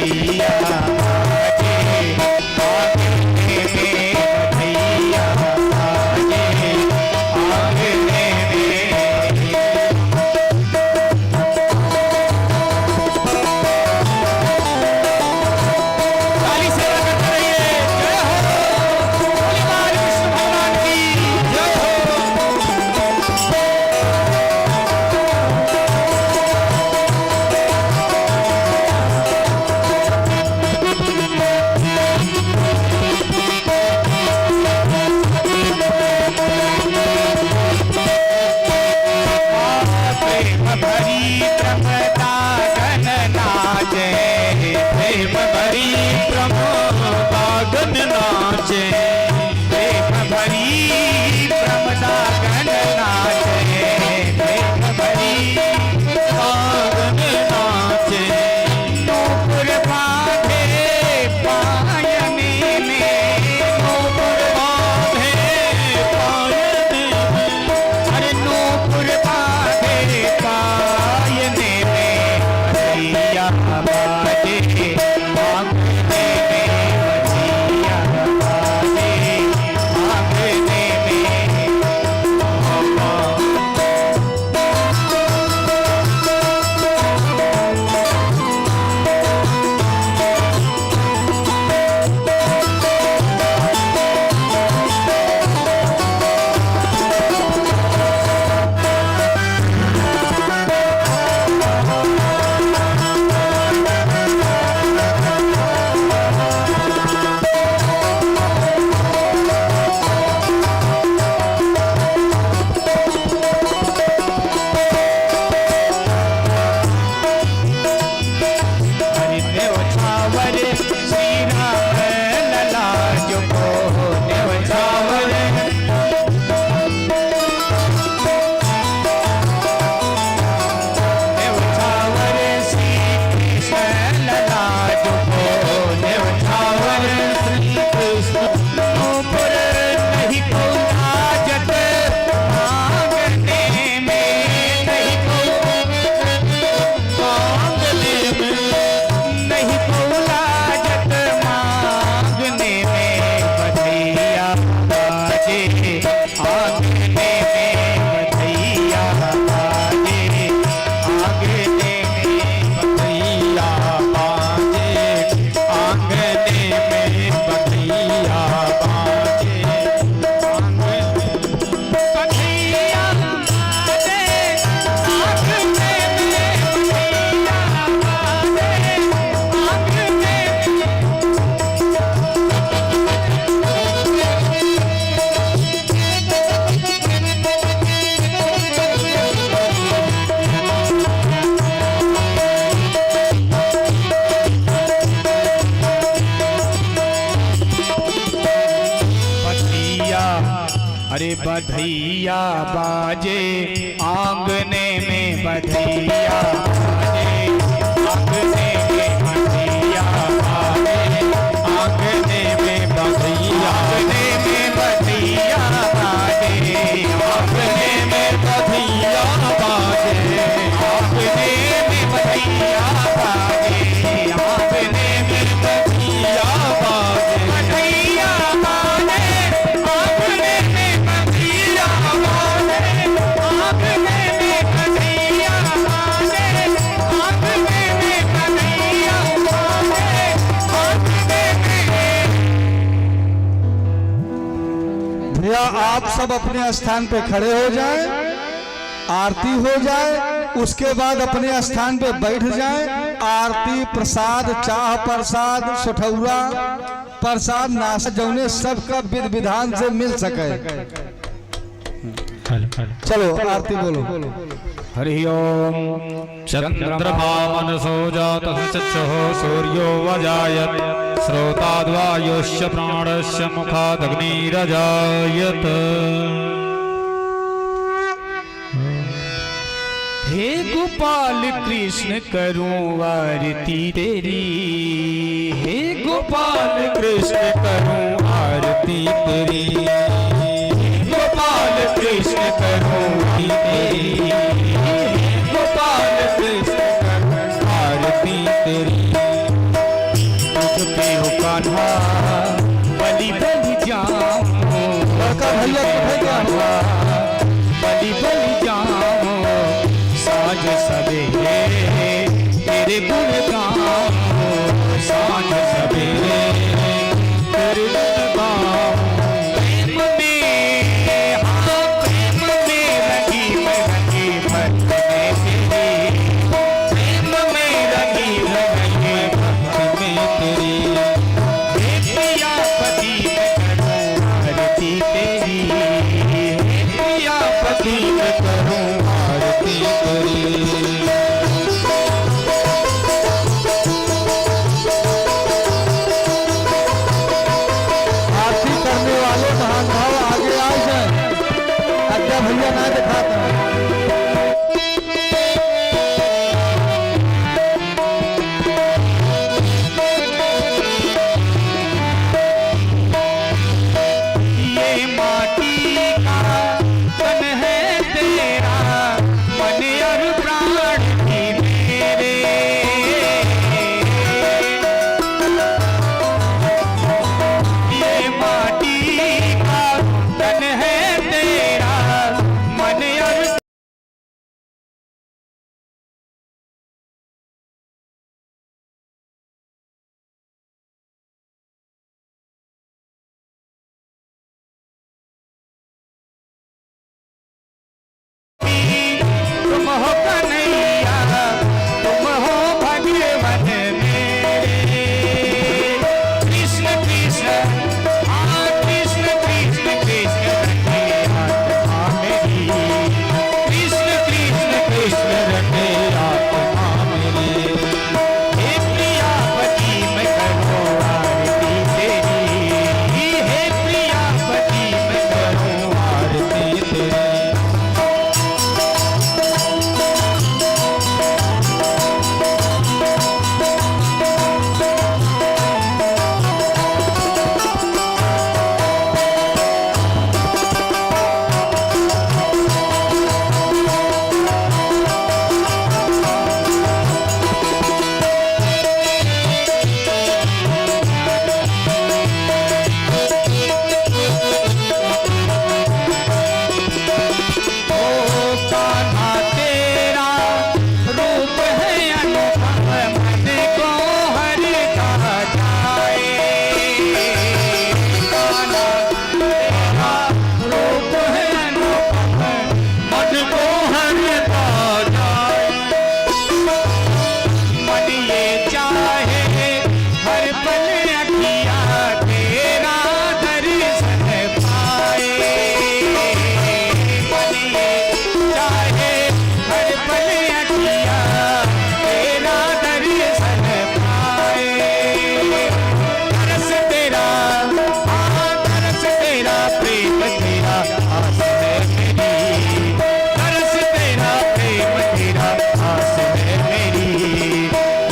बधैया बाजे आंगने में बधैया बाजे आंगने में। ताली से करते रहिए। जय हो बोले बाल कृष्ण भगवान की जय हो। प्रेम भरी प्रमदा गन नाचे प्रेम भरी प्रमदा गन नाचे प्रेम भरी प्रमदा गन नाचे प्रेम भरी गन नाचे नूपुर बांधे पायने में नूपुर बांधे पायने में अरे नूपुर बांधे पायने में बधैया बाजे आंगने में बधैया बाजे आंगने में। हरि देव छावर श्री राम लला जो को देव छावर देव छावर श्री कृष्ण लला जो को देव छावर श्री कृष्ण नूपुर नहीं को लाजत आंगने में नहीं को आंगने में नहीं को लाजत मांगने में बधैया बाजे आंगने में बधैया बाजे आंगने में बधैया बाजे आंगने में बधैया बाजे आंगने बधैया बाजे आंगने में बधैया बाजे आंगने में। बधैया अरे बधैया बाजे आंगने में बधैया बाजे आंगने में बधैया बाजे आंगने में बधैया आंगने में बधैया बाजे आंगने में बधैया बाजे आंगने में बधैया बाजे आंगने में बधैया बाजे बधैया बाजे आंगने में बधैया बाजे आंगने में बधैया बाजे आंगने में बधैया बाजे आंगने में। भैया आप सब अपने स्थान पे खड़े हो जाएं, आरती हो जाए, उसके बाद अपने स्थान पे बैठ जाएं। आरती प्रसाद चाह प्रसाद सुठौरा प्रसाद नाश्ता जौने सबका विधि विधान से मिल सके। चलो आरती बोलो। हरि ओम चंद्रमा मनसो जातः चक्षुः सूर्यो वजायत श्रोताद्वायुश्च प्राणस्य मुखादग्निरजायत। हे गोपाल कृष्ण करूं आरती तेरी, हे गोपाल कृष्ण करूं आरती तेरी, गोपाल कृष्ण करूं आरती तेरी, गोपाल कृष्ण करूं आरती तेरी। गाऊं सांझ सवेरे तेरे गुण गाऊं प्रेम में हाँ प्रेम में रंगी मैं रंगी भक्त में तेरी प्रेम में रंगी मैं भक्त में तेरी हे प्रिया पति मैं करूं आरती तेरी हे प्रिया पति मैं करूं आरती तेरी आरती करने वाले महान भाव आगे आ जाए। आज्ञा भैया ना दिखाता है। ये माटी का तन है तेरा मन और प्राण भी मेरे ये माटी का तन है तेरा मन और तुम हो कन्हैया तुम हो भगवान मेरे कृष्ण कृष्ण हाँ कृष्ण कृष्ण कृष्ण रखे आत्मा मेरी कृष्ण कृष्ण कृष्ण रखे आत्मा मेरी हे प्रिया पति मैं करूं आरती तेरी हे प्रिया पति मैं करूं आरती तेरी कान्हा तेरा रूप है अनुभव मन को हरता जाए कान्हा तेरा रूप है अनुभव मन को हरता जाए मन ये चाहे हर पल अखियाँ तेरा दर्शन पाए मन ये चाहे हर पल अखियाँ तेरा दर्शन पाए तरस तेरा हाँ तरस तेरा प्रेम तेरा आस है मेरी तरस तेरा प्रेम तेरा आस है मेरी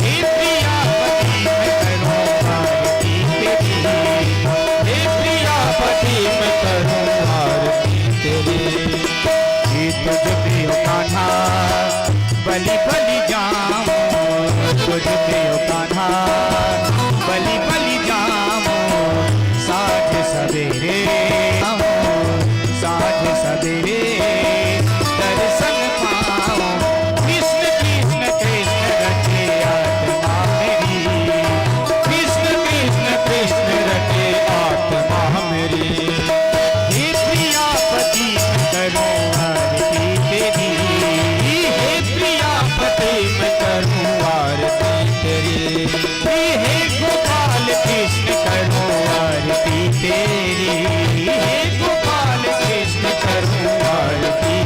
हे प्रिया पति मैं करूं आरती तेरी हे प्रिया पति मैं करूं आरती तेरी ये तुझ पे ओ कान्हा बलि बलि जाऊं तुझ पे ओ कान्हा बलि बलि जाऊं साँझ सवेरे आऊं साँझ सवेरे दर्शन पाऊं कृष्ण कृष्ण कृष्ण रखे आत्मा मेरी कृष्ण कृष्ण कृष्ण रखे आत्मा मेरी हे प्रिया पति मैं करूं आरती तेरी हे प्रिया पति मैं करूं आरती तेरी हे गोपाल कृष्ण करूं आरती तेरी हे गोपाल कृष्ण करूं आरती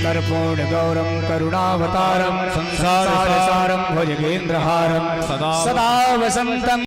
कर्पूर गौरम करुणावतारम संसार सारम भुजगेंद्रहारम सदा वसंतम